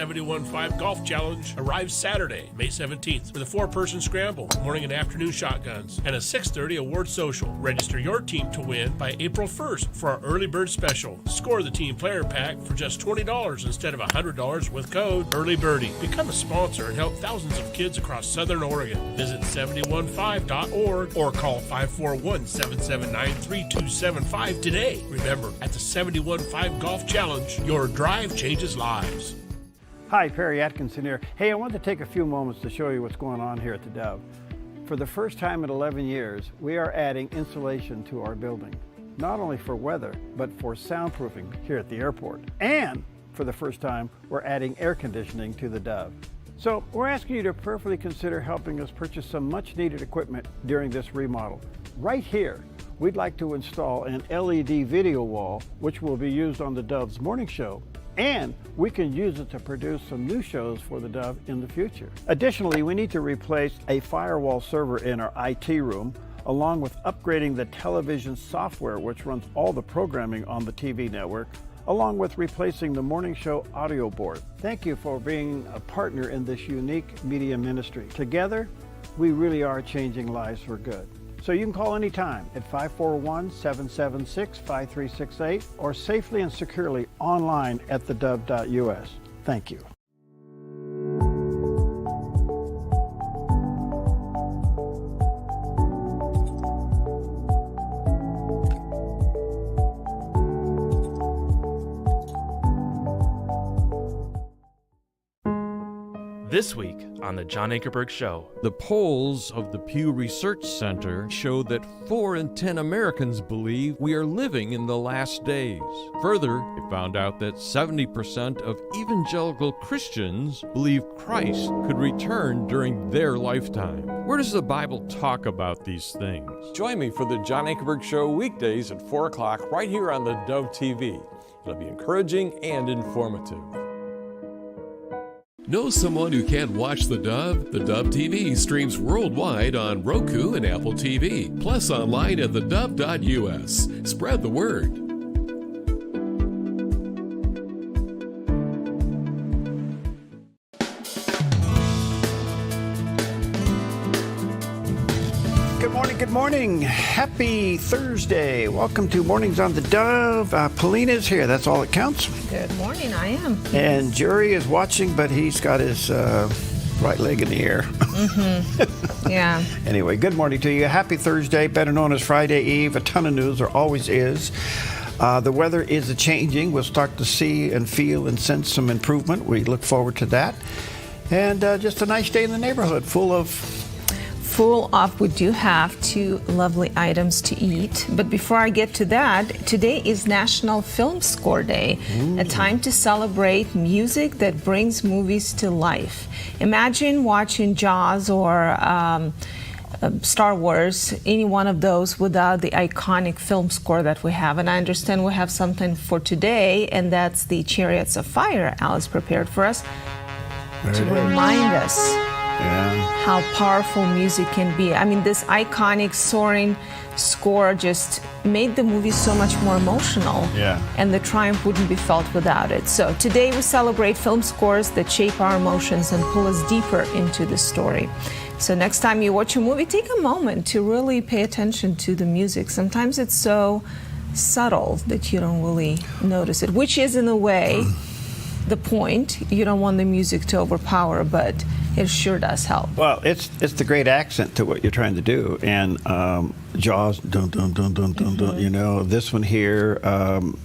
71.5 Golf Challenge arrives Saturday, May 17th, with a 4-person scramble, morning and afternoon shotguns, and a 6:30 award social. Register your team to win by April 1st for our early bird special. Score the team player pack for just $20 instead of $100 with code EARLYBIRDIE. Become a sponsor and help thousands of kids across Southern Oregon. Visit 715.org or call 541-779-3275 today. Remember, at the 71.5 Golf Challenge, your drive changes lives. Hi, Perry Atkinson here. Hey, I wanted to take a few moments to show you what's going on here at the Dove. For the first time in 11 years, we are adding insulation to our building, not only for weather, but for soundproofing here at the airport. And for the first time, we're adding air conditioning to the Dove. So we're asking you to prayerfully consider helping us purchase some much needed equipment during this remodel. Right here, we'd like to install an LED video wall, which will be used on the Dove's morning show, and we can use it to produce some new shows for the Dove in the future. Additionally, we need to replace a firewall server in our IT room, along with upgrading the television software which runs all the programming on the TV network, along with replacing the morning show audio board. Thank you for being a partner in this unique media ministry. Together, we really are changing lives for good. So you can call anytime at 541-776-5368 or safely and securely online at theDove.us. Thank you. This week on the John Ankerberg Show. The polls of the Pew Research Center show that 4 in 10 Americans believe we are living in the last days. Further, they found out that 70% of evangelical Christians believe Christ could return during their lifetime. Where does the Bible talk about these things? Join me for the John Ankerberg Show weekdays at 4 o'clock right here on the Dove TV. It'll be encouraging and informative. Know someone who can't watch the Dove? The Dove TV streams worldwide on Roku and Apple TV, plus online at theDove.us. Spread the word. Good morning. Happy Thursday. Welcome to Mornings on the Dove. Paulina's here. That's all that counts. Good morning. I am. And Jerry is watching, but he's got his right leg in the air. Mm-hmm. Yeah. Anyway, good morning to you. Happy Thursday, better known as Friday Eve. A ton of news. There always is. The weather is changing. We'll start to see and feel and sense some improvement. We look forward to that. And just a nice day in the neighborhood, full of, we do have 2 lovely items to eat. But before I get to that, today is National Film Score Day, a time to celebrate music that brings movies to life. Imagine watching Jaws or Star Wars, any one of those, without the iconic film score that we have. And I understand we have something for today, and that's the Chariots of Fire Alice prepared for us to remind us how powerful music can be. I mean, this iconic soaring score just made the movie so much more emotional, and the triumph wouldn't be felt without it. So today we celebrate film scores that shape our emotions and pull us deeper into the story. So next time you watch a movie, take a moment to really pay attention to the music. Sometimes it's so subtle that you don't really notice it, which is in a way the point. You don't want the music to overpower, but it sure does help. Well, it's the great accent to what you're trying to do. And Jaws, dun dun dun dun dun dun. You know, this one here,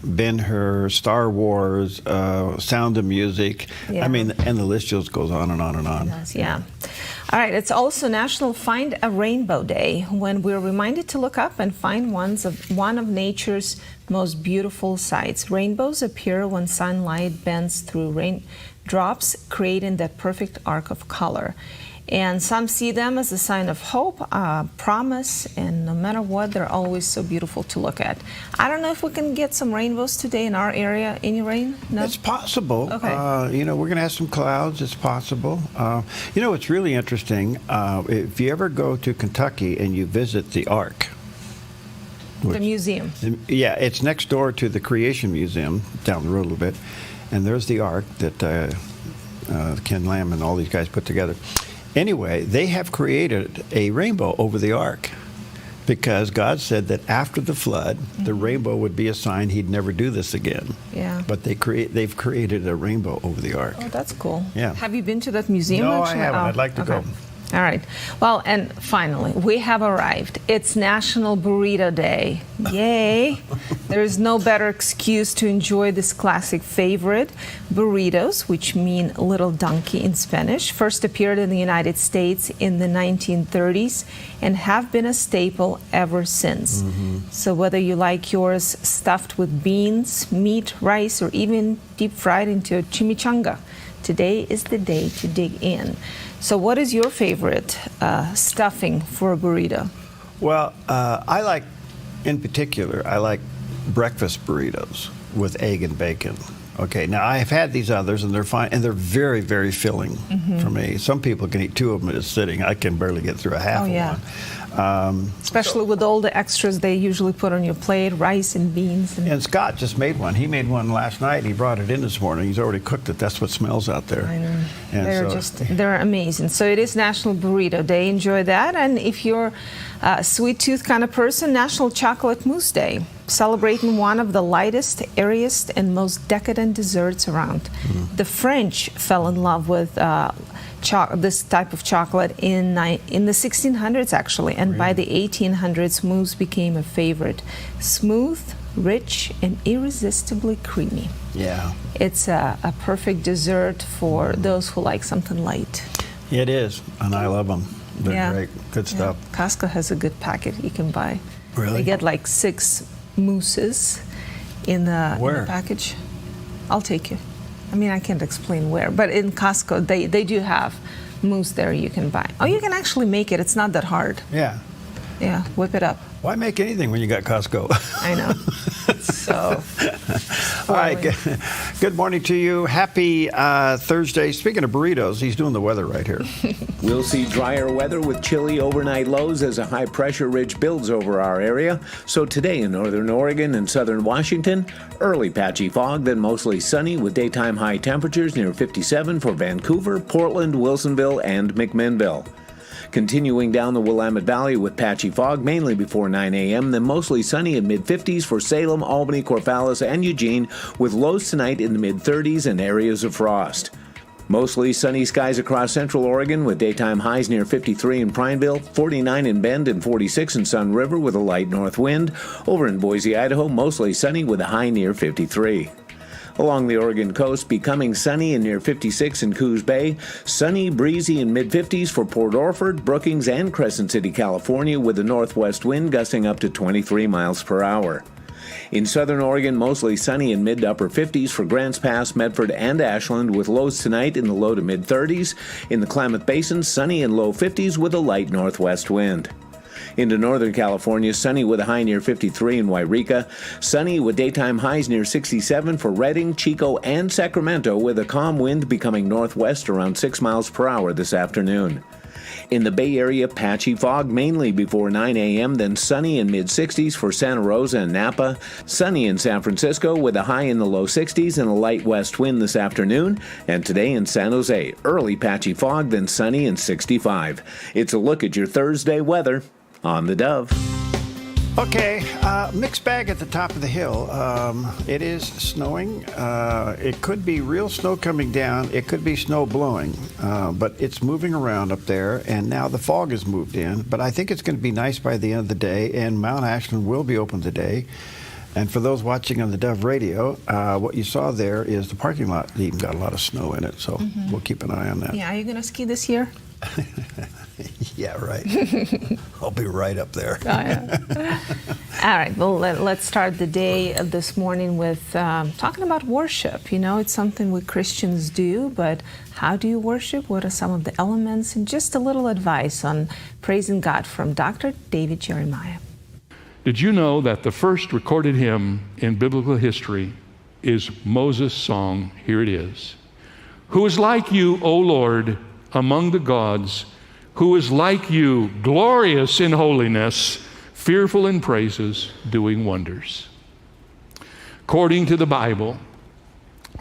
Ben-Hur, Star Wars, Sound of Music. I mean, and the list just goes on and on and on. It does, yeah. All right, it's also National Find a Rainbow Day, when we're reminded to look up and find one of nature's most beautiful sights. Rainbows appear when sunlight bends through raindrops, creating that perfect arc of color. And some see them as a sign of hope, promise, and no matter what, they're always so beautiful to look at. I don't know if we can get some rainbows today in our area. Any rain? No? It's possible. Okay. You know, we're going to have some clouds. It's possible. You know, it's really interesting. If you ever go to Kentucky and you visit the Ark, the museum. Yeah, it's next door to the Creation Museum, down the road a little bit. And there's the Ark that Ken Lamb and all these guys put together. Anyway, they have created a rainbow over the ark because God said that after the flood, the rainbow would be a sign he'd never do this again. Yeah. But they've created a rainbow over the ark. Oh, that's cool. Yeah. Have you been to that museum? No, actually? I haven't. I'd like to go. All right. Well, and finally, we have arrived. It's National Burrito Day. Yay! There is no better excuse to enjoy this classic favorite. Burritos, which mean little donkey in Spanish, first appeared in the United States in the 1930s and have been a staple ever since. So whether you like yours stuffed with beans, meat, rice, or even deep fried into a chimichanga, today is the day to dig in. So what is your favorite stuffing for a burrito? Well, I like breakfast burritos with egg and bacon. Okay, now I have had these others, and they're fine, and they're very, very filling for me. Some people can eat 2 of them at a sitting. I can barely get through a half of one. Especially with all the extras they usually put on your plate, rice and beans. And Scott just made one. He made one last night. He brought it in this morning. He's already cooked it. That's what smells out there. I know. And They're amazing. So it is National Burrito Day. Enjoy that. And if you're a sweet tooth kind of person, National Chocolate Mousse Day, celebrating one of the lightest, airiest, and most decadent desserts around. The French fell in love with this type of chocolate in the 1600s, actually, and by the 1800s, mousse became a favorite. Smooth, rich, and irresistibly creamy. Yeah. It's a perfect dessert for those who like something light. It is, and I love them. They're great. Good stuff. Costco has a good packet you can buy. Really? They get like 6 mousses in the package. I'll take you. I mean, I can't explain where, but in Costco, they do have mousse there you can buy. Oh, you can actually make it. It's not that hard. Yeah. Yeah, whip it up. Why make anything when you got Costco? I know. So. All right. Good morning to you. Happy Thursday. Speaking of burritos, he's doing the weather right here. We'll see drier weather with chilly overnight lows as a high-pressure ridge builds over our area. So today in northern Oregon and southern Washington, early patchy fog, then mostly sunny with daytime high temperatures near 57 for Vancouver, Portland, Wilsonville, and McMinnville. Continuing down the Willamette Valley with patchy fog, mainly before 9 a.m., then mostly sunny in mid-50s for Salem, Albany, Corvallis, and Eugene, with lows tonight in the mid-30s and areas of frost. Mostly sunny skies across central Oregon with daytime highs near 53 in Prineville, 49 in Bend, and 46 in Sun River with a light north wind. Over in Boise, Idaho, mostly sunny with a high near 53. Along the Oregon coast, becoming sunny and near 56 in Coos Bay. Sunny, breezy in mid-50s for Port Orford, Brookings, and Crescent City, California, with a northwest wind gusting up to 23 miles per hour. In southern Oregon, mostly sunny in mid to upper 50s for Grants Pass, Medford, and Ashland, with lows tonight in the low to mid-30s. In the Klamath Basin, sunny in low 50s with a light northwest wind. Into northern California, sunny with a high near 53 in Wairika. Sunny with daytime highs near 67 for Redding, Chico, and Sacramento, with a calm wind becoming northwest around 6 miles per hour this afternoon. In the Bay Area, patchy fog mainly before 9 a.m., then sunny in mid-60s for Santa Rosa and Napa. Sunny in San Francisco with a high in the low 60s and a light west wind this afternoon. And today in San Jose, early patchy fog, then sunny and 65. It's a look at your Thursday weather on the Dove. Okay, mixed bag at the top of the hill. It is snowing. It could be real snow coming down. It could be snow blowing, but it's moving around up there, and now the fog has moved in. But I think it's going to be nice by the end of the day, and Mount Ashland will be open today. And for those watching on the Dove radio, what you saw there is the parking lot even got a lot of snow in it, so we'll keep an eye on that. Yeah, are you going to ski this year? Yeah, right. I'll be right up there. Oh, yeah. All right, well, let's start the day this morning with talking about worship. You know, it's something we Christians do, but how do you worship? What are some of the elements? And just a little advice on praising God from Dr. David Jeremiah. Did you know that the first recorded hymn in biblical history is Moses' song? Here it is. Who is like you, O Lord, among the gods? Who is like you, glorious in holiness, fearful in praises, doing wonders? According to the Bible,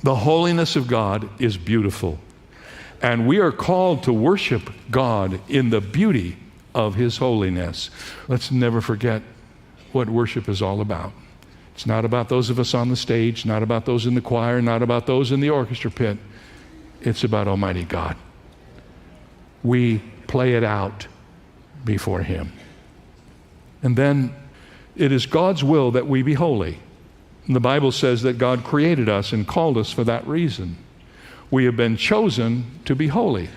the holiness of God is beautiful. And we are called to worship God in the beauty of His holiness. Let's never forget what worship is all about. It's not about those of us on the stage, not about those in the choir, not about those in the orchestra pit. It's about Almighty God. We play it out before Him. And then it is God's will that we be holy. And the Bible says that God created us and called us for that reason. We have been chosen to be holy,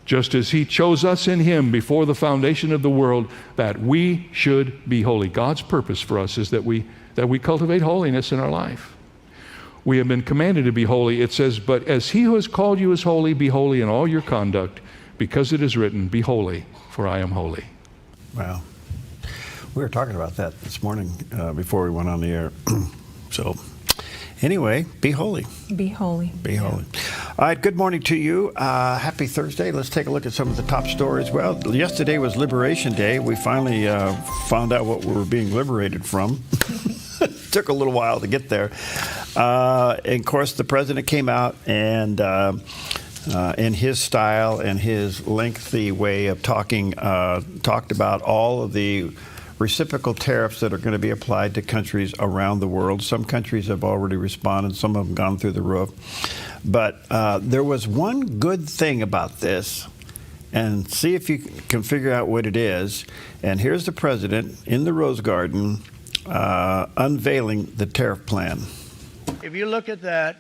just as He chose us in Him before the foundation of the world, that we should be holy. God's purpose for us is that we cultivate holiness in our life. We have been commanded to be holy. It says, but as He who has called you is holy, be holy in all your conduct, because it is written, be holy, for I am holy. Wow. We were talking about that this morning before we went on the air. So anyway, be holy. Be holy. Be holy. All right, good morning to you. Happy Thursday. Let's take a look at some of the top stories. Well, yesterday was Liberation Day. We finally found out what we were being liberated from. Took a little while to get there. And of course, the president came out and in his style and his lengthy way of talking, talked about all of the reciprocal tariffs that are going to be applied to countries around the world. Some countries have already responded. Some of them gone through the roof. But there was one good thing about this, and see if you can figure out what it is. And here's the president in the Rose Garden unveiling the tariff plan. If you look at that,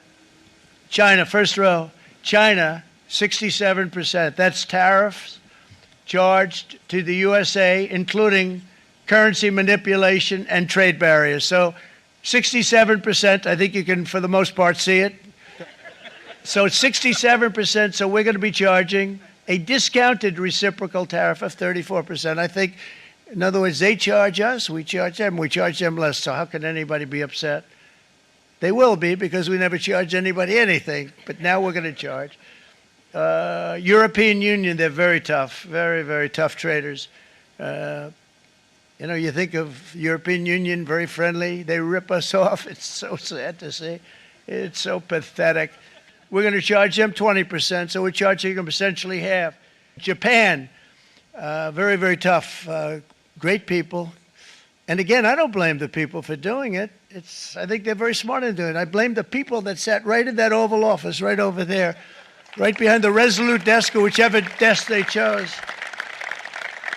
China, first row, China, 67%. That's tariffs charged to the USA, including currency manipulation and trade barriers. So 67%, I think you can, for the most part, see it. So it's 67%, so we're going to be charging a discounted reciprocal tariff of 34%. I think, in other words, they charge us, we charge them less. So how can anybody be upset? They will be, because we never charge anybody anything, but now we're going to charge. European Union, they're very tough, very, very tough traders. You know, you think of European Union, very friendly. They rip us off. It's so sad to see. It's so pathetic. We're going to charge them 20%, so we're charging them essentially half. Japan, very, very tough. Great people. And again, I don't blame the people for doing it. I think they're very smart in doing it. I blame the people that sat right in that Oval Office, right over there, right behind the Resolute desk or whichever desk they chose.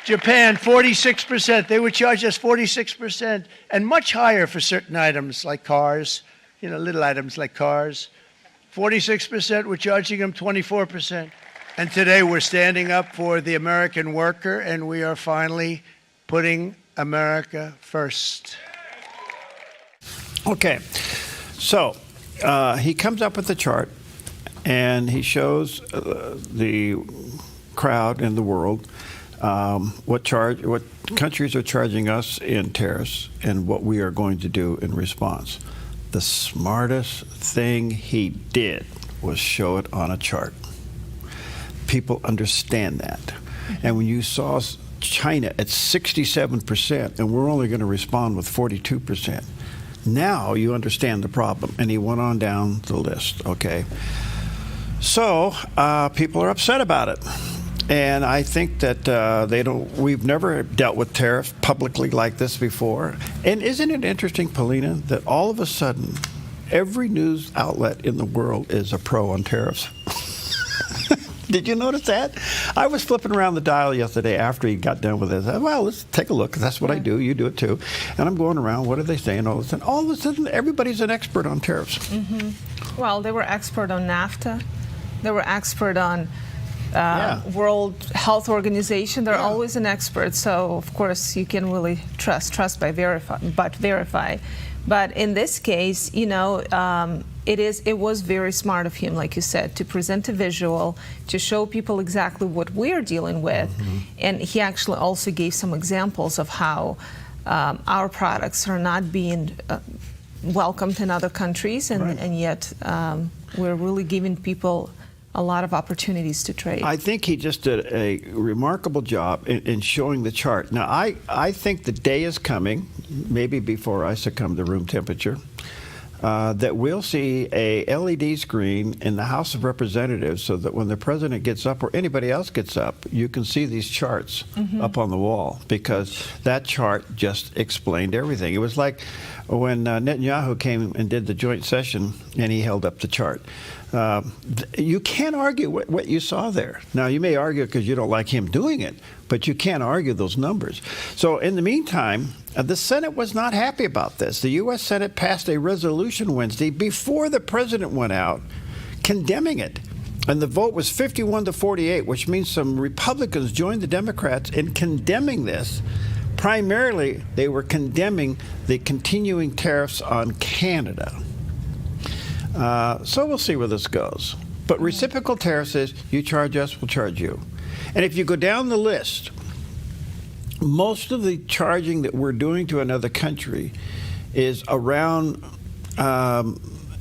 Japan, 46%. They would charge us 46%, and much higher for certain items like cars, you know, little items like cars. 46%, we're charging them 24%. And today we're standing up for the American worker, and we are finally putting America first. Okay, so he comes up with the chart, and he shows the crowd in the world what countries are charging us in tariffs and what we are going to do in response. The smartest thing he did was show it on a chart. People understand that. And when you saw China at 67%, and we're only going to respond with 42%, now you understand the problem. And he went on down the list, okay? So people are upset about it. And I think that we've never dealt with tariffs publicly like this before. And isn't it interesting, Paulina, that all of a sudden, every news outlet in the world is a pro on tariffs? Did you notice that? I was flipping around the dial yesterday after he got done with this. Well, let's take a look. That's what I do. You do it too. And I'm going around. What are they saying? All of a sudden, everybody's an expert on tariffs. Mm-hmm. Well, they were expert on NAFTA. They were expert on World Health Organization. They're always an expert. So, of course, you can really trust by verify. But in this case, you know, it was very smart of him, like you said, to present a visual, to show people exactly what we're dealing with. Mm-hmm. And he actually also gave some examples of how our products are not being welcomed in other countries, and yet we're really giving people a lot of opportunities to trade. I think he just did a remarkable job in showing the chart. Now, I think the day is coming, maybe before I succumb to room temperature, that we'll see a LED screen in the House of Representatives so that when the president gets up or anybody else gets up, you can see these charts up on the wall, because that chart just explained everything. It was like when Netanyahu came and did the joint session and he held up the chart. You can't argue what you saw there. Now, you may argue because you don't like him doing it, but you can't argue those numbers. So in the meantime, the Senate was not happy about this. The U.S. Senate passed a resolution Wednesday before the president went out condemning it. And the vote was 51-48, which means some Republicans joined the Democrats in condemning this. Primarily, they were condemning the continuing tariffs on Canada. So we'll see where this goes. But reciprocal tariffs is you charge us, we'll charge you. And if you go down the list, most of the charging that we're doing to another country is around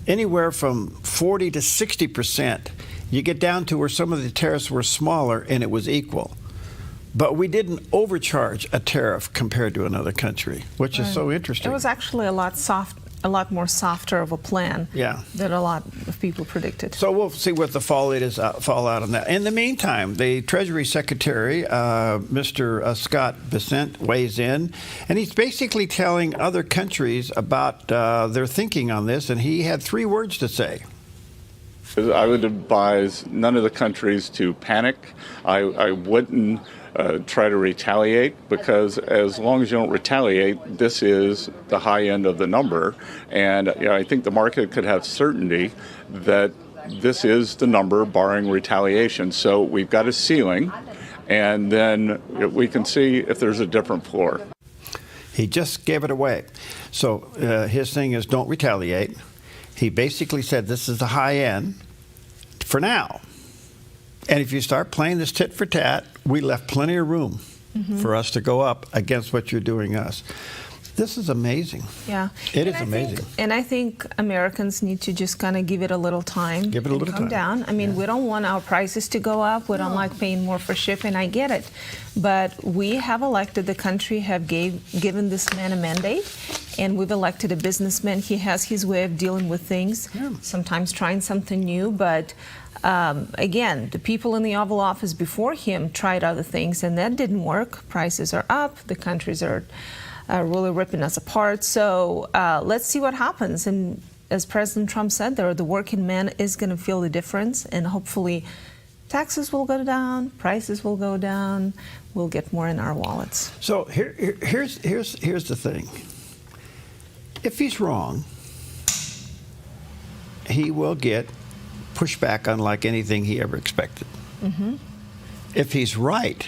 anywhere from 40 to 60%. You get down to where some of the tariffs were smaller and it was equal. But we didn't overcharge a tariff compared to another country, which is so interesting. It was actually a lot more softer of a plan than a lot of people predicted. So we'll see what the fallout on that. In the meantime, the Treasury Secretary, Mr. Scott Bessent, weighs in, and he's basically telling other countries about their thinking on this, and he had 3 words to say. I would advise none of the countries to panic. I wouldn't try to retaliate, because as long as you don't retaliate, this is the high end of the number. And I think the market could have certainty that this is the number barring retaliation. So we've got a ceiling, and then we can see if there's a different floor. He just gave it away. So his thing is don't retaliate. He basically said this is the high end for now. And if you start playing this tit for tat, we left plenty of room for us to go up against what you're doing us. This is amazing. Yeah. It is amazing. And I think Americans need to just kind of give it a little time. Give it a little time. Calm down. I mean, we don't want our prices to go up. We don't like paying more for shipping. I get it. But we have elected, the country have given this man a mandate, and we've elected a businessman. He has his way of dealing with things, sometimes trying something new, but again, the people in the Oval Office before him tried other things, and that didn't work. Prices are up. The countries are really ripping us apart. So let's see what happens. And as President Trump said, the working man is going to feel the difference, and hopefully taxes will go down, prices will go down, we'll get more in our wallets. So here's the thing. If he's wrong, he will get pushback unlike anything he ever expected. If he's right,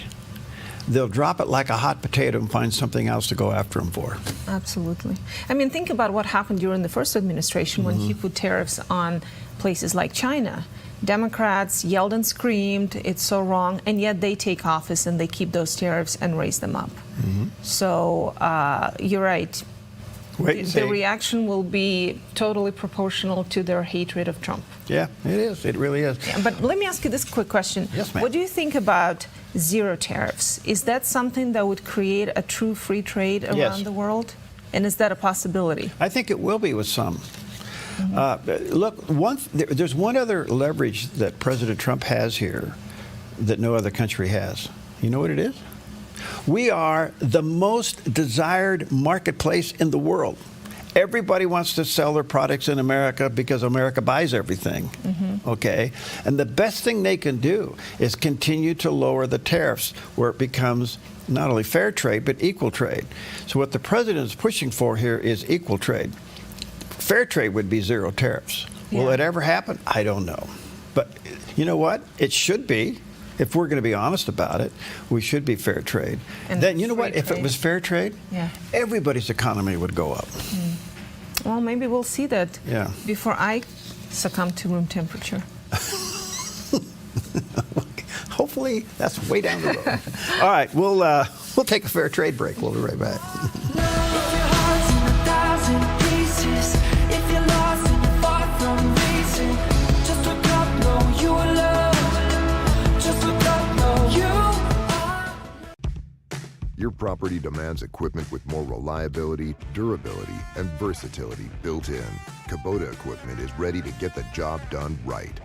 they'll drop it like a hot potato and find something else to go after him for. Absolutely. I mean, think about what happened during the first administration when he put tariffs on places like China. Democrats yelled and screamed, it's so wrong, and yet they take office and they keep those tariffs and raise them up. So you're right. The reaction will be totally proportional to their hatred of Trump. Yeah, it is. It really is. Yeah, but let me ask you this quick question. Yes, ma'am. What do you think about zero tariffs? Is that something that would create a true free trade around the world? And is that a possibility? I think it will be with some. Look, there's one other leverage that President Trump has here that no other country has. You know what it is? We are the most desired marketplace in the world. Everybody wants to sell their products in America because America buys everything, okay? And the best thing they can do is continue to lower the tariffs where it becomes not only fair trade, but equal trade. So what the president is pushing for here is equal trade. Fair trade would be zero tariffs. Will it ever happen? I don't know. But you know what? It should be. If we're going to be honest about it, we should be fair trade. And then, you know what? If it was fair trade, everybody's economy would go up. Well, maybe we'll see that before I succumb to room temperature. Hopefully, that's way down the road. All right, we'll take a fair trade break. We'll be right back. Your property demands equipment with more reliability, durability, and versatility built in. Kubota equipment is ready to get the job done right.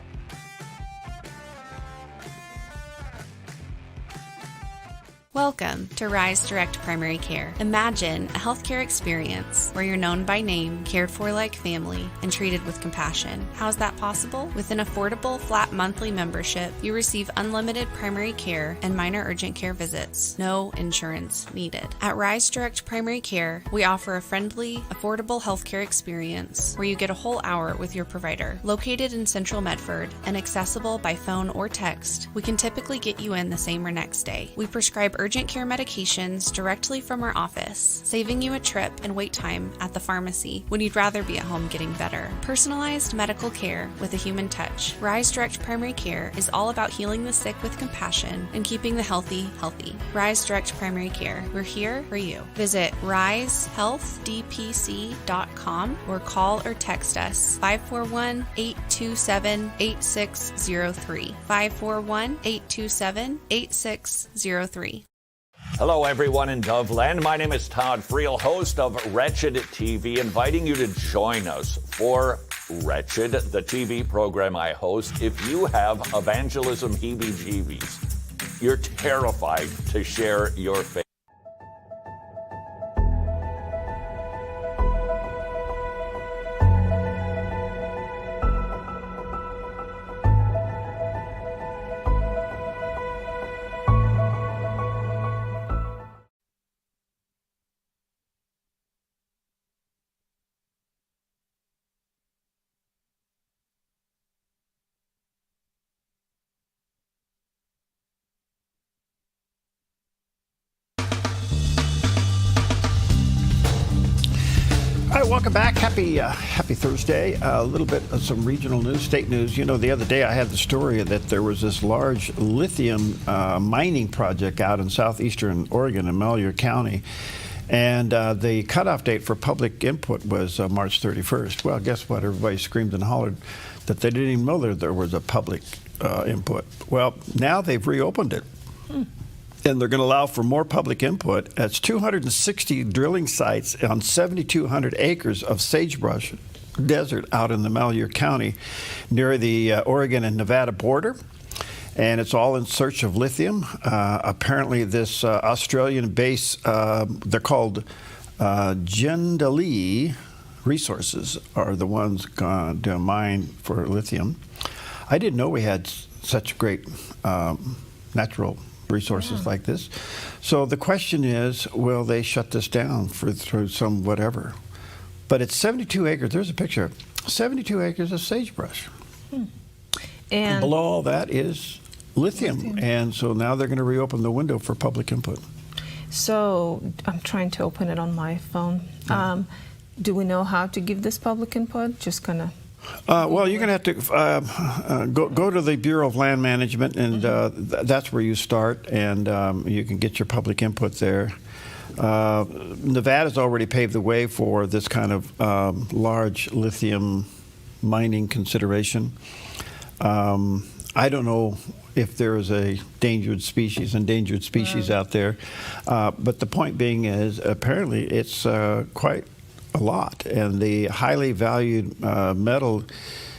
Welcome to Rise Direct Primary Care. Imagine a healthcare experience where you're known by name, cared for like family, and treated with compassion. How is that possible? With an affordable, flat monthly membership, you receive unlimited primary care and minor urgent care visits. No insurance needed. At Rise Direct Primary Care, we offer a friendly, affordable healthcare experience where you get a whole hour with your provider. Located in Central Medford and accessible by phone or text, we can typically get you in the same or next day. We prescribe urgent care medications directly from our office, saving you a trip and wait time at the pharmacy when you'd rather be at home getting better. Personalized medical care with a human touch. Rise Direct Primary Care is all about healing the sick with compassion and keeping the healthy healthy. Rise Direct Primary Care. We're here for you. Visit risehealthdpc.com or call or text us 541-827-8603. 541-827-8603. Hello, everyone in Dove Land. My name is Todd Friel, host of Wretched TV, inviting you to join us for Wretched, the TV program I host. If you have evangelism heebie-jeebies, you're terrified to share your faith. Welcome back. Happy Thursday. A little bit of some regional news, state news. You know, the other day I had the story that there was this large lithium mining project out in southeastern Oregon in Malheur County. And the cutoff date for public input was March 31st. Well, guess what? Everybody screamed and hollered that they didn't even know there was a public input. Well, now they've reopened it. And they're going to allow for more public input. That's 260 drilling sites on 7,200 acres of sagebrush desert out in the Malheur County near the Oregon and Nevada border. And it's all in search of lithium. Apparently this Australian base, they're called Jindalee Resources, are the ones going to mine for lithium. I didn't know we had such great natural resources like this. So the question is, will they shut this down through some whatever? But it's 72 acres. There's a picture. 72 acres of sagebrush. And below all that is lithium. And so now they're going to reopen the window for public input. So I'm trying to open it on my phone. Do we know how to give this public input? Just kind of... well, you're going to have to go to the Bureau of Land Management, and that's where you start, and you can get your public input there. Nevada's already paved the way for this kind of large lithium mining consideration. I don't know if there is a endangered species out there, but the point being is apparently it's quite a lot, and the highly valued metal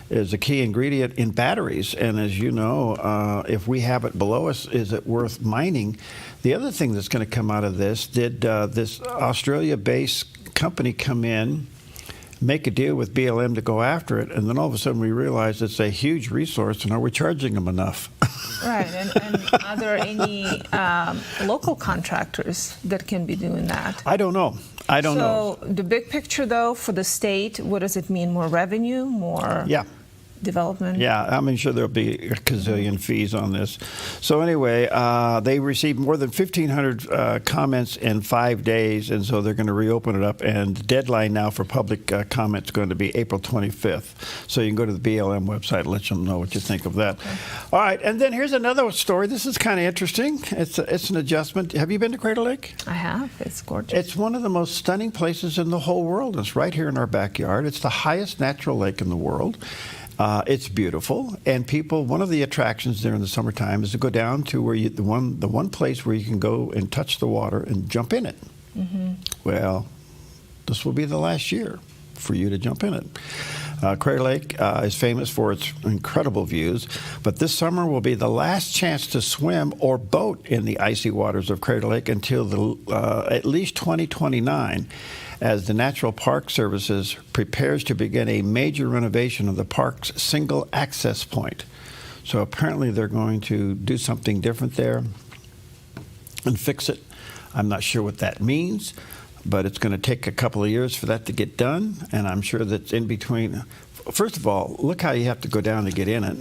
is a key ingredient in batteries. And as you know, if we have it below us, is it worth mining? The other thing that's going to come out of this, did this Australia-based company come in, make a deal with BLM to go after it, and then all of a sudden we realize it's a huge resource, and are we charging them enough? Right, and are there any local contractors that can be doing that? I don't know. I don't know. So the big picture, though, for the state, what does it mean? More revenue, more development? Yeah, I'm sure there'll be a gazillion fees on this. So anyway, they received more than 1,500 comments in 5 days, and so they're going to reopen it up. And the deadline now for public comment is going to be April 25th. So you can go to the BLM website and let them know what you think of that. Okay. All right, and then here's another story. This is kind of interesting. It's an adjustment. Have you been to Crater Lake? I have. It's gorgeous. It's one of the most stunning places in the whole world. It's right here in our backyard. It's the highest natural lake in the world. It's beautiful, and people. One of the attractions there in the summertime is to go down to where the one place where you can go and touch the water and jump in it. Mm-hmm. Well, this will be the last year for you to jump in it. Crater Lake is famous for its incredible views, but this summer will be the last chance to swim or boat in the icy waters of Crater Lake until at least 2029. As the Natural Park Services prepares to begin a major renovation of the park's single access point. So apparently they're going to do something different there and fix it. I'm not sure what that means, but it's going to take a couple of years for that to get done, and I'm sure that's in between. First of all, look how you have to go down to get in it.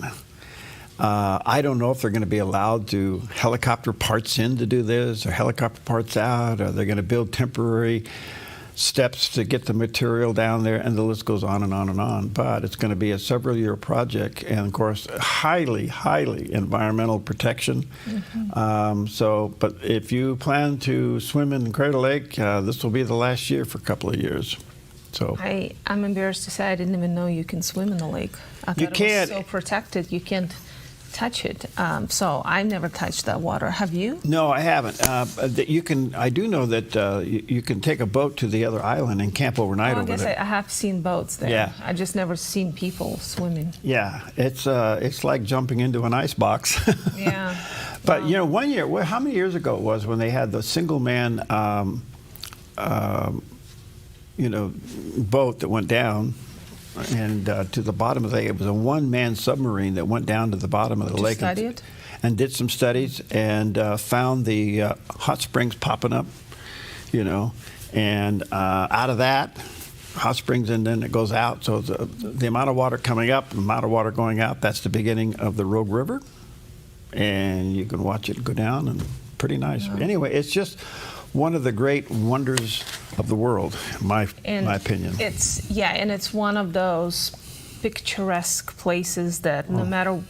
I don't know if they're going to be allowed to helicopter parts in to do this or helicopter parts out, or they're going to build temporary steps to get the material down there, and the list goes on and on and on. But it's going to be a several-year project, and of course, highly, highly environmental protection. Mm-hmm. But if you plan to swim in Crater Lake, this will be the last year for a couple of years. So I'm embarrassed to say I didn't even know you can swim in the lake. I thought it was so protected. You can't touch it. So I never touched that water. Have you? No, I haven't. You can. I do know that you can take a boat to the other island and camp overnight over there. I have seen boats there. Yeah. I just never seen people swimming. Yeah, it's like jumping into an ice box. Yeah. But wow. You know, one year, how many years ago it was when they had the single man, boat that went down. And to the bottom of the lake, it was a one-man submarine that went down to the bottom of the lake and did some studies and found the hot springs popping up, and out of that, hot springs, and then it goes out. So the amount of water coming up, the amount of water going out, that's the beginning of the Rogue River, and you can watch it go down, and pretty nice. Wow. Anyway, it's just one of the great wonders of the world, my opinion. It's one of those picturesque places that no matter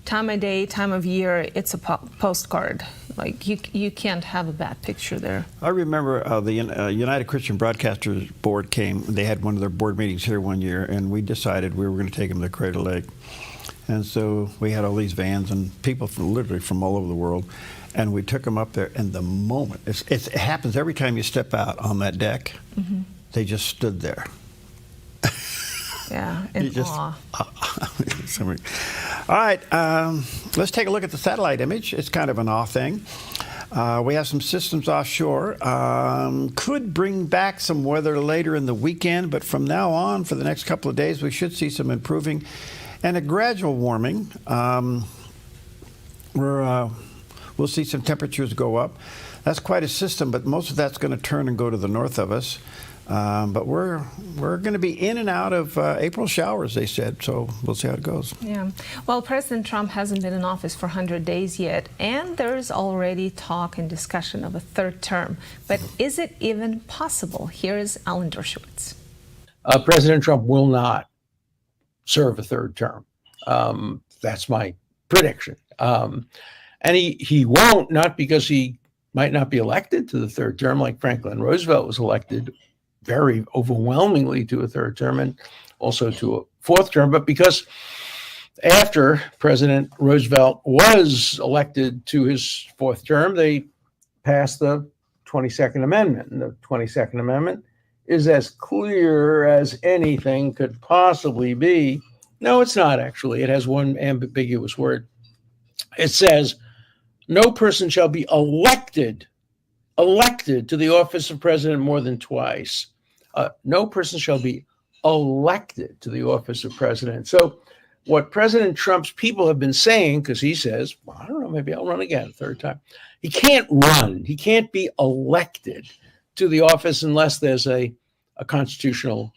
time of day, time of year, it's a postcard. Like you can't have a bad picture there. I remember the United Christian Broadcasters Board came. They had one of their board meetings here one year, and we decided we were going to take them to Crater Lake. And so we had all these vans and people literally from all over the world. And we took them up there, and the moment, it happens every time you step out on that deck, mm-hmm. They just stood there. Yeah, in awe. All right, let's take a look at the satellite image. It's kind of an awe thing. We have some systems offshore. Could bring back some weather later in the weekend, but from now on, for the next couple of days, we should see some improving and a gradual warming. We'll see some temperatures go up. That's quite a system, but most of that's going to turn and go to the north of us. But we're going to be in and out of April showers, they said, so we'll see how it goes. Yeah. Well, President Trump hasn't been in office for 100 days yet, and there's already talk and discussion of a third term. But is it even possible? Here is Alan Dershowitz. President Trump will not serve a third term. That's my prediction. And he won't, not because he might not be elected to the third term, like Franklin Roosevelt was elected very overwhelmingly to a third term and also to a fourth term, but because after President Roosevelt was elected to his fourth term, they passed the 22nd Amendment. And the 22nd Amendment is as clear as anything could possibly be. No, it's not actually. It has one ambiguous word. It says, no person shall be elected to the office of president more than twice. No person shall be elected to the office of president. So what President Trump's people have been saying, because he says, well, I don't know, maybe I'll run again a third time. He can't run. He can't be elected to the office unless there's a constitutional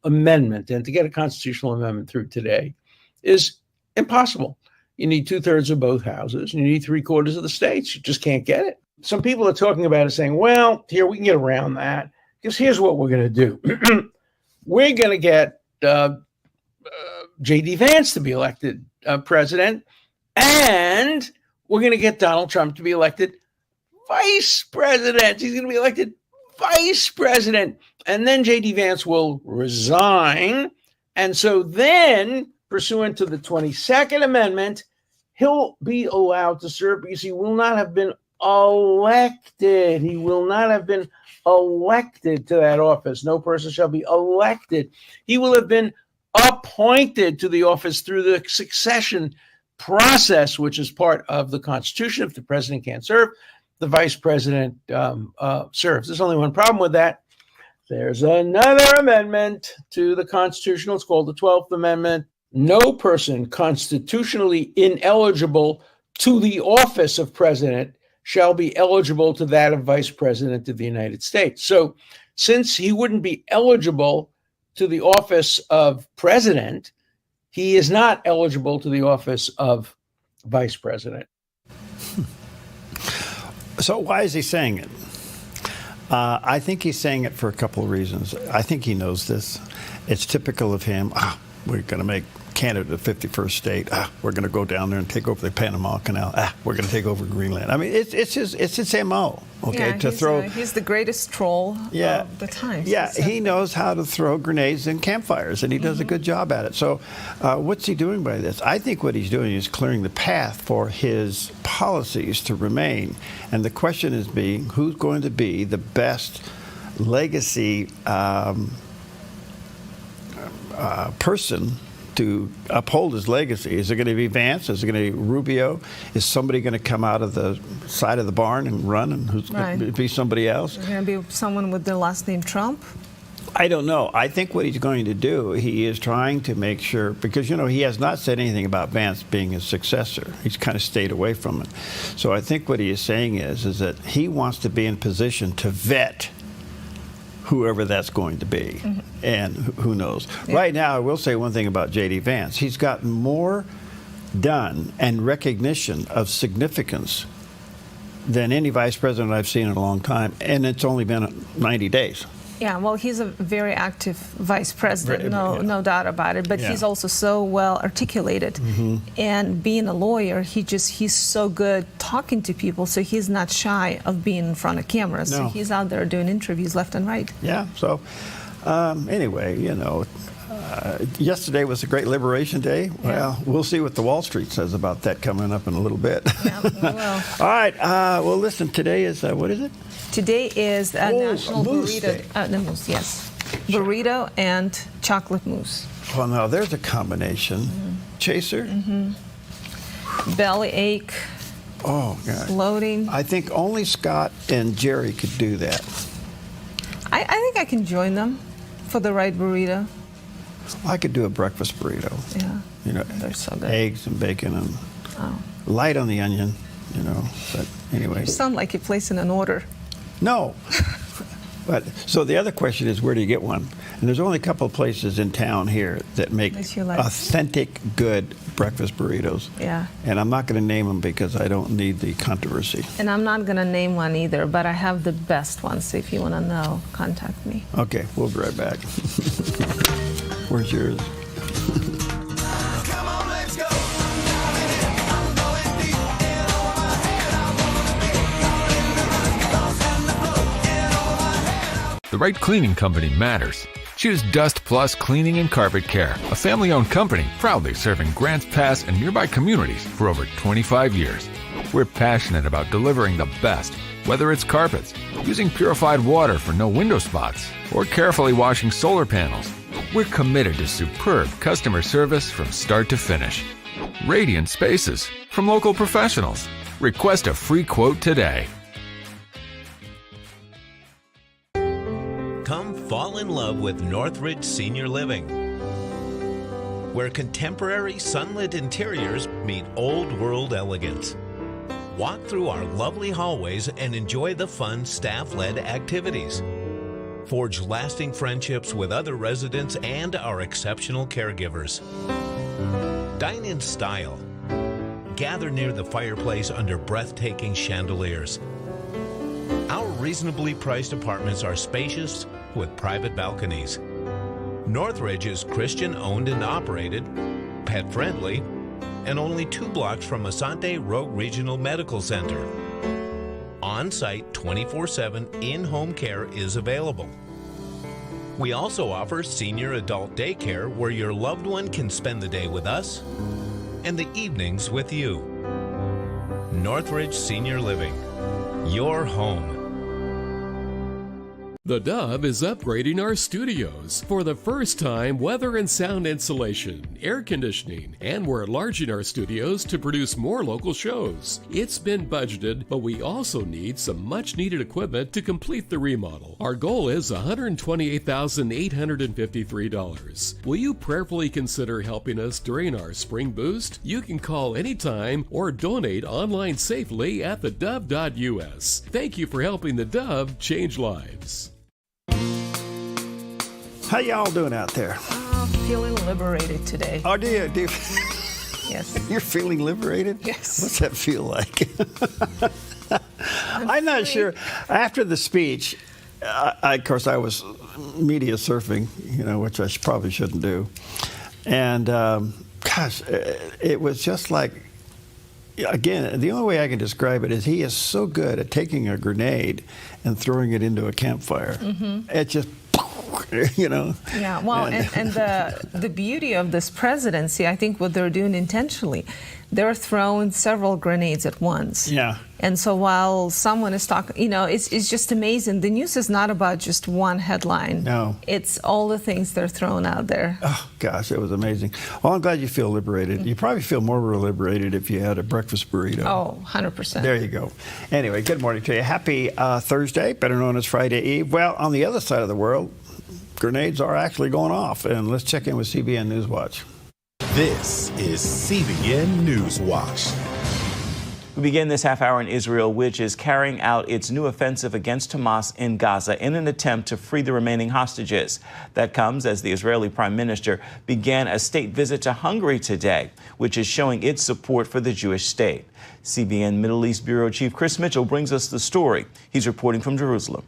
amendment. And to get a constitutional amendment through today is impossible. You need 2/3 of both houses, and you need 3/4 of the states. You just can't get it. Some people are talking about it saying, well, here, we can get around that, because here's what we're going to do. We're going to get J.D. Vance to be elected president, and we're going to get Donald Trump to be elected vice president. He's going to be elected vice president. And then J.D. Vance will resign, and so then pursuant to the 22nd Amendment, he'll be allowed to serve because he will not have been elected. He will not have been elected to that office. No person shall be elected. He will have been appointed to the office through the succession process, which is part of the Constitution. If the president can't serve, the vice president serves. There's only one problem with that. There's another amendment to the Constitution. It's called the 12th Amendment. No person constitutionally ineligible to the office of president shall be eligible to that of vice president of the United States. So since he wouldn't be eligible to the office of president, he is not eligible to the office of vice president. So why is he saying it? I think he's saying it for a couple of reasons. I think he knows this. It's typical of him. We're going to make Canada the 51st state. We're going to go down there and take over the Panama Canal. We're going to take over Greenland. I mean, it's his MO. Okay, yeah, he's the greatest troll of the time. Yeah, he knows how to throw grenades and campfires, and he does a good job at it. So what's he doing by this? I think what he's doing is clearing the path for his policies to remain. And the question is being, who's going to be the best legacy person to uphold his legacy? Is it going to be Vance? Is it going to be Rubio? Is somebody going to come out of the side of the barn and run, and who's going to be somebody else? Is it going to be someone with the last name Trump? I don't know. I think what he's going to do, he is trying to make sure, because, he has not said anything about Vance being his successor. He's kind of stayed away from it. So I think what he is saying is that he wants to be in position to vet whoever that's going to be, and who knows. Yeah. Right now, I will say one thing about J.D. Vance. He's gotten more done and recognition of significance than any vice president I've seen in a long time, and it's only been 90 days. Yeah, well, he's a very active vice president, no doubt about it. But he's also so well articulated, and being a lawyer, he's so good talking to people. So he's not shy of being in front of cameras. No. So he's out there doing interviews left and right. Yeah. So anyway, yesterday was a great Liberation Day. Well, we'll see what the Wall Street says about that coming up in a little bit. Yeah, we will. All right. Well, listen. Today is what is it? Today is National Burrito. The mousse, yes. Burrito and chocolate mousse. Well, now there's a combination. Chaser. Belly ache. Oh, God. Bloating. I think only Scott and Jerry could do that. I think I can join them for the right burrito. I could do a breakfast burrito. Yeah. They're so good. Eggs and bacon and light on the onion, But anyway. You sound like you're placing an order. No. But so the other question is, where do you get one? And there's only a couple of places in town here that make authentic, good breakfast burritos. Yeah. And I'm not going to name them because I don't need the controversy. And I'm not going to name one either, but I have the best ones. So if you want to know, contact me. Okay, we'll be right back. Where's yours? The right cleaning company matters. Choose Dust Plus Cleaning and Carpet Care, a family-owned company proudly serving Grants Pass and nearby communities for over 25 years. We're passionate about delivering the best, whether it's carpets, using purified water for no window spots, or carefully washing solar panels. We're committed to superb customer service from start to finish. Radiant spaces from local professionals. Request a free quote today. Come fall in love with Northridge Senior Living, where contemporary sunlit interiors meet old world elegance. Walk through our lovely hallways and enjoy the fun staff-led activities. Forge lasting friendships with other residents and our exceptional caregivers. Dine in style. Gather near the fireplace under breathtaking chandeliers. Our reasonably priced apartments are spacious with private balconies. Northridge is Christian-owned and operated, pet-friendly, and only 2 blocks from Asante Rogue Regional Medical Center. On-site 24/7 in-home care is available. We also offer senior adult daycare where your loved one can spend the day with us and the evenings with you. Northridge Senior Living, your home. The Dove is upgrading our studios. For the first time, weather and sound insulation, air conditioning, and we're enlarging our studios to produce more local shows. It's been budgeted, but we also need some much-needed equipment to complete the remodel. Our goal is $128,853. Will you prayerfully consider helping us during our spring boost? You can call anytime or donate online safely at theDove.us. Thank you for helping the Dove change lives. How y'all doing out there? Feeling liberated today. Oh, do you? Yes. You're feeling liberated? Yes. What's that feel like? I'm not sure. After the speech, of course, I was media surfing, which I probably shouldn't do. And, gosh, it was just like, again, the only way I can describe it is he is so good at taking a grenade and throwing it into a campfire. Mm-hmm. It just, Yeah, well, and the beauty of this presidency, I think what they're doing intentionally, they're throwing several grenades at once. Yeah. And so while someone is talking, it's just amazing. The news is not about just one headline. No. It's all the things they're throwing out there. Oh, gosh, it was amazing. Well, I'm glad you feel liberated. You probably feel more liberated if you had a breakfast burrito. Oh, 100%. There you go. Anyway, good morning to you. Happy Thursday, better known as Friday Eve. Well, on the other side of the world, grenades are actually going off. And let's check in with CBN News Watch. This is CBN News Watch. We begin this half hour in Israel, which is carrying out its new offensive against Hamas in Gaza in an attempt to free the remaining hostages. That comes as the Israeli Prime Minister began a state visit to Hungary today, which is showing its support for the Jewish state. CBN Middle East Bureau Chief Chris Mitchell brings us the story. He's reporting from Jerusalem.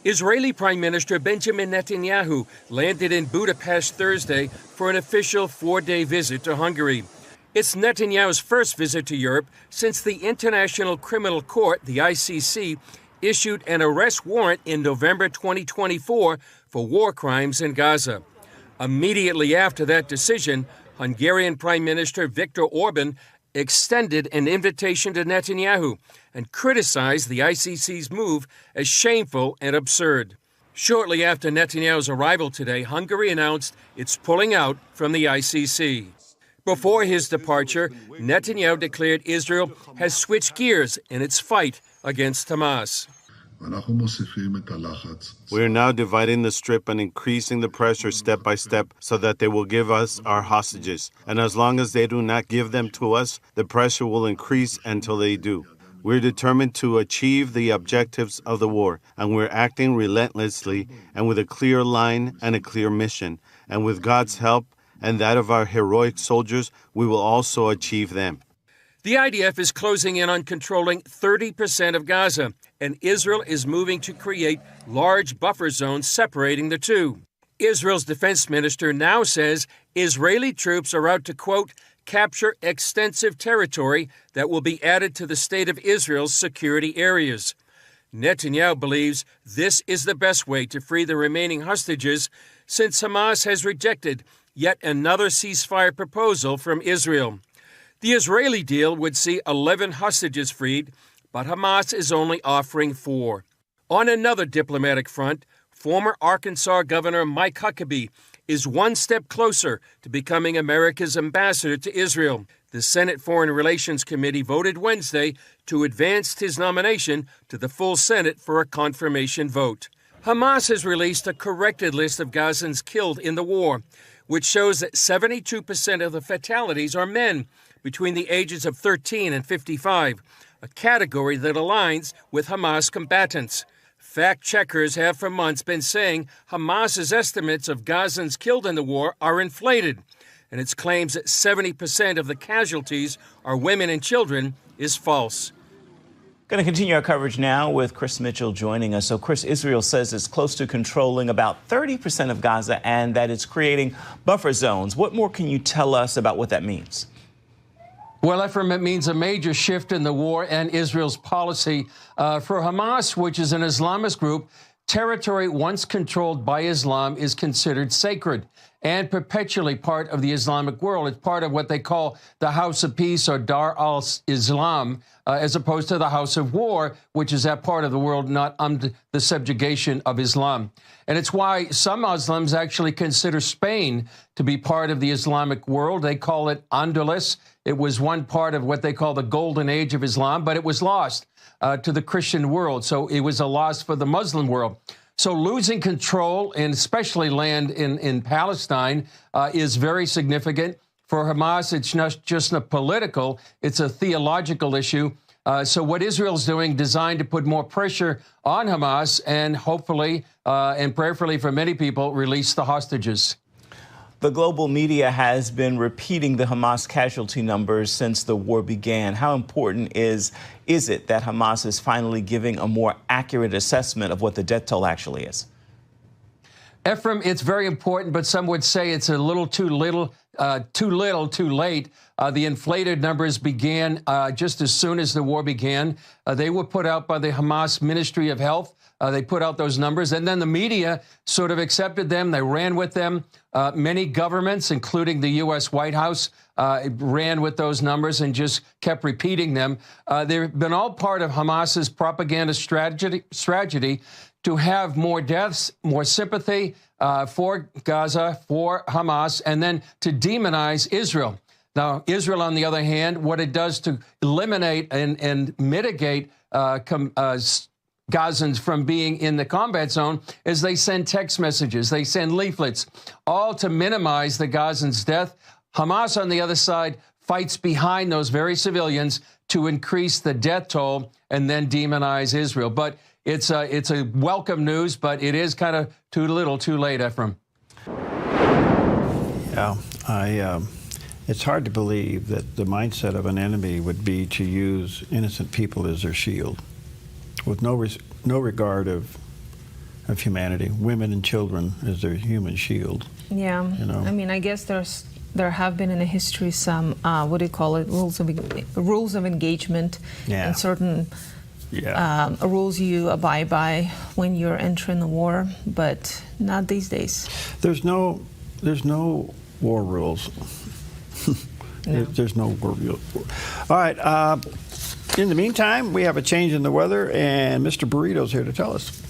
Israeli Prime Minister Benjamin Netanyahu landed in Budapest Thursday for an official 4-day visit to Hungary. It's Netanyahu's first visit to Europe since the International Criminal Court, the ICC, issued an arrest warrant in November 2024 for war crimes in Gaza. Immediately after that decision, Hungarian Prime Minister Viktor Orban extended an invitation to Netanyahu and criticized the ICC's move as shameful and absurd. Shortly after Netanyahu's arrival today, Hungary announced it's pulling out from the ICC. Before his departure, Netanyahu declared Israel has switched gears in its fight against Hamas. We are now dividing the strip and increasing the pressure step by step so that they will give us our hostages. And as long as they do not give them to us, the pressure will increase until they do. We're determined to achieve the objectives of the war, and we're acting relentlessly and with a clear line and a clear mission. And with God's help and that of our heroic soldiers, we will also achieve them. The IDF is closing in on controlling 30% of Gaza, and Israel is moving to create large buffer zones separating the two. Israel's defense minister now says Israeli troops are out to, quote, capture extensive territory that will be added to the state of Israel's security areas. Netanyahu believes this is the best way to free the remaining hostages since Hamas has rejected yet another ceasefire proposal from Israel. The Israeli deal would see 11 hostages freed, but Hamas is only offering 4. On another diplomatic front, former Arkansas Governor Mike Huckabee is one step closer to becoming America's ambassador to Israel. The Senate Foreign Relations Committee voted Wednesday to advance his nomination to the full Senate for a confirmation vote. Hamas has released a corrected list of Gazans killed in the war, which shows that 72% of the fatalities are men between the ages of 13 and 55, a category that aligns with Hamas combatants. Fact checkers have for months been saying Hamas's estimates of Gazans killed in the war are inflated, and its claims that 70% of the casualties are women and children is false. Going to continue our coverage now with Chris Mitchell joining us. So, Chris, Israel says it's close to controlling about 30% of Gaza and that it's creating buffer zones. What more can you tell us about what that means? Well, Ephraim, it means a major shift in the war and Israel's policy. For Hamas, which is an Islamist group, Territory once controlled by Islam is considered sacred and perpetually part of the Islamic world. It's part of what they call the House of Peace or Dar al-Islam, as opposed to the House of War, which is that part of the world not under the subjugation of Islam. And it's why some Muslims actually consider Spain to be part of the Islamic world. They call it Andalus. It was one part of what they call the golden age of Islam, but it was lost to the Christian world. So it was a loss for the Muslim world. So losing control, and especially land in Palestine, is very significant. For Hamas, it's not just a political, it's a theological issue. So what Israel's doing, designed to put more pressure on Hamas and hopefully and prayerfully for many people, release the hostages. The global media has been repeating the Hamas casualty numbers since the war began. How important is it that Hamas is finally giving a more accurate assessment of what the death toll actually is? Ephraim, it's very important, but some would say it's a little too little, too late. The inflated numbers began just as soon as the war began. They were put out by the Hamas Ministry of Health. They put out those numbers, and then the media sort of accepted them. They ran with them. Many governments, including the U.S. White House, ran with those numbers and just kept repeating them. They've been all part of Hamas's propaganda strategy to have more deaths, more sympathy for Gaza, for Hamas, and then to demonize Israel. Now, Israel, on the other hand, what it does to eliminate and mitigate Gazans from being in the combat zone is they send text messages, they send leaflets, all to minimize the Gazans' death. Hamas, on the other side, fights behind those very civilians to increase the death toll and then demonize Israel. But it's a welcome news, but it is kind of too little, too late, Ephraim. Yeah, it's hard to believe that the mindset of an enemy would be to use innocent people as their shield, with no regard of humanity, women and children as their human shield. Yeah, you know? I mean, I guess there have been in the history some what do you call it, rules of engagement, and certain rules you abide by when you're entering the war, but not these days. There's no war rules. No. There's no war rules. All right. In the meantime, we have a change in the weather, and Mr. Burrito's here to tell us.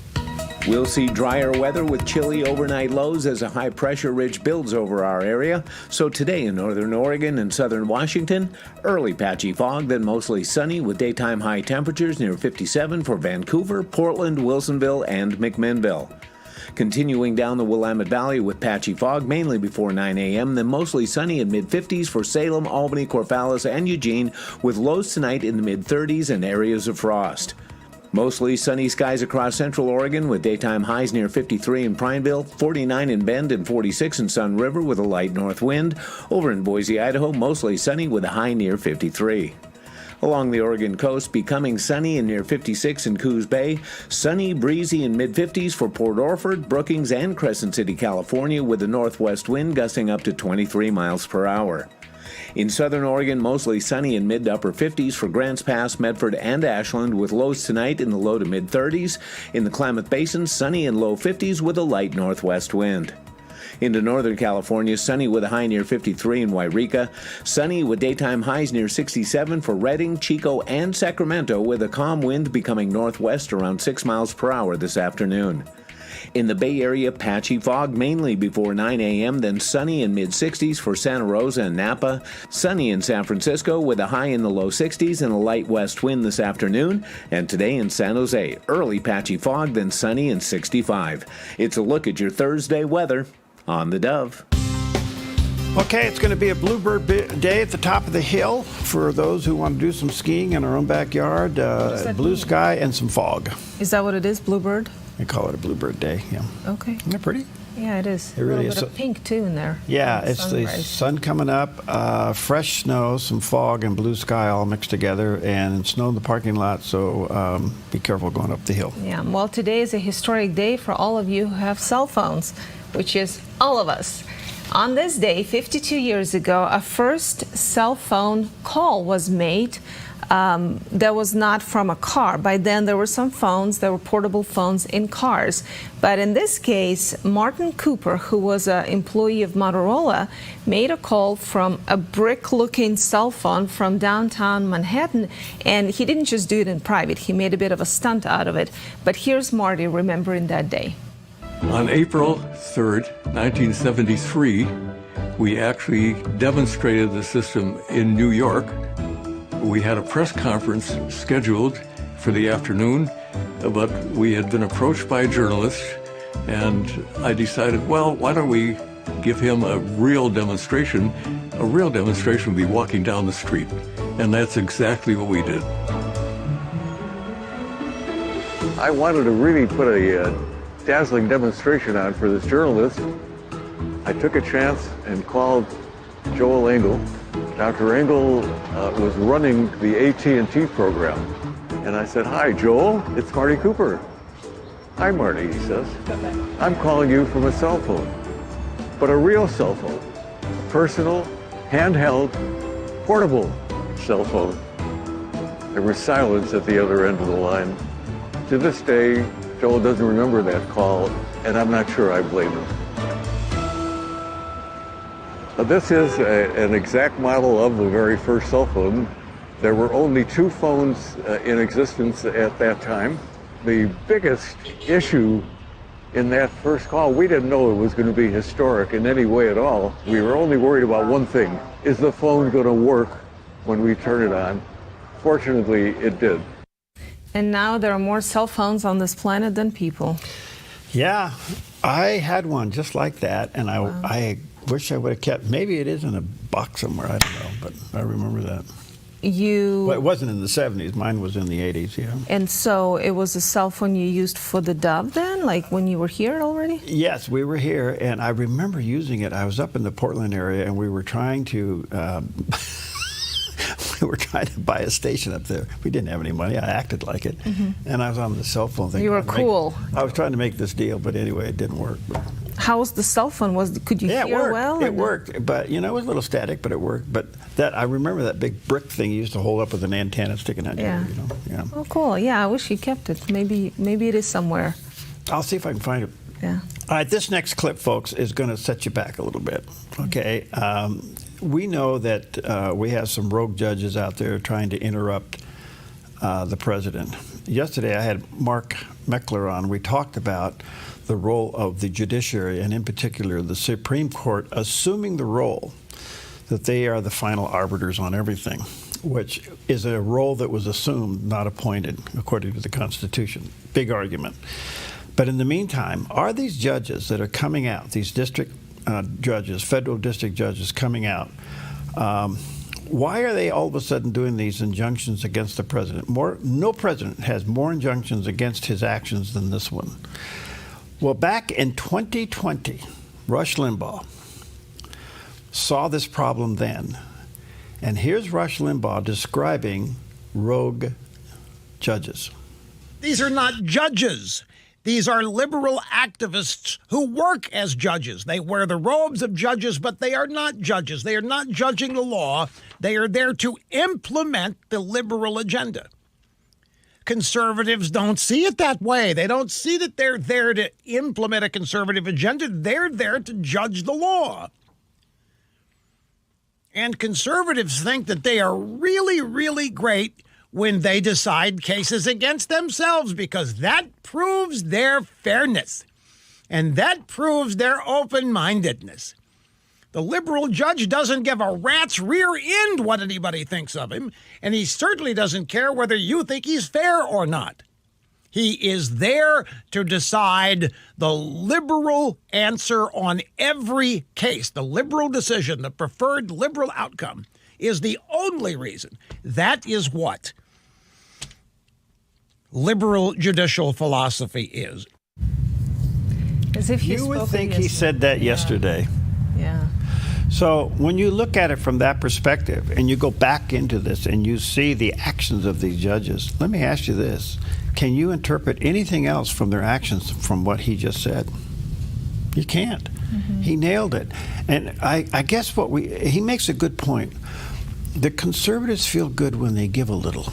We'll see drier weather with chilly overnight lows as a high-pressure ridge builds over our area. So today in northern Oregon and southern Washington, early patchy fog, then mostly sunny with daytime high temperatures near 57 for Vancouver, Portland, Wilsonville, and McMinnville. Continuing down the Willamette Valley with patchy fog, mainly before 9 a.m., then mostly sunny in mid-50s for Salem, Albany, Corvallis, and Eugene, with lows tonight in the mid-30s and areas of frost. Mostly sunny skies across central Oregon with daytime highs near 53 in Prineville, 49 in Bend, and 46 in Sun River with a light north wind. Over in Boise, Idaho, mostly sunny with a high near 53. Along the Oregon coast, becoming sunny and near 56 in Coos Bay. Sunny, breezy in mid-50s for Port Orford, Brookings, and Crescent City, California, with a northwest wind gusting up to 23 miles per hour. In southern Oregon, mostly sunny in mid to upper 50s for Grants Pass, Medford, and Ashland, with lows tonight in the low to mid-30s. In the Klamath Basin, sunny in low 50s with a light northwest wind. Into northern California, sunny with a high near 53 in Wairika. Sunny with daytime highs near 67 for Redding, Chico, and Sacramento, with a calm wind becoming northwest around 6 miles per hour this afternoon. In the Bay Area, patchy fog mainly before 9 a.m., then sunny in mid-60s for Santa Rosa and Napa. Sunny in San Francisco with a high in the low 60s and a light west wind this afternoon. And today in San Jose, early patchy fog, then sunny and 65. It's a look at your Thursday weather on the Dove. Okay, it's going to be a bluebird day at the top of the hill for those who want to do some skiing in our own backyard. Blue sky and some fog. Is that what it is, bluebird? They call it a bluebird day, yeah. Okay. Isn't that pretty? Yeah, it is. It really a is. little bit of pink, too, in there. Yeah, it's the sun coming up, fresh snow, some fog, and blue sky all mixed together, and snow in the parking lot, so be careful going up the hill. Yeah, well, today is a historic day for all of you who have cell phones, which is all of us. On this day, 52 years ago, a first cell phone call was made that was not from a car. By then, there were some phones, there were portable phones in cars. But in this case, Martin Cooper, who was an employee of Motorola, made a call from a brick-looking cell phone from downtown Manhattan, and he didn't just do it in private. He made a bit of a stunt out of it. But here's Marty remembering that day. On April 3rd, 1973, we actually demonstrated the system in New York. We had a press conference scheduled for the afternoon, but we had been approached by a journalist, and I decided, well, why don't we give him a real demonstration? A real demonstration would be walking down the street, and that's exactly what we did. I wanted to really put a dazzling demonstration on for this journalist. I took a chance and called Joel Engel. Dr. Engel was running the AT&T program. And I said, "Hi, Joel, it's Marty Cooper." "Hi, Marty," he says. "I'm calling you from a cell phone, but a real cell phone, a personal, handheld, portable cell phone." There was silence at the other end of the line. To this day, Joel doesn't remember that call, and I'm not sure I blame him. This is an exact model of the very first cell phone. There were only 2 phones in existence at that time. The biggest issue in that first call, we didn't know it was going to be historic in any way at all. We were only worried about one thing: is the phone going to work when we turn it on? Fortunately, it did. And now there are more cell phones on this planet than people. Yeah, I had one just like that, and I wish I would have kept. Maybe it is in a box somewhere. I don't know, but I remember that. Well, it wasn't in the 70s. Mine was in the 80s. Yeah. And so it was a cell phone you used for the Dove then, like when you were here already? Yes, we were here, and I remember using it. I was up in the Portland area, and we were trying to. We were trying to buy a station up there. We didn't have any money. I acted like it. And I was on the cell phone thing. You were cool. I was trying to make this deal, but anyway, it didn't work. But how was the cell phone? Could you hear well? It worked, but it was a little static, but it worked. But I remember that big brick thing you used to hold up with an antenna sticking out. Yeah. Yeah. Oh, cool. Yeah, I wish you kept it. Maybe it is somewhere. I'll see if I can find it. Yeah. All right, this next clip, folks, is going to set you back a little bit. Okay. We know that we have some rogue judges out there trying to interrupt the president. Yesterday, I had Mark Meckler on. We talked about the role of the judiciary, and in particular, the Supreme Court assuming the role that they are the final arbiters on everything, which is a role that was assumed, not appointed, according to the Constitution. Big argument. But in the meantime, are these judges that are coming out, these district judges, federal district judges coming out, why are they all of a sudden doing these injunctions against the president? No president has more injunctions against his actions than this one. Well, back in 2020, Rush Limbaugh saw this problem then. And here's Rush Limbaugh describing rogue judges. These are not judges. These are liberal activists who work as judges. They wear the robes of judges, but they are not judges. They are not judging the law. They are there to implement the liberal agenda. Conservatives don't see it that way. They don't see that they're there to implement a conservative agenda. They're there to judge the law. And conservatives think that they are really, really great when they decide cases against themselves, because that proves their fairness and that proves their open-mindedness. The liberal judge doesn't give a rat's rear end what anybody thinks of him, and he certainly doesn't care whether you think he's fair or not. He is there to decide the liberal answer on every case. The liberal decision, the preferred liberal outcome, is the only reason. That is what liberal judicial philosophy is. As if you would think he said that yesterday. Yeah. So when you look at it from that perspective and you go back into this and you see the actions of these judges, let me ask you this. Can you interpret anything else from their actions from what he just said? You can't. He nailed it. And I guess he makes a good point. The conservatives feel good when they give a little,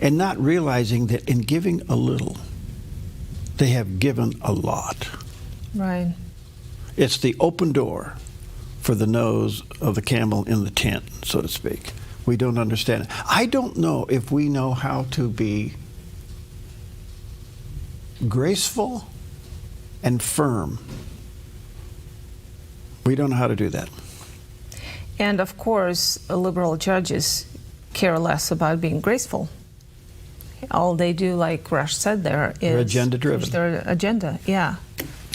and not realizing that in giving a little, they have given a lot. Right. It's the open door for the nose of the camel in the tent, so to speak. We don't understand it. I don't know if we know how to be graceful and firm. We don't know how to do that. And of course, liberal judges care less about being graceful. All they do, like Rush said there, is they're agenda driven. Their agenda, yeah.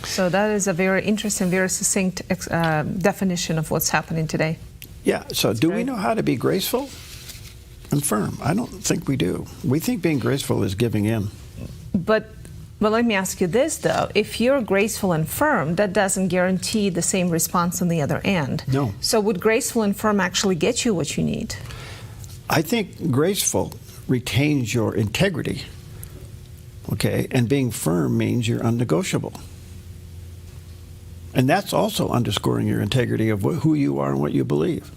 So that is a very interesting, very succinct definition of what's happening today. Yeah, so do we know how to be graceful and firm? I don't think we do. We think being graceful is giving in. But let me ask you this, though. If you're graceful and firm, that doesn't guarantee the same response on the other end. No. So would graceful and firm actually get you what you need? I think graceful retains your integrity, okay? And being firm means you're unnegotiable. And that's also underscoring your integrity of who you are and what you believe.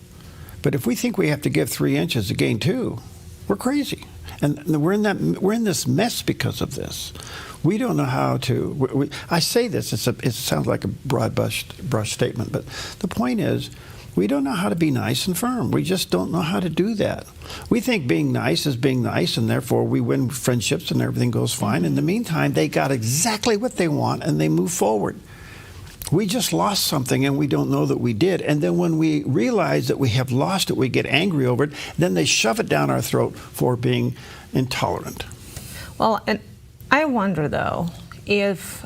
But if we think we have to give 3 inches to gain 2, we're crazy. And we're in this mess because of this. We don't know how to. I say this. It sounds like a broad brush statement, but the point is, we don't know how to be nice and firm. We just don't know how to do that. We think being nice is being nice, and therefore we win friendships and everything goes fine. In the meantime, they got exactly what they want and they move forward. We just lost something and we don't know that we did. And then when we realize that we have lost it, we get angry over it. Then they shove it down our throat for being intolerant. Well, and I wonder, though, if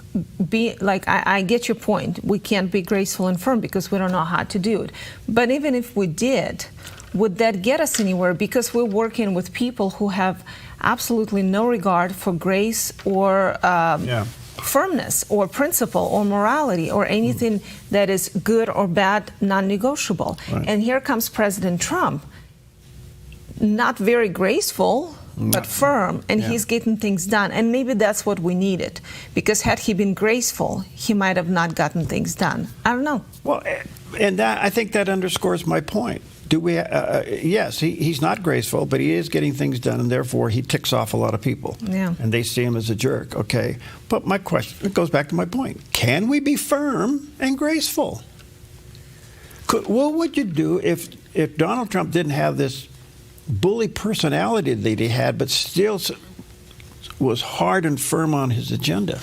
I get your point. We can't be graceful and firm because we don't know how to do it. But even if we did, would that get us anywhere? Because we're working with people who have absolutely no regard for grace or firmness or principle or morality or anything that is good or bad, non-negotiable. Right. And here comes President Trump, not very graceful, but firm, and he's getting things done. And maybe that's what we needed, because had he been graceful, he might have not gotten things done. I don't know. Well, and I think that underscores my point. Do we? Yes, he's not graceful, but he is getting things done, and therefore he ticks off a lot of people. Yeah. And they see him as a jerk. Okay, but my question, it goes back to my point: can we be firm and graceful? What would you do if Donald Trump didn't have this bully personality that he had, but still was hard and firm on his agenda?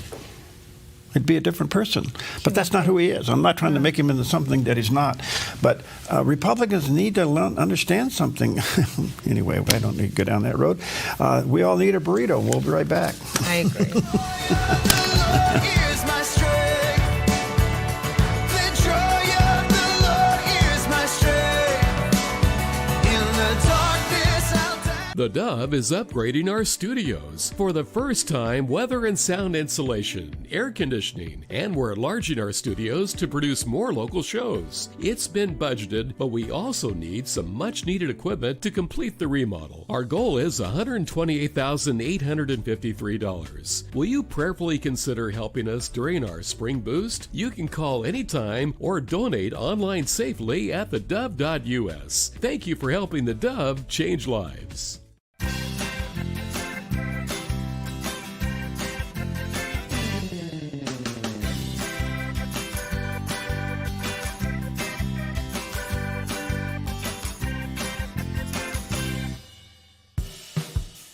He'd be a different person. But that's not who he is. I'm not trying to make him into something that he's not. But Republicans need to understand something. Anyway, I don't need to go down that road. We all need a burrito. We'll be right back. I agree. The Dove is upgrading our studios. For the first time, weather and sound insulation, air conditioning, and we're enlarging our studios to produce more local shows. It's been budgeted, but we also need some much-needed equipment to complete the remodel. Our goal is $128,853. Will you prayerfully consider helping us during our spring boost? You can call anytime or donate online safely at thedove.us. Thank you for helping the Dove change lives.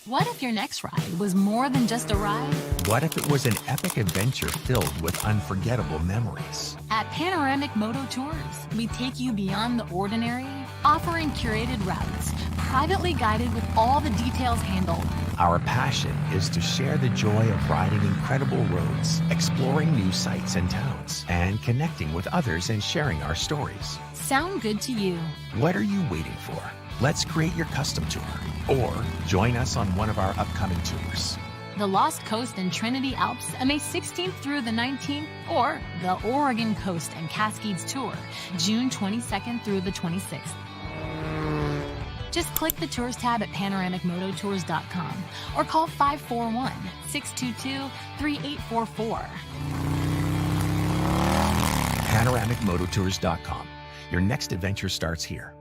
What if your next ride was more than just a ride? What if it was an epic adventure filled with unforgettable memories? At Panoramic Moto Tours, we take you beyond the ordinary, offering curated routes, privately guided with all the details handled. Our passion is to share the joy of riding incredible roads, exploring new sights and towns, and connecting with others and sharing our stories. Sound good to you? What are you waiting for? Let's create your custom tour, or join us on one of our upcoming tours. The Lost Coast and Trinity Alps, May 16th through the 19th, or the Oregon Coast and Cascades Tour, June 22nd through the 26th. Just click the Tours tab at panoramicmototours.com or call 541-622-3844. panoramicmototours.com. Your next adventure starts here.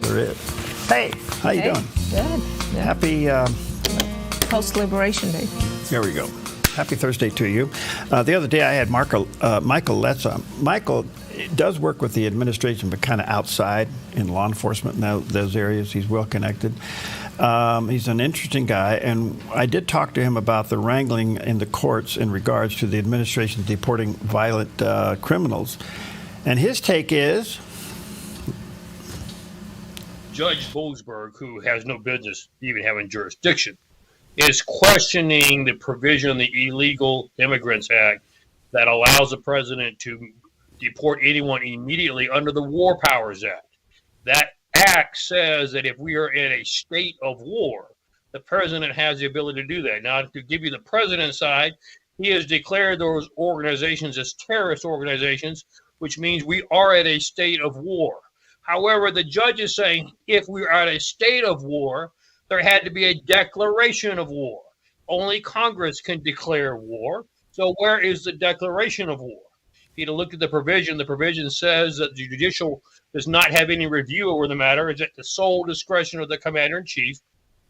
There is. Hey, how you doing? Good. Yeah. Happy Post-Liberation Day. There we go. Happy Thursday to you. The other day I had Michael Letts on. Michael does work with the administration, but kind of outside in law enforcement in those areas. He's well connected. He's an interesting guy, and I did talk to him about the wrangling in the courts in regards to the administration deporting violent criminals. And his take is... Judge Boasberg, who has no business even having jurisdiction, is questioning the provision in the Illegal Immigrants Act that allows the president to deport anyone immediately under the War Powers Act. That act says that if we are in a state of war, the president has the ability to do that. Now, to give you the president's side, he has declared those organizations as terrorist organizations, which means we are at a state of war. However, the judge is saying if we are at a state of war, there had to be a declaration of war. Only Congress can declare war. So where is the declaration of war? If you look at the provision says that the judicial does not have any review over the matter. It's at the sole discretion of the commander-in-chief.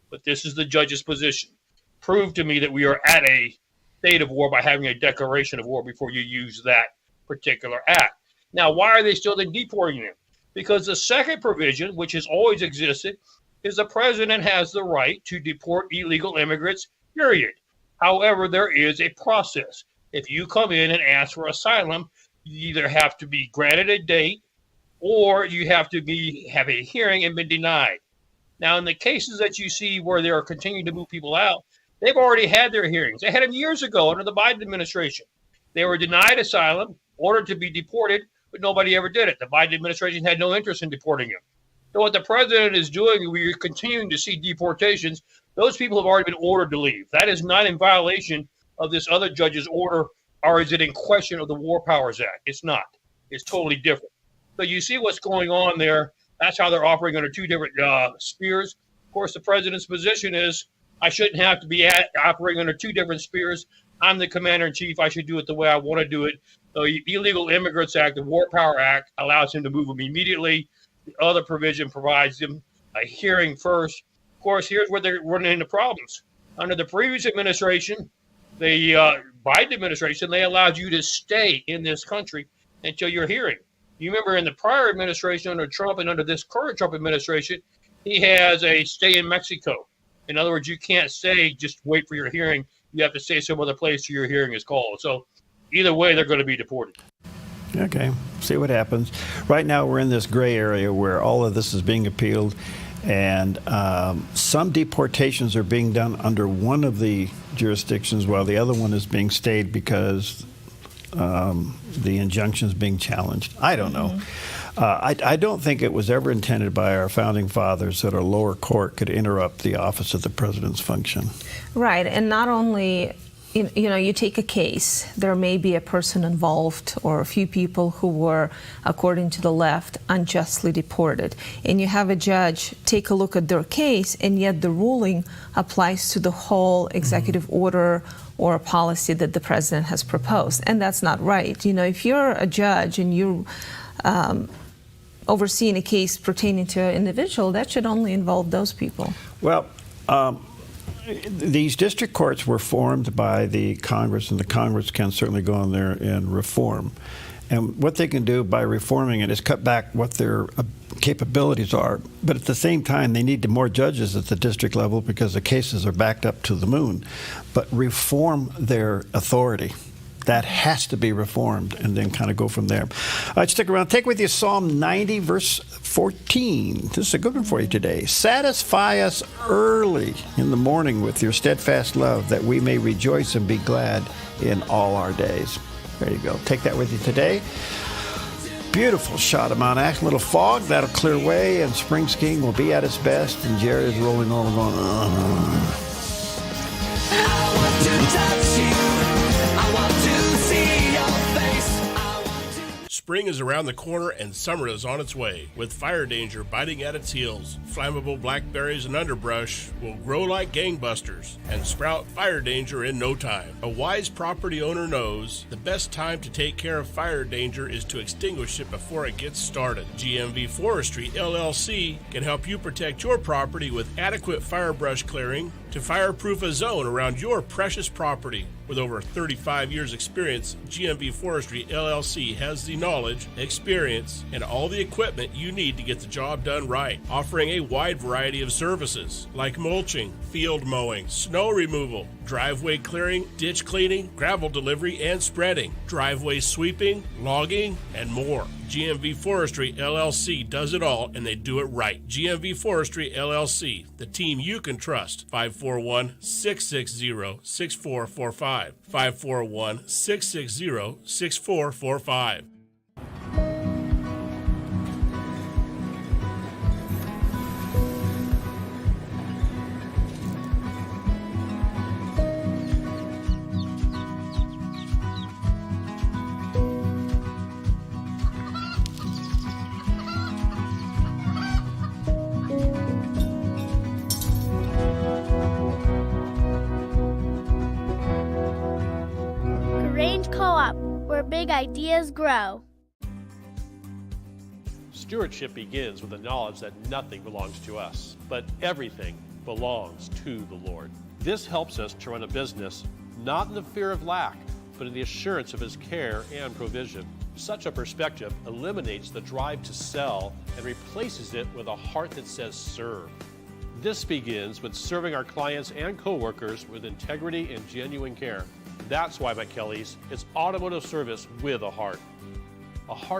But this is the judge's position. Prove to me that we are at a state of war by having a declaration of war before you use that particular act. Now, why are they still then deporting them? Because the second provision, which has always existed, is the president has the right to deport illegal immigrants, period. However, there is a process. If you come in and ask for asylum, you either have to be granted a date or you have to have a hearing and been denied. Now, in the cases that you see where they are continuing to move people out, they've already had their hearings. They had them years ago under the Biden administration. They were denied asylum, ordered to be deported, but nobody ever did it. The Biden administration had no interest in deporting them. So what the president is doing, we're continuing to see deportations. Those people have already been ordered to leave. That is not in violation of this other judge's order, or is it in question of the War Powers Act? It's not. It's totally different. So you see what's going on there. That's how they're operating under two different spheres. Of course, the president's position is, I shouldn't have to be operating under two different spheres. I'm the commander-in-chief. I should do it the way I want to do it. The Illegal Immigrants Act, the War Power Act, allows him to move them immediately. The other provision provides them a hearing first. Of course, here's where they're running into problems. Under the previous administration, the Biden administration, they allowed you to stay in this country until your hearing. You remember in the prior administration under Trump and under this current Trump administration, he has a stay in Mexico. In other words, you can't say just wait for your hearing. You have to stay some other place till your hearing is called. So either way, they're going to be deported. Okay, see what happens. Right now, we're in this gray area where all of this is being appealed, and some deportations are being done under one of the jurisdictions while the other one is being stayed because the injunction is being challenged. I don't know. I don't think it was ever intended by our founding fathers that a lower court could interrupt the office of the president's function. Right, and not only, you take a case, there may be a person involved or a few people who were, according to the left, unjustly deported. And you have a judge take a look at their case, and yet the ruling applies to the whole executive order or a policy that the president has proposed. And that's not right. If you're a judge and you're overseeing a case pertaining to an individual, that should only involve those people. Well, these district courts were formed by the Congress, and the Congress can certainly go in there and reform. And what they can do by reforming it is cut back what their capabilities are. But at the same time, they need more judges at the district level because the cases are backed up to the moon. But reform their authority. That has to be reformed, and then kind of go from there. All right, stick around. Take with you Psalm 90, verse 14. This is a good one for you today. Satisfy us early in the morning with your steadfast love, that we may rejoice and be glad in all our days. There you go. Take that with you today. Beautiful shot of Mount Ash. A little fog, that'll clear away, and spring skiing will be at its best. And Jared is rolling over going, Spring is around the corner and summer is on its way. With fire danger biting at its heels, flammable blackberries and underbrush will grow like gangbusters and sprout fire danger in no time. A wise property owner knows the best time to take care of fire danger is to extinguish it before it gets started. GMV Forestry LLC can help you protect your property with adequate fire brush clearing to fireproof a zone around your precious property. With over 35 years experience, GMV Forestry LLC has the knowledge, experience, and all the equipment you need to get the job done right, offering a wide variety of services like mulching, field mowing, snow removal, driveway clearing, ditch cleaning, gravel delivery and spreading, driveway sweeping, logging, and more. GMV Forestry LLC does it all, and they do it right. GMV Forestry LLC, the team you can trust. 541-660-6445. 541-660-6445. Big ideas grow. Stewardship begins with the knowledge that nothing belongs to us, but everything belongs to the Lord. This helps us to run a business not in the fear of lack, but in the assurance of His care and provision. Such a perspective eliminates the drive to sell and replaces it with a heart that says serve. This begins with serving our clients and coworkers with integrity and genuine care. That's why McKelly's is automotive service with a heart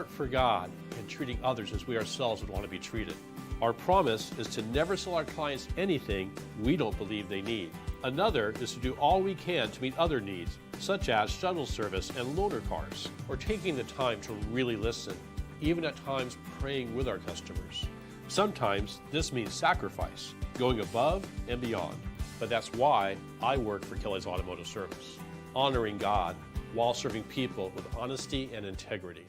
for God and treating others as we ourselves would want to be treated. Our promise is to never sell our clients anything we don't believe they need. Another is to do all we can to meet other needs, such as shuttle service and loaner cars, or taking the time to really listen, even at times praying with our customers. Sometimes this means sacrifice, going above and beyond, but that's why I work for Kelly's Automotive Service. Honoring God while serving people with honesty and integrity.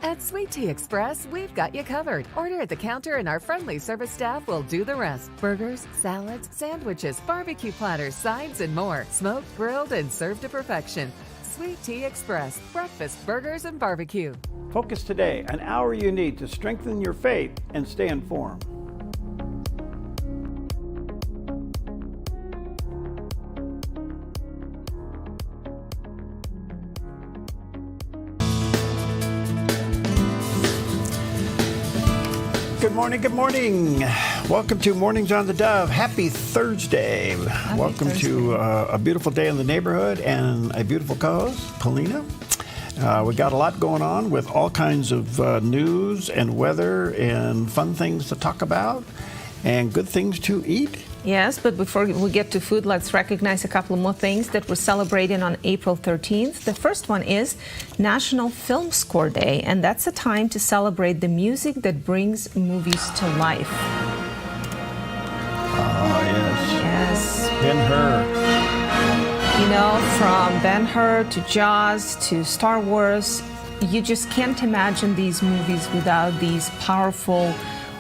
At Sweet Tea Express, we've got you covered. Order at the counter and our friendly service staff will do the rest. Burgers, salads, sandwiches, barbecue platters, sides, and more. Smoked, grilled, and served to perfection. Sweet Tea Express, breakfast, burgers, and barbecue. Focus today, an hour you need to strengthen your faith and stay informed. Good morning, good morning. Welcome to Mornings on the Dove. Happy Thursday. Welcome to a beautiful day in the neighborhood and a beautiful co-host, Paulina. We got a lot going on with all kinds of news and weather and fun things to talk about and good things to eat. Yes, but before we get to food, let's recognize a couple more things that we're celebrating on April 13th. The first one is National Film Score Day, and that's a time to celebrate the music that brings movies to life. Oh, yes. Yes. Ben-Hur. You know, from Ben-Hur to Jaws to Star Wars, you just can't imagine these movies without these powerful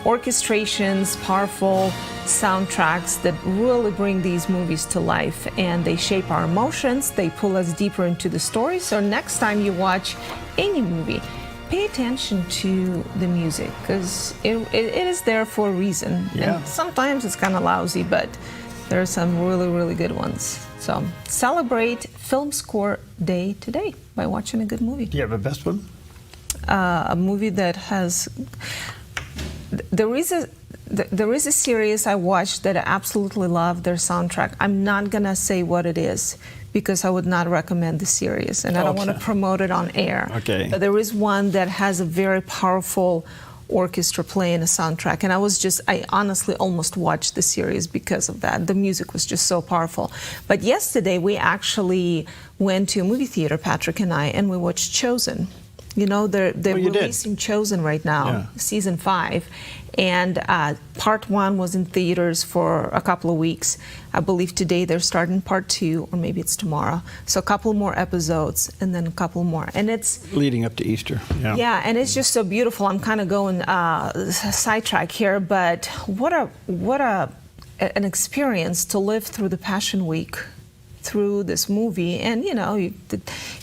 orchestrations, powerful soundtracks that really bring these movies to life, and they shape our emotions, they pull us deeper into the story. So next time you watch any movie, pay attention to the music, because it is there for a reason. Yeah. And sometimes it's kind of lousy, but there are some really, really good ones. So celebrate Film Score Day today by watching a good movie. Do you have a best one? A movie that has... There is a series I watched that I absolutely love their soundtrack. I'm not gonna say what it is because I would not recommend the series, and I don't want to promote it on air. Okay. But there is one that has a very powerful orchestra playing a soundtrack, and I honestly almost watched the series because of that. The music was just so powerful. But yesterday we actually went to a movie theater, Patrick and I, and we watched Chosen. You know, they're you did. releasing Chosen right now, Yeah. season 5. And part 1 was in theaters for a couple of weeks. I believe today they're starting part 2, or maybe it's tomorrow. So a couple more episodes, and then a couple more. And it's leading up to Easter. Yeah. yeah, and it's just so beautiful. I'm kind of going sidetrack here, but what an experience to live through the Passion Week through this movie. And you know,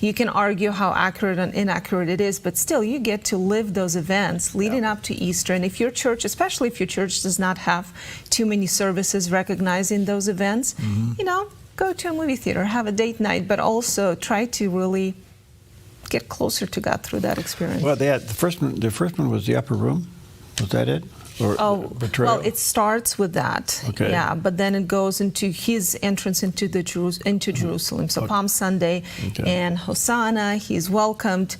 you can argue how accurate and inaccurate it is, but still you get to live those events leading up to Easter. And if your church, especially if your church does not have too many services recognizing those events, you know, go to a movie theater, have a date night, but also try to really get closer to God through that experience. Well, they had the first one was The Upper Room. Was that it? Or Betrayal? Well, it starts with that, Okay. yeah, but then it goes into his entrance into Jerusalem. So Palm Sunday and Hosanna, he's welcomed,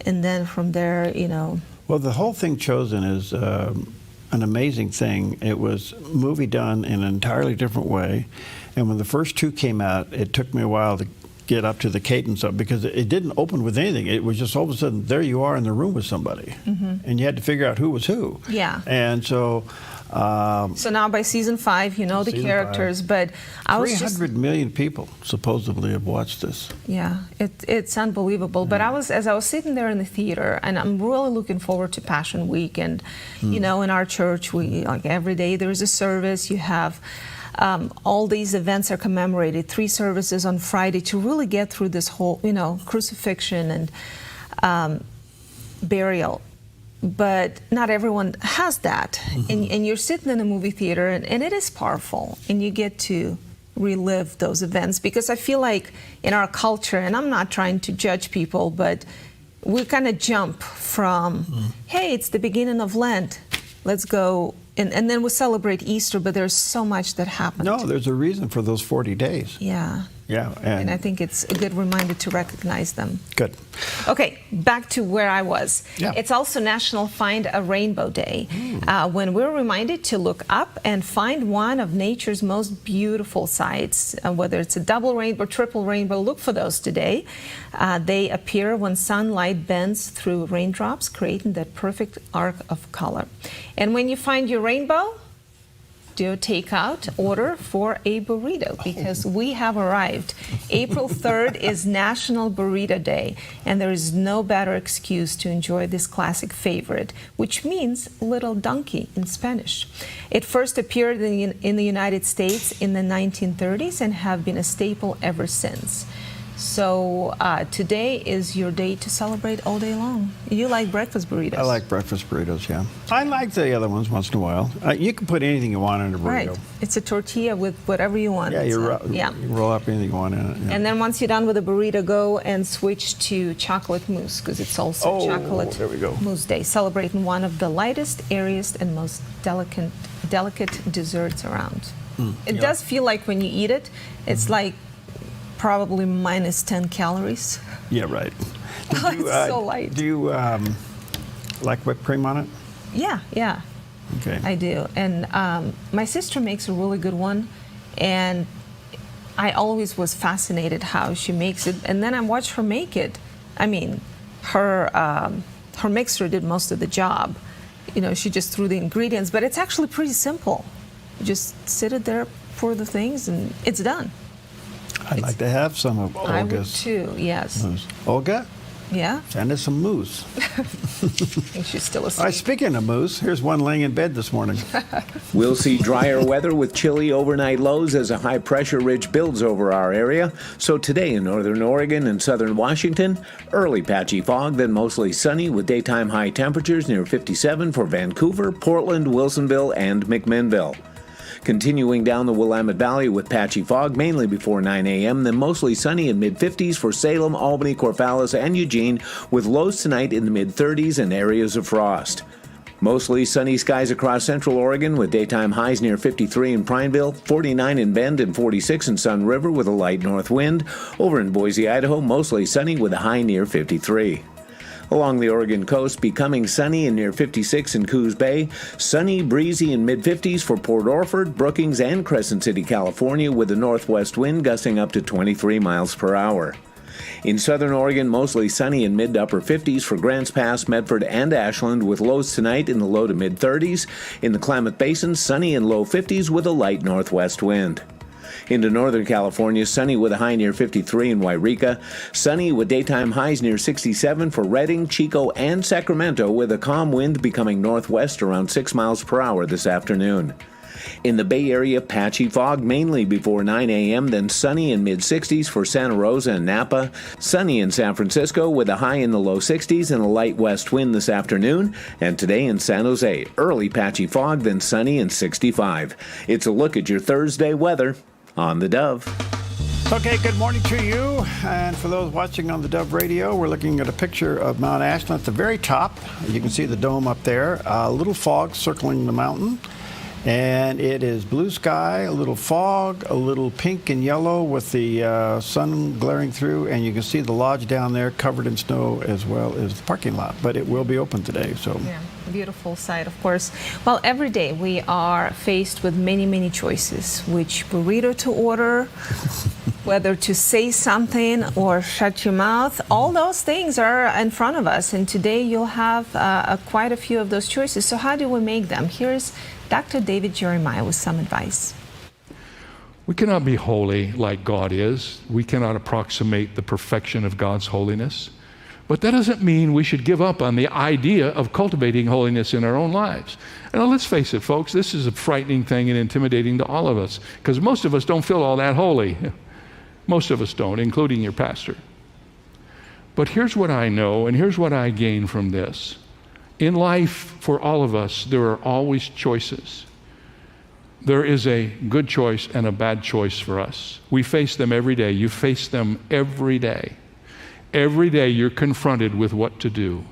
and then from there, you know. Well, the whole thing Chosen is an amazing thing. It was a movie done in an entirely different way, and when the first 2 came out, it took me a while to get up to the cadence of, because it didn't open with anything. It was just all of a sudden, there you are in the room with somebody, and you had to figure out who was who. Yeah. And so. So now by season 5, you know the Season characters, 5. but I was 300 million people supposedly have watched this. Yeah, it's unbelievable. But as I was sitting there in the theater, and I'm really looking forward to Passion Week, and you know, in our church, we like every day there's a service. You have all these events are commemorated, 3 services on Friday to really get through this whole, you know, crucifixion and burial. But not everyone has that. And you're sitting in a movie theater, and it is powerful, and you get to relive those events, because I feel like in our culture, and I'm not trying to judge people, but we kind of jump from, hey, it's the beginning of Lent, let's go, and then we celebrate Easter, but there's so much that happened. No, there's a reason for those 40 days. Yeah. Yeah. And I think it's a good reminder to recognize them. Good. Okay, back to where I was. Yeah. It's also National Find a Rainbow Day, when we're reminded to look up and find one of nature's most beautiful sights. Whether it's a double rainbow, triple rainbow, look for those today. They appear when sunlight bends through raindrops, creating that perfect arc of color. And when you find your rainbow, do a takeout order for a burrito, because we have arrived. April 3rd is National Burrito Day, and there is no better excuse to enjoy this classic favorite, which means little donkey in Spanish. It first appeared in the United States in the 1930s and have been a staple ever since. So today is your day to celebrate all day long. You like breakfast burritos? I like breakfast burritos, yeah. I like the other ones once in a while. You can put anything you want in a burrito. Right. It's a tortilla with whatever you want. Yeah, you yeah. roll up anything you want in it. Yeah. And then once you're done with the burrito, go and switch to chocolate mousse, because it's also chocolate there we go. mousse day, celebrating one of the lightest, airiest, and most delicate desserts around. It does feel like when you eat it, it's like probably minus 10 calories. Yeah, right. It's so light. Do you like whipped cream on it? Yeah, yeah. Okay. I do. And my sister makes a really good one, and I always was fascinated how she makes it. And then I watched her make it. I mean, her mixer did most of the job. You know, she just threw the ingredients, but it's actually pretty simple. You just sit it there, pour the things, and it's done. I'd like to have some of Olga's. I would too, yes. Mousse. Olga? Yeah? Send us some mousse. I think she's still asleep. All right, speaking of mousse, here's one laying in bed this morning. We'll see drier weather with chilly overnight lows as a high-pressure ridge builds over our area. So today in northern Oregon and southern Washington, early patchy fog, then mostly sunny with daytime high temperatures near 57 for Vancouver, Portland, Wilsonville, and McMinnville. Continuing down the Willamette Valley with patchy fog, mainly before 9 a.m., then mostly sunny in mid-50s for Salem, Albany, Corvallis, and Eugene, with lows tonight in the mid-30s and areas of frost. Mostly sunny skies across central Oregon with daytime highs near 53 in Prineville, 49 in Bend, and 46 in Sun River with a light north wind. Over in Boise, Idaho, mostly sunny with a high near 53. Along the Oregon coast, becoming sunny and near 56 in Coos Bay. Sunny, breezy in mid-50s for Port Orford, Brookings, and Crescent City, California, with a northwest wind gusting up to 23 miles per hour. In southern Oregon, mostly sunny in mid to upper 50s for Grants Pass, Medford, and Ashland, with lows tonight in the low to mid 30s. In the Klamath Basin, sunny in low 50s with a light northwest wind. Into Northern California, sunny with a high near 53 in Wairika. Sunny with daytime highs near 67 for Redding, Chico, and Sacramento, with a calm wind becoming northwest around 6 miles per hour this afternoon. In the Bay Area, patchy fog mainly before 9 a.m., then sunny in mid-60s for Santa Rosa and Napa. Sunny in San Francisco with a high in the low 60s and a light west wind this afternoon. And today in San Jose, early patchy fog, then sunny and 65. It's a look at your Thursday weather on the Dove. Okay, good morning to you. And for those watching on the Dove Radio, we're looking at a picture of Mount Ashland at the very top. You can see the dome up there. A little fog circling the mountain. And it is blue sky, a little fog, a little pink and yellow with the sun glaring through, and you can see the lodge down there covered in snow as well as the parking lot. But it will be open today. So yeah, beautiful sight, of course. Well, every day we are faced with many, many choices. Which burrito to order, whether to say something or shut your mouth. All those things are in front of us, and today you'll have quite a few of those choices. So how do we make them? Here's Dr. David Jeremiah with some advice. We cannot be holy like God is. We cannot approximate the perfection of God's holiness. But that doesn't mean we should give up on the idea of cultivating holiness in our own lives. And let's face it, folks, this is a frightening thing and intimidating to all of us, because most of us don't feel all that holy. Most of us don't, including your pastor. But here's what I know, and here's what I gain from this. In life, for all of us, there are always choices. There is a good choice and a bad choice for us. We face them every day. You face them every day. Every day you're confronted with what to do.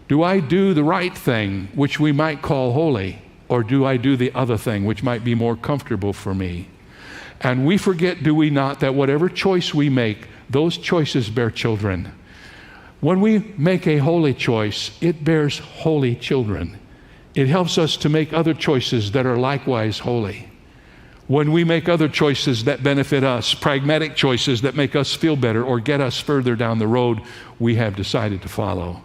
Do I do the right thing, which we might call holy, or do I do the other thing, which might be more comfortable for me? And we forget, do we not, that whatever choice we make, those choices bear children. When we make a holy choice, it bears holy children. It helps us to make other choices that are likewise holy. When we make other choices that benefit us, pragmatic choices that make us feel better or get us further down the road we have decided to follow,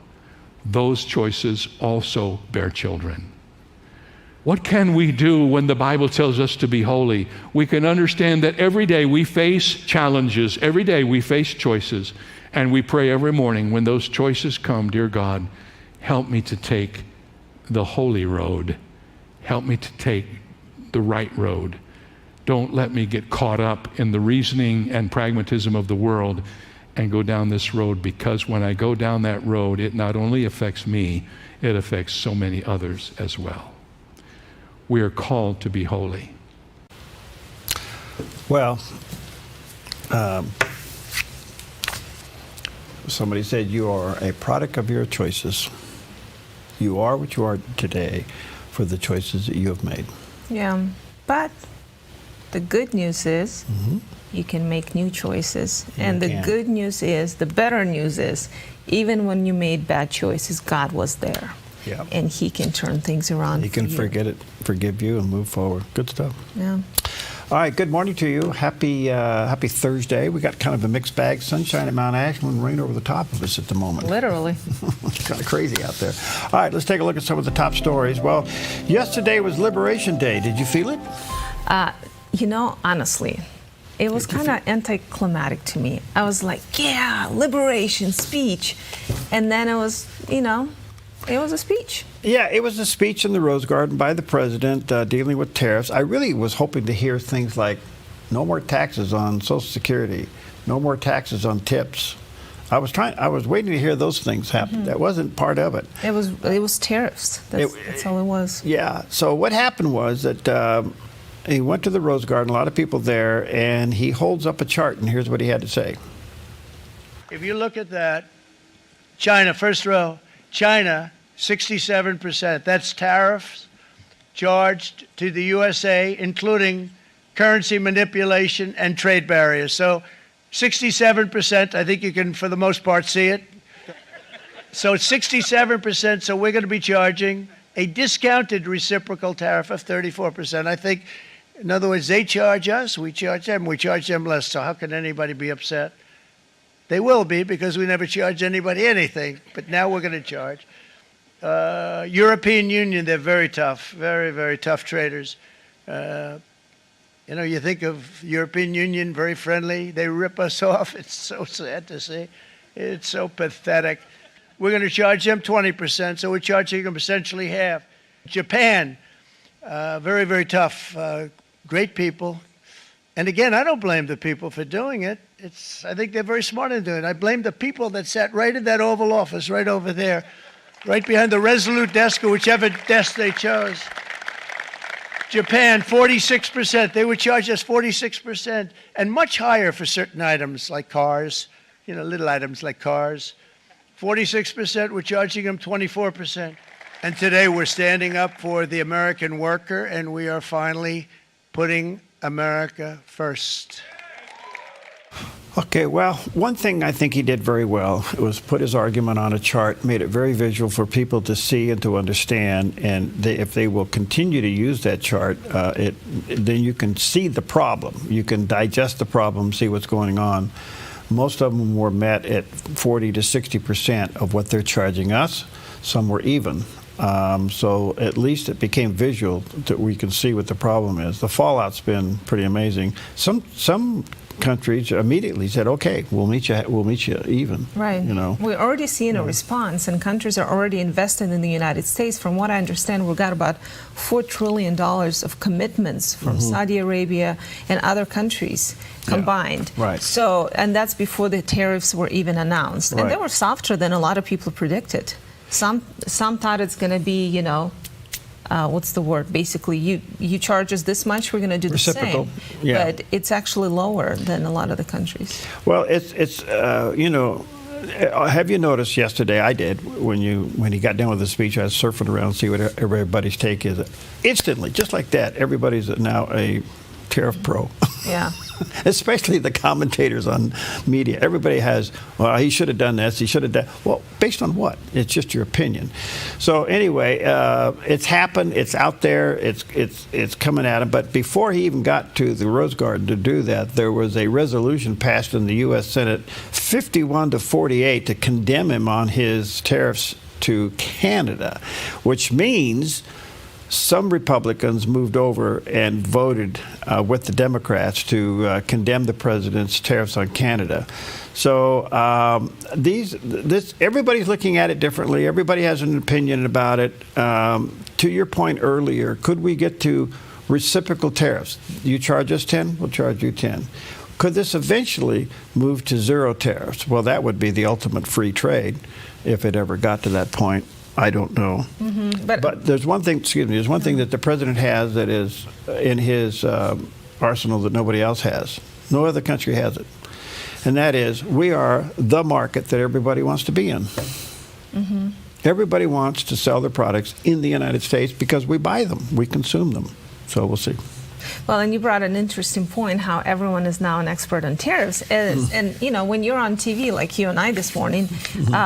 those choices also bear children. What can we do when the Bible tells us to be holy? We can understand that every day we face challenges, every day we face choices, and we pray every morning when those choices come, dear God, help me to take the holy road. Help me to take the right road. Don't let me get caught up in the reasoning and pragmatism of the world and go down this road, because when I go down that road, it not only affects me, it affects so many others as well. We are called to be holy. Well, somebody said you are a product of your choices. You are what you are today for the choices that you have made. Yeah, but the good news is you can make new choices. And the good news is, the better news is, even when you made bad choices, God was there. Yeah. And He can turn things around. He can forgive you and move forward. Good stuff. Yeah. All right, good morning to you. Happy Thursday. We got kind of a mixed bag. Sunshine at Mount Ashland, rain over the top of us at the moment. Literally. It's kind of crazy out there. All right, let's take a look at some of the top stories. Well, yesterday was Liberation Day. Did you feel it? Honestly, it was kind of anticlimactic to me. I was like, yeah, liberation speech. And then it was, it was a speech. Yeah, it was a speech in the Rose Garden by the president dealing with tariffs. I really was hoping to hear things like no more taxes on Social Security, no more taxes on tips. I was waiting to hear those things happen. That wasn't part of it. It was tariffs. That's all it was. Yeah. So what happened was that he went to the Rose Garden, a lot of people there, and he holds up a chart, and here's what he had to say. If you look at that, China, first row, China, 67%. That's tariffs charged to the USA, including currency manipulation and trade barriers. So 67%, I think you can, for the most part, see it. So it's 67%, so we're going to be charging a discounted reciprocal tariff of 34%. I think, in other words, they charge us, we charge them less. So how can anybody be upset? They will be because we never charge anybody anything, but now we're going to charge. European Union, they're very tough, very, very tough traders. You know, you think of European Union, very friendly. They rip us off. It's so sad to see. It's so pathetic. We're going to charge them 20%, so we're charging them essentially half. Japan, very, very tough. Great people. And again, I don't blame the people for doing it. I think they're very smart in doing it. I blame the people that sat right in that Oval Office, right over there, right behind the Resolute desk or whichever desk they chose. Japan, 46%. They would charge us 46%, and much higher for certain items like cars, you know, little items like cars. 46%, we're charging them 24%. And today we're standing up for the American worker, and we are finally putting America first. Okay, well, one thing I think he did very well was put his argument on a chart, made it very visual for people to see and to understand, and if they will continue to use that chart, then you can see the problem. You can digest the problem, see what's going on. Most of them were met at 40 to 60% of what they're charging us. Some were even. So at least it became visual that we can see what the problem is. The fallout's been pretty amazing. Some countries immediately said, "Okay, we'll meet you even." Right. You know, we're already seeing a response, and countries are already invested in the United States. From what I understand, we've got about $4 trillion of commitments from Saudi Arabia and other countries combined. Yeah. Right. So, and that's before the tariffs were even announced, and they were softer than a lot of people predicted. Some thought it's going to be, you know, what's the word? Basically, you charge us this much, we're going to do the reciprocal. same. Yeah. But it's actually lower than a lot of the countries. Well, it's you know, have you noticed yesterday? I did when he got done with the speech. I was surfing around to see what everybody's take is. Instantly, just like that, everybody's now a tariff pro. Yeah. Especially the commentators on media. Everybody has, well, he should have done this, he should have done. Well, based on what? It's just your opinion. So anyway, it's happened, it's out there, it's coming at him. But before he even got to the Rose Garden to do that, there was a resolution passed in the U.S. Senate, 51 to 48, to condemn him on his tariffs to Canada, which means some Republicans moved over and voted with the Democrats to condemn the president's tariffs on Canada. So everybody's looking at it differently. Everybody has an opinion about it. To your point earlier, could we get to reciprocal tariffs? You charge us 10, we'll charge you 10. Could this eventually move to zero tariffs? Well, that would be the ultimate free trade if it ever got to that point. I don't know. But there's one thing, there's one thing that the president has that is in his arsenal that nobody else has. No other country has it. And that is, we are the market that everybody wants to be in. Everybody wants to sell their products in the United States because we buy them, we consume them. So we'll see. Well, and you brought an interesting point, how everyone is now an expert on tariffs. And, you know, when you're on TV, like you and I this morning,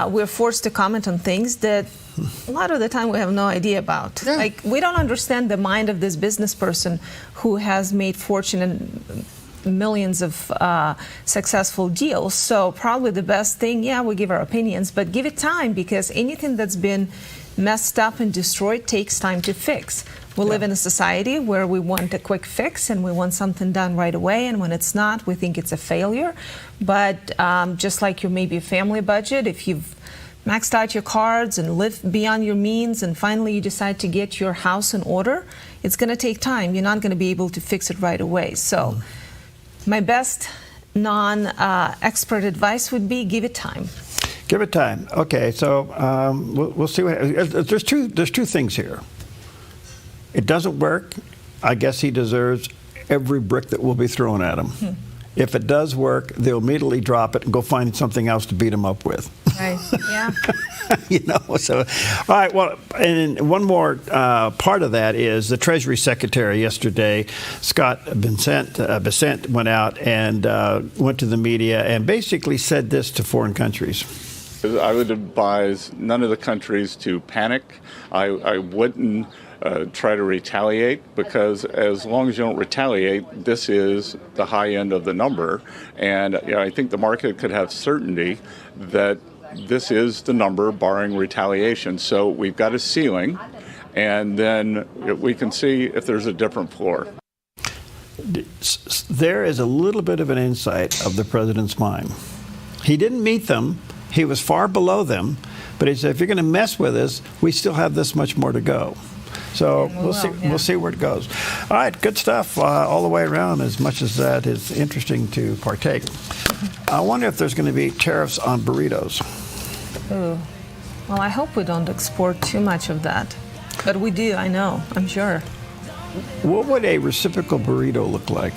we're forced to comment on things that a lot of the time we have no idea about. Yeah. Like, we don't understand the mind of this business person who has made fortune and millions of successful deals. So probably the best thing, we give our opinions, but give it time, because anything that's been messed up and destroyed takes time to fix. We live in a society where we want a quick fix and we want something done right away, and when it's not, we think it's a failure. But just like your maybe a family budget, if you've maxed out your cards and live beyond your means and finally you decide to get your house in order, it's going to take time. You're not going to be able to fix it right away. So my best non-expert advice would be give it time. Give it time. Okay, so we'll see what there's two things here. It doesn't work. I guess he deserves every brick that will be thrown at him. If it does work, they'll immediately drop it and go find something else to beat him up with. Right. Yeah. You know. So, all right. Well, and one more part of that is the Treasury Secretary yesterday, Scott Bessent, went out and went to the media and basically said this to foreign countries. I would advise none of the countries to panic. I wouldn't try to retaliate, because as long as you don't retaliate, this is the high end of the number. And I think the market could have certainty that this is the number barring retaliation. So we've got a ceiling, and then we can see if there's a different floor. There is a little bit of an insight of the president's mind. He didn't meet them. He was far below them. But he said, if you're going to mess with us, we still have this much more to go. So we'll see where it goes. All right, good stuff all the way around, as much as that is interesting to partake. I wonder if there's going to be tariffs on burritos. Ooh. Well, I hope we don't export too much of that. But we do, I know, I'm sure. What would a reciprocal burrito look like?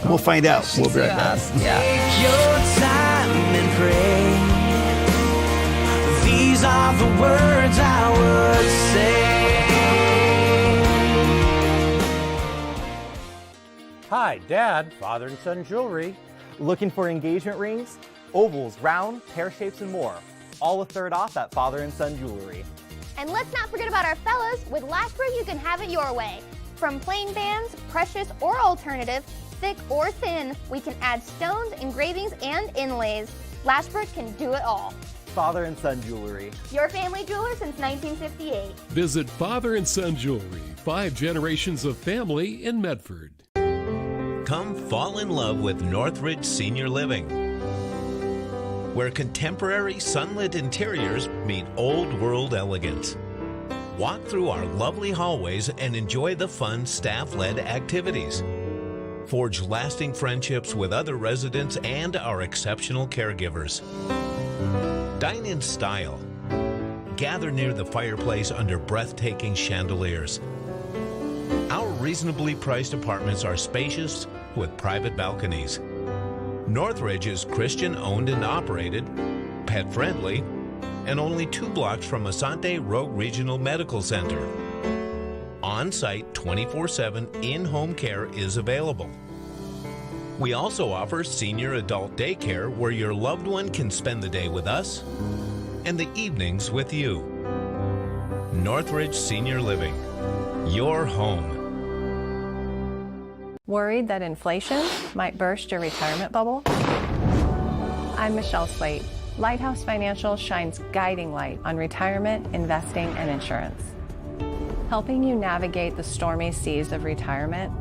We'll find out. We'll be right back. Take your time and pray. These are the words I would say. Hi, Dad, father and son jewelry. Looking for engagement rings? Ovals, round, pear shapes, and more. All a third off at Father and Son Jewelry. And let's not forget about our fellas. With Lashbrook, you can have it your way. From plain bands, precious or alternative, thick or thin, we can add stones, engravings, and inlays. Lashbrook can do it all. Father and Son Jewelry. Your family jeweler since 1958. Visit Father and Son Jewelry, 5 generations of family in Medford. Come fall in love with Northridge Senior Living, where contemporary sunlit interiors meet old world elegance. Walk through our lovely hallways and enjoy the fun staff-led activities. Forge lasting friendships with other residents and our exceptional caregivers. Dine in style. Gather near the fireplace under breathtaking chandeliers. Our reasonably priced apartments are spacious with private balconies. Northridge is Christian owned and operated, pet friendly, and only 2 blocks from Asante Rogue Regional Medical Center. On-site 24/7 in-home care is available. We also offer senior adult daycare where your loved one can spend the day with us and the evenings with you. Northridge Senior Living, your home. Worried that inflation might burst your retirement bubble? I'm Michelle Slate. Lighthouse Financial shines guiding light on retirement, investing, and insurance. Helping you navigate the stormy seas of retirement,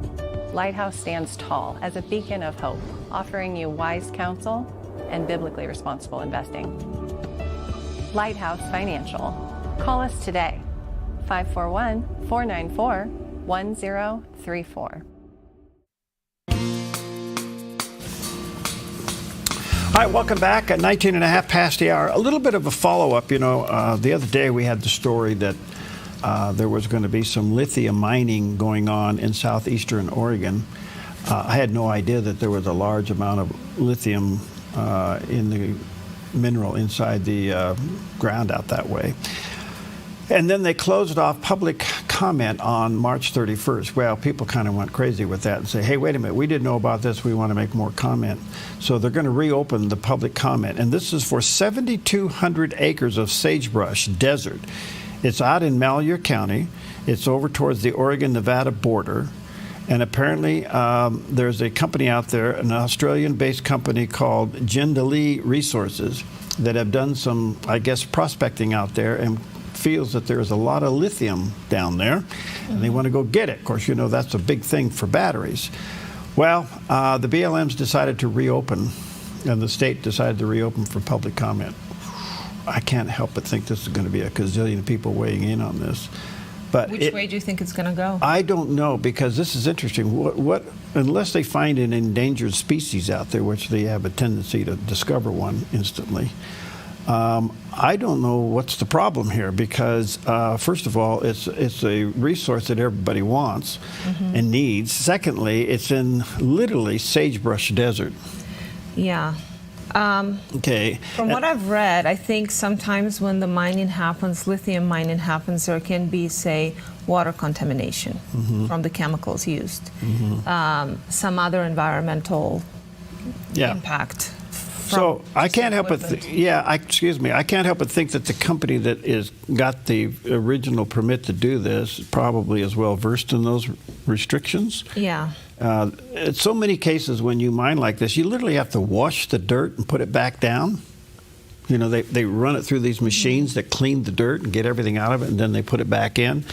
Lighthouse stands tall as a beacon of hope, offering you wise counsel and biblically responsible investing. Lighthouse Financial. Call us today, 541-494-1034. All right, welcome back at 19 and a half past the hour. A little bit of a follow-up. The other day we had the story that there was going to be some lithium mining going on in southeastern Oregon. I had no idea that there was a large amount of lithium in the mineral inside the ground out that way. And then they closed off public comment on March 31st. Well, people kind of went crazy with that and say, hey, wait a minute, we didn't know about this. We want to make more comment. So they're going to reopen the public comment. And this is for 7,200 acres of sagebrush desert. It's out in Malheur County. It's over towards the Oregon-Nevada border. And apparently there's a company out there, an Australian-based company called Jindalee Resources, that have done some, I guess, prospecting out there and feels that there's a lot of lithium down there, and they want to go get it. Of course, that's a big thing for batteries. Well, the BLM's decided to reopen, and the state decided to reopen for public comment. I can't help but think this is going to be a gazillion people weighing in on this. But which way do you think it's going to go? I don't know, because this is interesting. What unless they find an endangered species out there, which they have a tendency to discover one instantly, I don't know what's the problem here, because first of all, it's a resource that everybody wants and needs. Secondly, it's in literally sagebrush desert. Yeah. Okay. From what I've read, I think sometimes when the mining happens, lithium mining happens, there can be, say, water contamination from the chemicals used. Some other environmental impact So I can't help but I can't help but think that the company that got the original permit to do this probably is well versed in those restrictions. Yeah. In so many cases when you mine like this, you literally have to wash the dirt and put it back down. You know, they run it through these machines that clean the dirt and get everything out of it, and then they put it back in.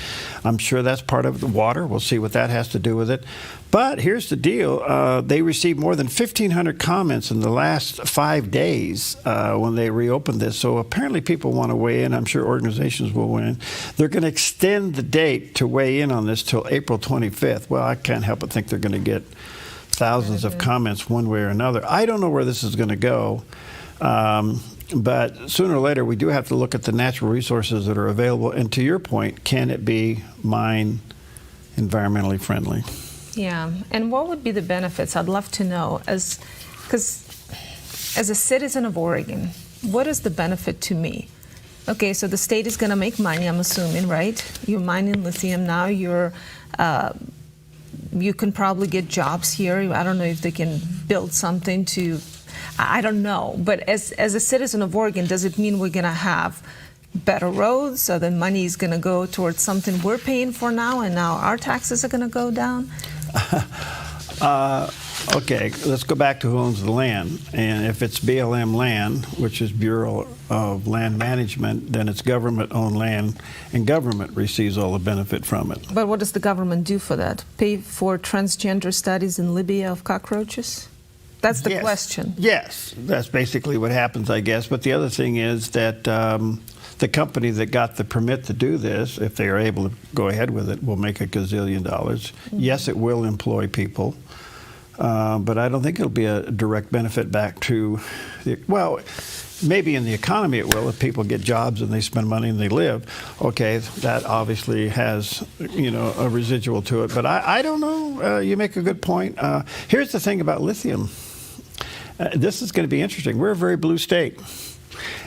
I'm sure that's part of the water. We'll see what that has to do with it. But here's the deal. They received more than 1,500 comments in the last 5 days when they reopened this. So apparently people want to weigh in. I'm sure organizations will weigh in. They're going to extend the date to weigh in on this till April 25th. Well, I can't help but think they're going to get thousands of comments one way or another. I don't know where this is going to go. But sooner or later, we do have to look at the natural resources that are available. And to your point, can it be mine environmentally friendly? Yeah. And what would be the benefits? I'd love to know. Because as a citizen of Oregon, what is the benefit to me? Okay, so the state is going to make money, I'm assuming, right? You're mining lithium now. You can probably get jobs here. I don't know if they can build something to... I don't know, but as a citizen of Oregon, does it mean we're going to have better roads, so the money is going to go towards something we're paying for now, and now our taxes are going to go down? Okay, let's go back to who owns the land. And if it's BLM land, which is Bureau of Land Management, then it's government-owned land, and government receives all the benefit from it. But what does the government do for that? Pay for transgender studies in Libya of cockroaches? That's the question. Yes, that's basically what happens, I guess. But the other thing is that the company that got the permit to do this, if they are able to go ahead with it, will make $1 gazillion. Mm-hmm. Yes, it will employ people, but I don't think it'll be a direct benefit back to, well, maybe in the economy it will if people get jobs and they spend money and they live. Okay, that obviously has, a residual to it. But I don't know. You make a good point. Here's the thing about lithium. This is going to be interesting. We're a very blue state,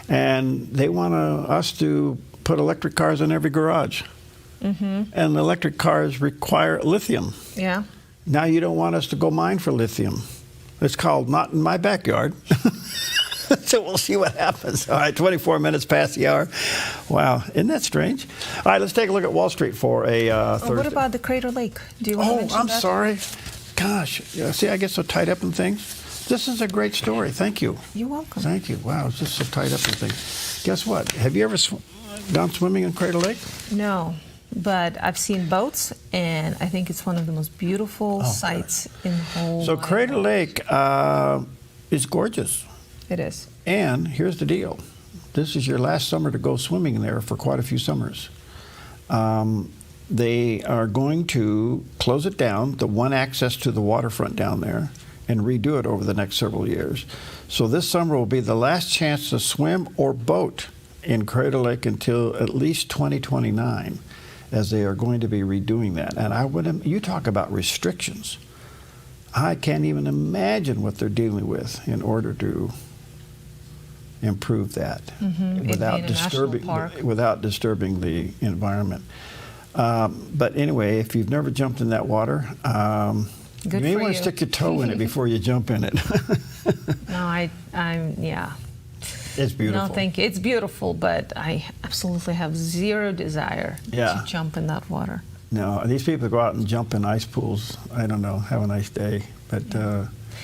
and they want us to put electric cars in every garage. Mm-hmm. And electric cars require lithium. Yeah. Now you don't want us to go mine for lithium. It's called not in my backyard. So we'll see what happens. All right, 24 minutes past the hour. Wow, isn't that strange? All right, let's take a look at Wall Street for a Thursday. What about the Crater Lake? Do you want to mention I'm that? sorry. Gosh, see, I get so tied up in things. This is a great story. Thank you. You're welcome. Thank you. Wow, I was just so tied up in things. Guess what? Have you ever gone swimming in Crater Lake? No, but I've seen boats, and I think it's one of the most beautiful sights in the whole So Crater Lake is gorgeous. It is. And here's the deal. This is your last summer to go swimming there for quite a few summers. They are going to close it down, the one access to the waterfront down there, and redo it over the next several years. So this summer will be the last chance to swim or boat in Crater Lake until at least 2029, as they are going to be redoing that. And you talk about restrictions. I can't even imagine what they're dealing with in order to improve that without disturbing the environment. But anyway, if you've never jumped in that water, you may want to stick your toe in it before you jump in it. No, yeah. It's beautiful. No, thank you. It's beautiful, but I absolutely have zero desire to jump in that water. No, these people go out and jump in ice pools. I don't know. Have a nice day. But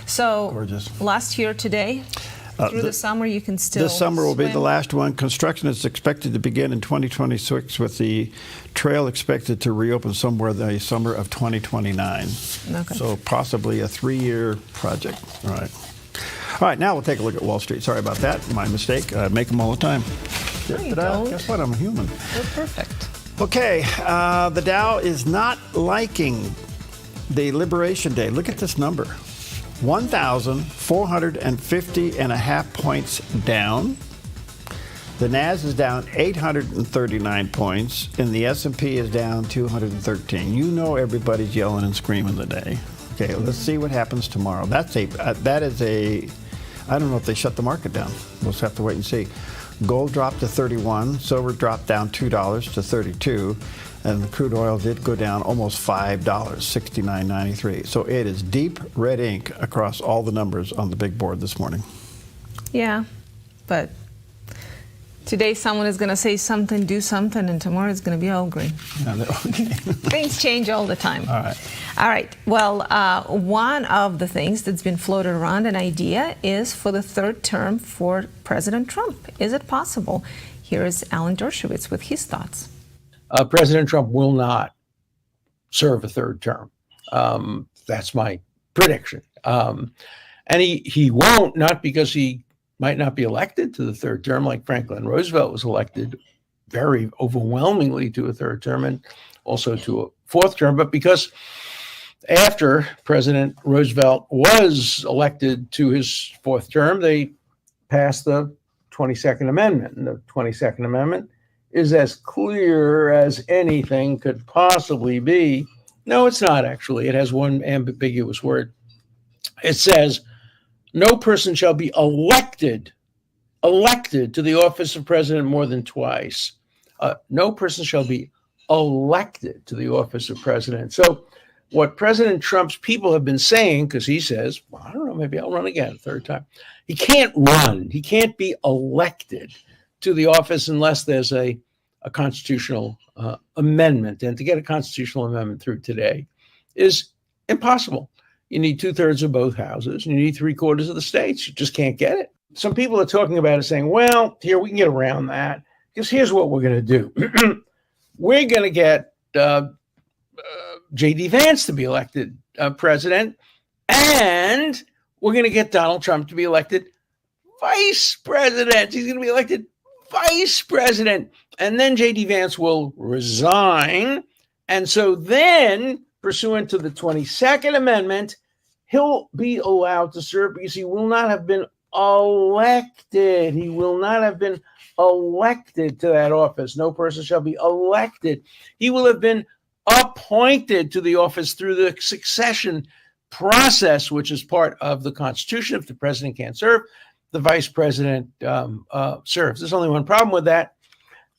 so gorgeous. Last year today, through the summer, you can still This summer will swim. be the last one. Construction is expected to begin in 2026, with the trail expected to reopen somewhere the summer of 2029. Okay. So possibly a 3-year project. All right. All right, now we'll take a look at Wall Street. Sorry about that. My mistake. I make them all the time. No, you don't. Guess what? I'm a human. You're perfect. Okay, the Dow is not liking the Liberation Day. Look at this number. 1,450.5 points down. The Nas is down 839 points, and the S&P is down 213. You know everybody's yelling and screaming today. Okay, let's see what happens tomorrow. That is a, I don't know if they shut the market down. We'll just have to wait and see. Gold dropped to 31, silver dropped down $2 to 32, and the crude oil did go down almost $5, $69.93. So it is deep red ink across all the numbers on the big board this morning. Yeah, but today someone is going to say something, do something, and tomorrow it's going to be all green. Things change all the time. All right. Well, one of the things that's been floated around, an idea, is for the third term for President Trump. Is it possible? Here is Alan Dershowitz with his thoughts. President Trump will not serve a third term. That's my prediction. And he won't, not because he might not be elected to the third term, like Franklin Roosevelt was elected very overwhelmingly to a third term and also to a fourth term, but because after President Roosevelt was elected to his fourth term, they passed the 22nd Amendment. And the 22nd Amendment is as clear as anything could possibly be. No, it's not actually. It has one ambiguous word. It says, no person shall be elected to the office of president more than twice. No person shall be elected to the office of president. So what President Trump's people have been saying, because he says, well, I don't know, maybe I'll run again a third time. He can't run. He can't be elected to the office unless there's a constitutional amendment. And to get a constitutional amendment through today is impossible. You need 2/3 of both houses. And you need 3/4 of the states. You just can't get it. Some people are talking about it saying, well, here, we can get around that. Because here's what we're going to do. We're going to get J.D. Vance to be elected president. And we're going to get Donald Trump to be elected vice president. He's going to be elected vice president. And then J.D. Vance will resign. And so then, pursuant to the 22nd Amendment, he'll be allowed to serve because he will not have been elected. He will not have been elected to that office. No person shall be elected. He will have been appointed to the office through the succession process, which is part of the Constitution. If the president can't serve, the vice president serves. There's only one problem with that.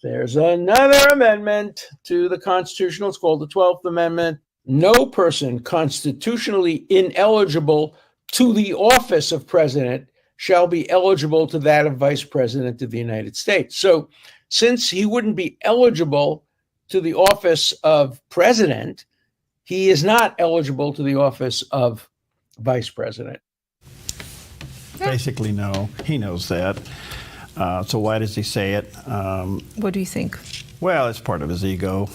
There's another amendment to the Constitution. It's called the 12th Amendment. No person constitutionally ineligible to the office of president shall be eligible to that of vice president of the United States. So since he wouldn't be eligible to the office of president, he is not eligible to the office of vice president. Basically, no. He knows that. So why does he say it? What do you think? Well, it's part of his ego,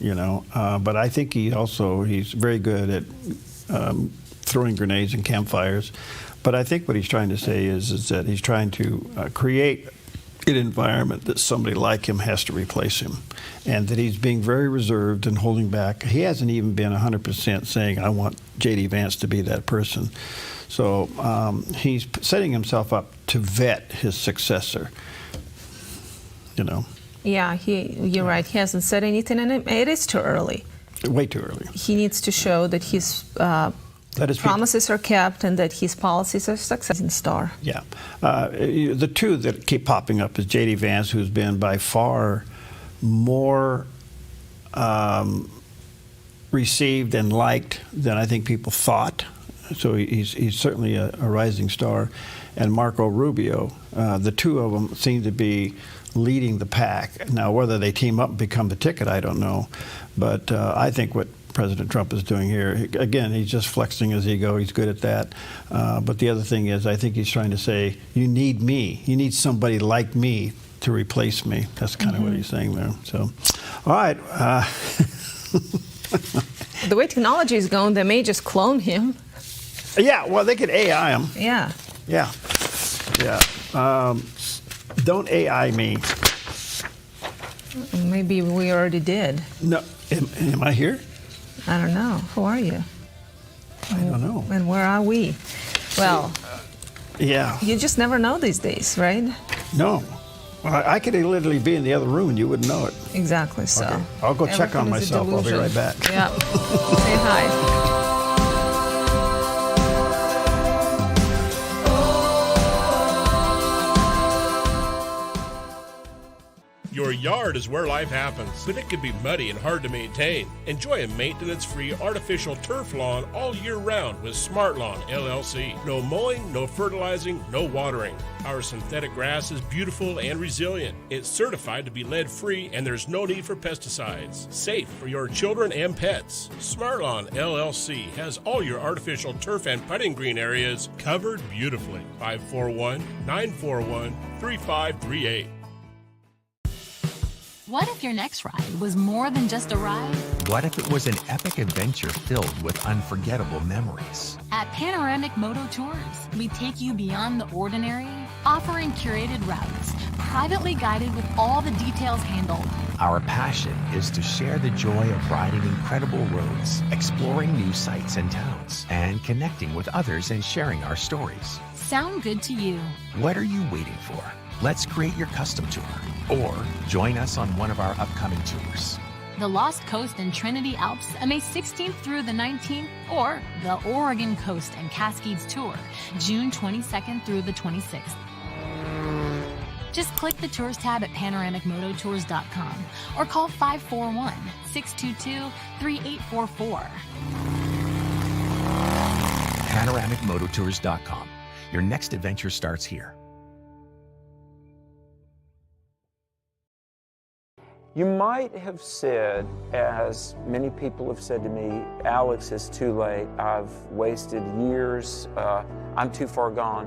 you know. But I think he's very good at throwing grenades and campfires. But I think what he's trying to say is that he's trying to create an environment that somebody like him has to replace him, and that he's being very reserved and holding back. He hasn't even been 100% saying, I want J.D. Vance to be that person. So he's setting himself up to vet his successor, you know. Yeah, you're right. He hasn't said anything, and it is too early. Way too early. He needs to show that his promises are kept and that his policies are successful in star. Yeah. The two that keep popping up is J.D. Vance, who's been by far more received and liked than I think people thought. So he's certainly a rising star. And Marco Rubio, the two of them seem to be leading the pack. Now, whether they team up and become the ticket, I don't know. But I think what President Trump is doing here, again, he's just flexing his ego. He's good at that. But the other thing is, I think he's trying to say, you need me. You need somebody like me to replace me. That's kind of what he's saying there. So, all right. The way technology is going, they may just clone him. Yeah, well, they could AI him. Yeah. Yeah. Yeah. Don't AI me. Maybe we already did. No. Am I here? I don't know. Who are you? I don't know. And where are we? Well, yeah. You just never know these days, right? No. I could literally be in the other room and you wouldn't know it. Exactly so. Okay. I'll go check on myself. I'll be right back. Yeah. Say hi. You're Your yard is where life happens, but it can be muddy and hard to maintain. Enjoy a maintenance-free artificial turf lawn all year round with Smart Lawn LLC. No mowing, no fertilizing, no watering. Our synthetic grass is beautiful and resilient. It's certified to be lead-free, and there's no need for pesticides. Safe for your children and pets. Smart Lawn LLC has all your artificial turf and putting green areas covered beautifully. 541-941-3538. What if your next ride was more than just a ride? What if it was an epic adventure filled with unforgettable memories? At Panoramic Moto Tours, we take you beyond the ordinary, offering curated routes, privately guided with all the details handled. Our passion is to share the joy of riding incredible roads, exploring new sights and towns, and connecting with others and sharing our stories. Sound good to you? What are you waiting for? Let's create your custom tour, or join us on one of our upcoming tours. The Lost Coast and Trinity Alps, May 16th through the 19th, or the Oregon Coast and Cascades Tour, June 22nd through the 26th. Just click the Tours tab at panoramicmototours.com or call 541-622-3844. panoramicmototours.com. Your next adventure starts here. You might have said, as many people have said to me, Alex, it's too late. I've wasted years. I'm too far gone.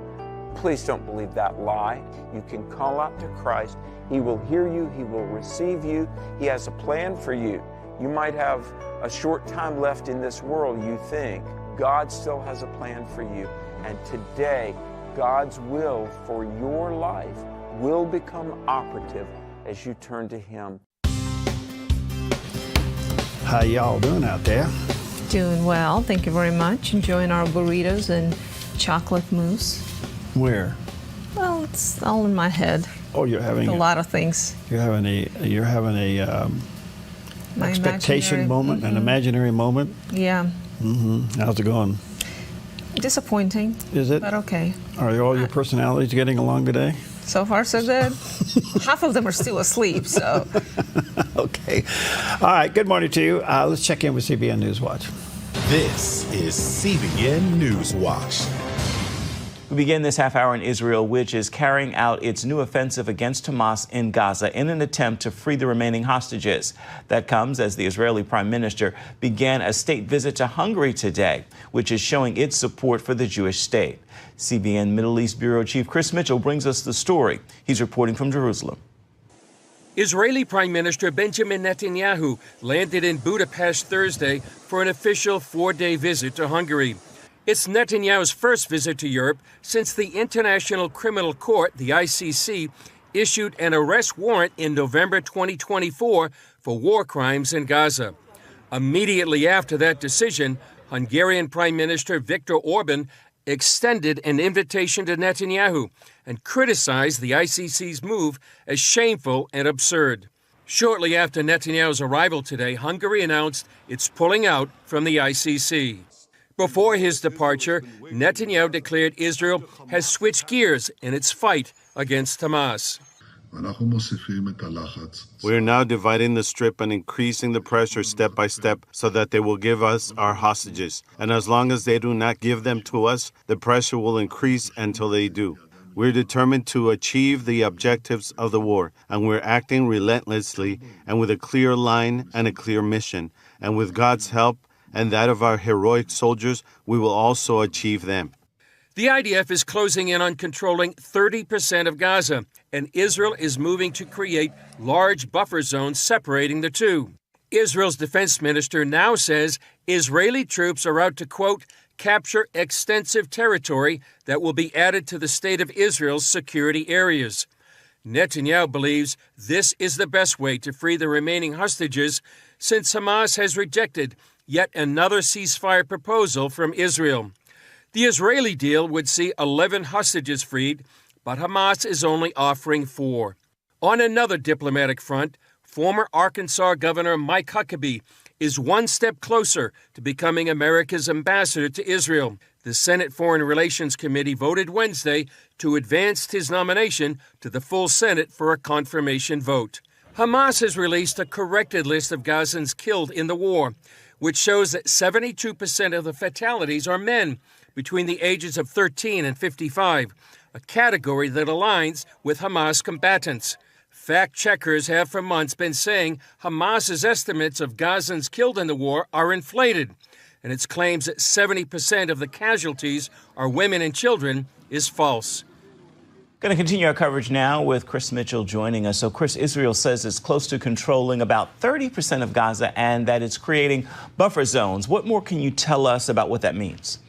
Please don't believe that lie. You can call out to Christ. He will hear you. He will receive you. He has a plan for you. You might have a short time left in this world, you think. God still has a plan for you. And today, God's will for your life will become operative as you turn to Him. How y'all doing out there? Doing well, thank you very much. Enjoying our burritos and chocolate mousse. Where? Well, it's all in my head. Oh, you're having a lot of things. You're having a expectation moment, an imaginary moment. Yeah. How's it going? Disappointing. Is it? But okay. Are all your personalities getting along today? So far, so good. Half of them are still asleep, so. Okay. All right, good morning to you. Let's check in with CBN News Watch. This is CBN News Watch. We begin this half hour in Israel, which is carrying out its new offensive against Hamas in Gaza in an attempt to free the remaining hostages. That comes as the Israeli Prime Minister began a state visit to Hungary today, which is showing its support for the Jewish state. CBN Middle East Bureau Chief Chris Mitchell brings us the story. He's reporting from Jerusalem. Israeli Prime Minister Benjamin Netanyahu landed in Budapest Thursday for an official 4-day visit to Hungary. It's Netanyahu's first visit to Europe since the International Criminal Court, the ICC, issued an arrest warrant in November 2024 for war crimes in Gaza. Immediately after that decision, Hungarian Prime Minister Viktor Orban extended an invitation to Netanyahu and criticized the ICC's move as shameful and absurd. Shortly after Netanyahu's arrival today, Hungary announced it's pulling out from the ICC. Before his departure, Netanyahu declared Israel has switched gears in its fight against Hamas. We are now dividing the strip and increasing the pressure step by step so that they will give us our hostages. And as long as they do not give them to us, the pressure will increase until they do. We're determined to achieve the objectives of the war, and we're acting relentlessly and with a clear line and a clear mission. And with God's help and that of our heroic soldiers, we will also achieve them. The IDF is closing in on controlling 30% of Gaza, and Israel is moving to create large buffer zones separating the two. Israel's defense minister now says Israeli troops are out to, quote, capture extensive territory that will be added to the state of Israel's security areas. Netanyahu believes this is the best way to free the remaining hostages since Hamas has rejected yet another ceasefire proposal from Israel. The Israeli deal would see 11 hostages freed, but Hamas is only offering 4. On another diplomatic front, former Arkansas Governor Mike Huckabee is one step closer to becoming America's ambassador to Israel. The Senate Foreign Relations Committee voted Wednesday to advance his nomination to the full Senate for a confirmation vote. Hamas has released a corrected list of Gazans killed in the war, which shows that 72% of the fatalities are men between the ages of 13 and 55, a category that aligns with Hamas combatants. Fact checkers have for months been saying Hamas's estimates of Gazans killed in the war are inflated, and its claims that 70% of the casualties are women and children is false. Going to continue our coverage now with Chris Mitchell joining us. So, Chris, Israel says it's close to controlling about 30% of Gaza and that it's creating buffer zones. What more can you tell us about what that means?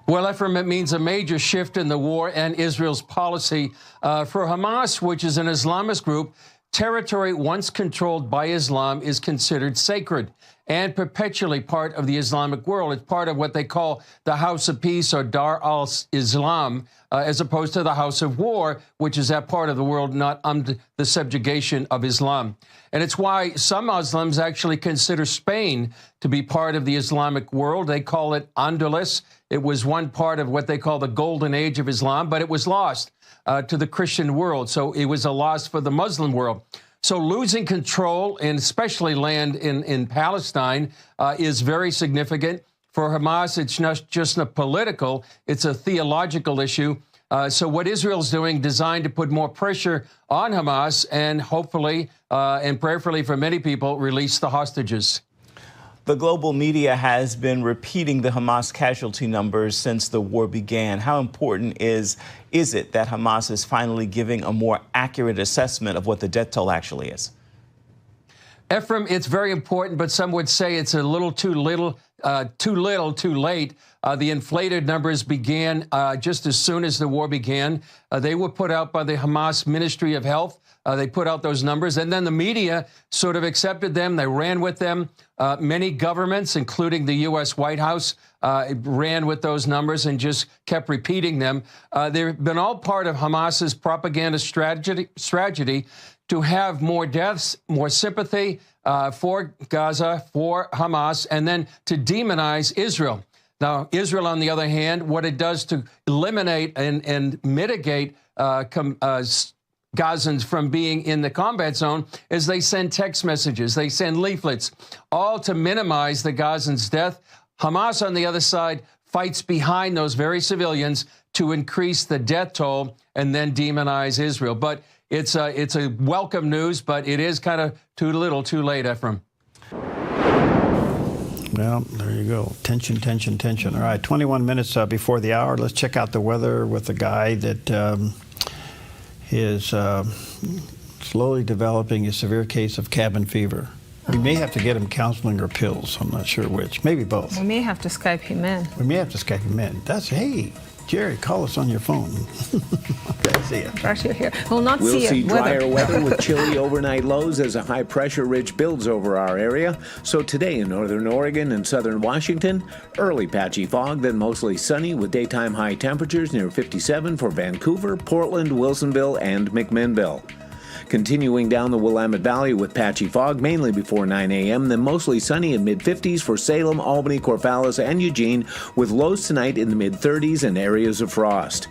Well, Ephraim, it means a major shift in the war and Israel's policy. For Hamas, which is an Islamist group, territory once controlled by Islam is considered sacred and perpetually part of the Islamic world. It's part of what they call the House of Peace or Dar al-Islam, as opposed to the House of War, which is that part of the world not under the subjugation of Islam. And it's why some Muslims actually consider Spain to be part of the Islamic world. They call it Andalus. It was one part of what they call the golden age of Islam, but it was lost to the Christian world. So it was a loss for the Muslim world. So losing control, and especially land in Palestine, is very significant. For Hamas, it's not just a political, it's a theological issue. So what Israel's doing, designed to put more pressure on Hamas and hopefully and prayerfully for many people, release the hostages. The global media has been repeating the Hamas casualty numbers since the war began. How important is it that Hamas is finally giving a more accurate assessment of what the death toll actually is? Ephraim, it's very important, but some would say it's a little too little, too late. The inflated numbers began just as soon as the war began. They were put out by the Hamas Ministry of Health. They put out those numbers, and then the media sort of accepted them. They ran with them. Many governments, including the U.S. White House, ran with those numbers and just kept repeating them. They've been all part of Hamas's propaganda strategy to have more deaths, more sympathy for Gaza, for Hamas, and then to demonize Israel. Now, Israel, on the other hand, what it does to eliminate and mitigate Gazans from being in the combat zone is they send text messages, they send leaflets, all to minimize the Gazans' death. Hamas, on the other side, fights behind those very civilians to increase the death toll and then demonize Israel. But it's a welcome news, but it is kind of too little, too late, Ephraim. Well, there you go. Tension, tension, tension. All right, 21 minutes before the hour. Let's check out the weather with a guy that is slowly developing a severe case of cabin fever. We may have to get him counseling or pills. I'm not sure which. Maybe both. We may have to Skype him in. We may have to Skype him in. Hey, Jerry, call us on your phone. Okay, see ya. Right here. We'll not we'll see drier weather with chilly chilly overnight lows as a high pressure ridge builds over our area. So today in northern Oregon and southern Washington, early patchy fog, then mostly sunny with daytime high temperatures near 57 for Vancouver, Portland, Wilsonville, and McMinnville. Continuing down the Willamette Valley with patchy fog mainly before 9 a.m., then mostly sunny in mid-50s for Salem, Albany, Corvallis, and Eugene, with lows tonight in the mid-30s and areas of frost.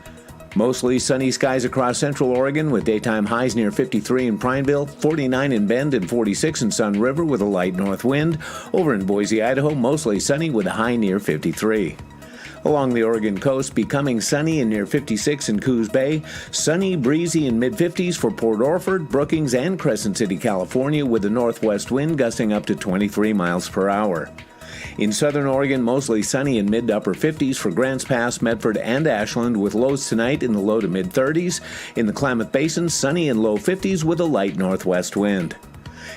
Mostly sunny skies across central Oregon with daytime highs near 53 in Prineville, 49 in Bend, and 46 in Sun River with a light north wind. Over in Boise, Idaho, mostly sunny with a high near 53. Along the Oregon coast, becoming sunny and near 56 in Coos Bay. Sunny, breezy in mid-50s for Port Orford, Brookings, and Crescent City, California, with a northwest wind gusting up to 23 miles per hour. In southern Oregon, mostly sunny in mid to upper 50s for Grants Pass, Medford, and Ashland, with lows tonight in the low to mid-30s. In the Klamath Basin, sunny in low 50s with a light northwest wind.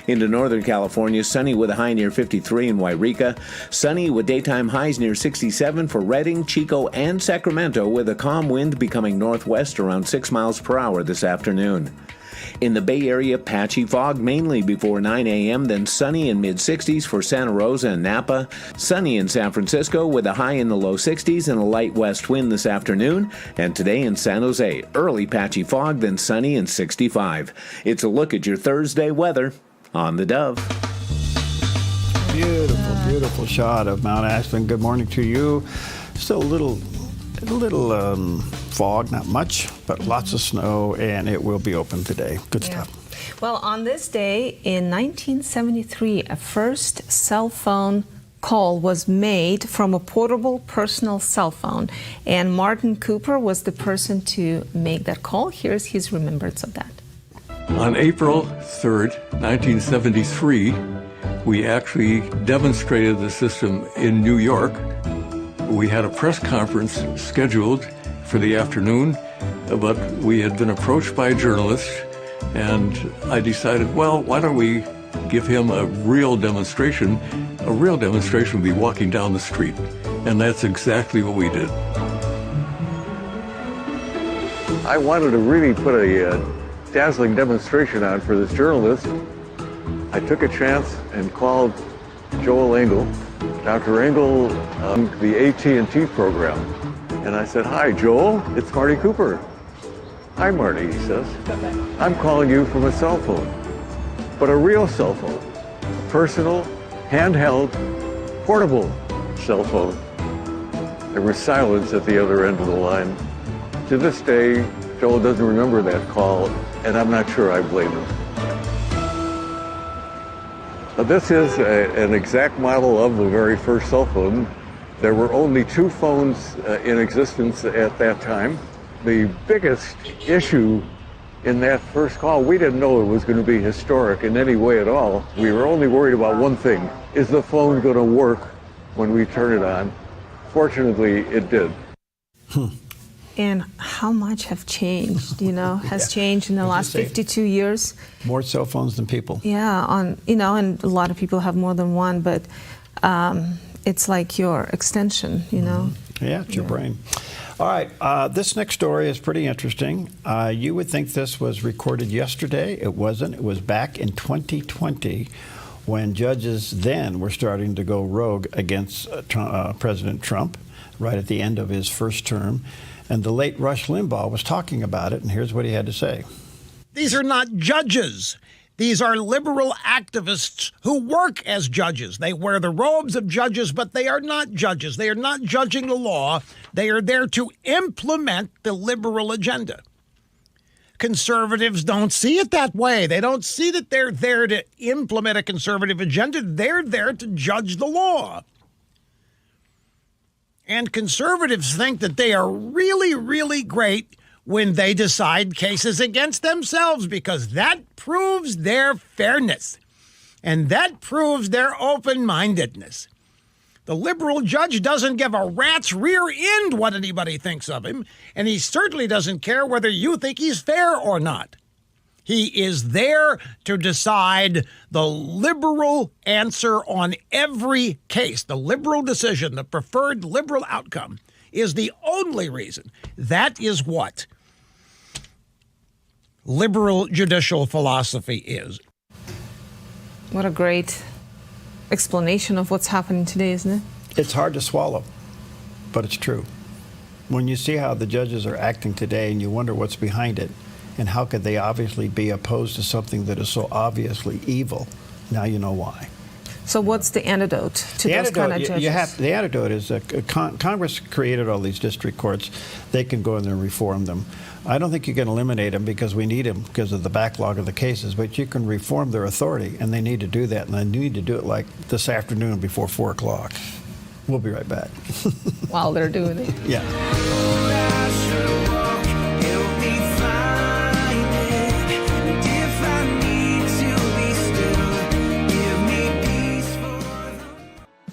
Into northern California, sunny with a high near 53 in Wairika. Sunny with daytime highs near 67 for Redding, Chico, and Sacramento, with a calm wind becoming northwest around 6 miles per hour this afternoon. In the Bay Area, patchy fog mainly before 9 a.m., then sunny in mid-60s for Santa Rosa and Napa. Sunny in San Francisco with a high in the low 60s and a light west wind this afternoon. And today in San Jose, early patchy fog, then sunny and 65. It's a look at your Thursday weather on the Dove. Beautiful, beautiful shot of Mount Ashland. Good morning to you. Still a little fog, not much, but lots of snow, and it will be open today. Good stuff. Well, on this day in 1973, a first cell phone call was made from a portable personal cell phone, and Martin Cooper was the person to make that call. Here's his remembrance of that. On April 3rd, 1973, we actually demonstrated the system in New York. We had a press conference scheduled for the afternoon, but we had been approached by a journalist, and I decided, well, why don't we give him a real demonstration? A real demonstration would be walking down the street, and that's exactly what we did. I wanted to really put a dazzling demonstration on for this journalist. I took a chance and called Joel Engel, Dr. Engel, the AT&T program. And I said, "Hi, Joel, it's Marty Cooper." "Hi, Marty," he says. "I'm calling you from a cell phone, but a real cell phone, a personal, handheld, portable cell phone." There was silence at the other end of the line. To this day, Joel doesn't remember that call, and I'm not sure I blame him. This is an exact model of the very first cell phone. There were only 2 phones in existence at that time. The biggest issue in that first call, we didn't know it was going to be historic in any way at all. We were only worried about one thing: is the phone going to work when we turn it on? Fortunately, it did. And how much have changed, has changed in the last 52 years. More cell phones than people. Yeah, and a lot of people have more than one, but it's like your extension, Yeah, it's your brain. All right, this next story is pretty interesting. You would think this was recorded yesterday. It wasn't. It was back in 2020 when judges then were starting to go rogue against President Trump right at the end of his first term. And the late Rush Limbaugh was talking about it, and here's what he had to say. These are not judges. These are liberal activists who work as judges. They wear the robes of judges, but they are not judges. They are not judging the law. They are there to implement the liberal agenda. Conservatives don't see it that way. They don't see that they're there to implement a conservative agenda. They're there to judge the law. And conservatives think that they are really, really great when they decide cases against themselves, because that proves their fairness and that proves their open-mindedness. The liberal judge doesn't give a rat's rear end what anybody thinks of him, and he certainly doesn't care whether you think he's fair or not. He is there to decide the liberal answer on every case. The liberal decision, the preferred liberal outcome, is the only reason. That is what liberal judicial philosophy is. What a great explanation of what's happening today, isn't it? It's hard to swallow, but it's true. When you see how the judges are acting today and you wonder what's behind it, and how could they obviously be opposed to something that is so obviously evil, now you know why. So what's the antidote to those kind of judges? The antidote is Congress created all these district courts. They can go in there and reform them. I don't think you can eliminate them because we need them because of the backlog of the cases, but you can reform their authority, and they need to do that, and they need to do it like this afternoon before 4 o'clock. We'll be right back. While they're doing it. Yeah.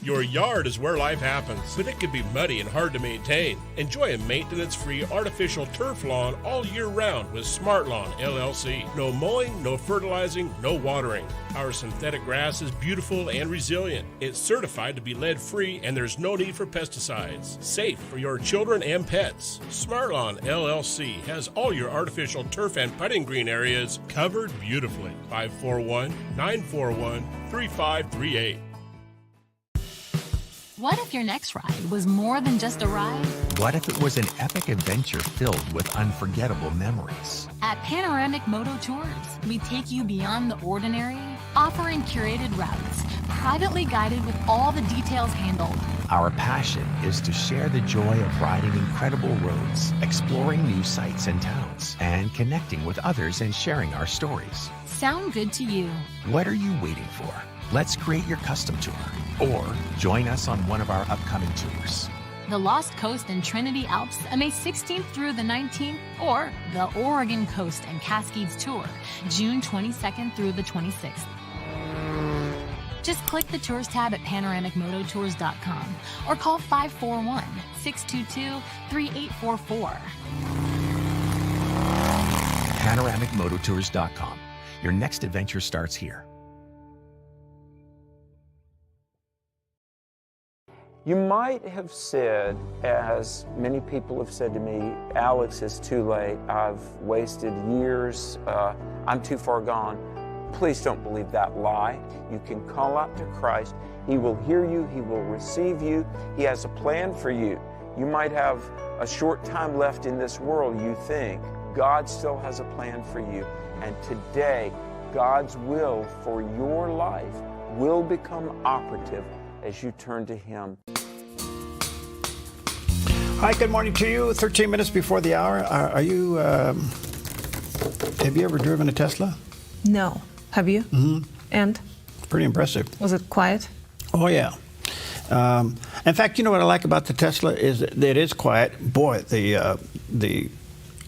Your yard is where life happens, but it can be muddy and hard to maintain. Enjoy a maintenance-free artificial turf lawn all year round with Smart Lawn LLC. No mowing, no fertilizing, no watering. Our synthetic grass is beautiful and resilient. It's certified to be lead-free, and there's no need for pesticides. Safe for your children and pets. Smart Lawn LLC has all your artificial turf and putting green areas covered beautifully. 541-941-3538. What if your next ride was more than just a ride? What if it was an epic adventure filled with unforgettable memories? At Panoramic Moto Tours, we take you beyond the ordinary, offering curated routes, privately guided with all the details handled. Our passion is to share the joy of riding incredible roads, exploring new sights and towns, and connecting with others and sharing our stories. Sound good to you? What are you waiting for? Let's create your custom tour, or join us on one of our upcoming tours. The Lost Coast and Trinity Alps, May 16th through the 19th, or the Oregon Coast and Cascades Tour, June 22nd through the 26th. Just click the Tours tab at panoramicmototours.com or call 541-622-3844. panoramicmototours.com. Your next adventure starts here. You might have said, as many people have said to me, Alex, it's too late. I've wasted years. I'm too far gone. Please don't believe that lie. You can call out to Christ. He will hear you. He will receive you. He has a plan for you. You might have a short time left in this world, you think. God still has a plan for you. And today, God's will for your life will become operative as you turn to Him. Hi, good morning to you. 13 minutes before the hour. Have you ever driven a Tesla? No. Have you? Mm-hmm. And? Pretty impressive. Was it quiet? Oh, yeah. In fact, you know what I like about the Tesla is that it is quiet. Boy, the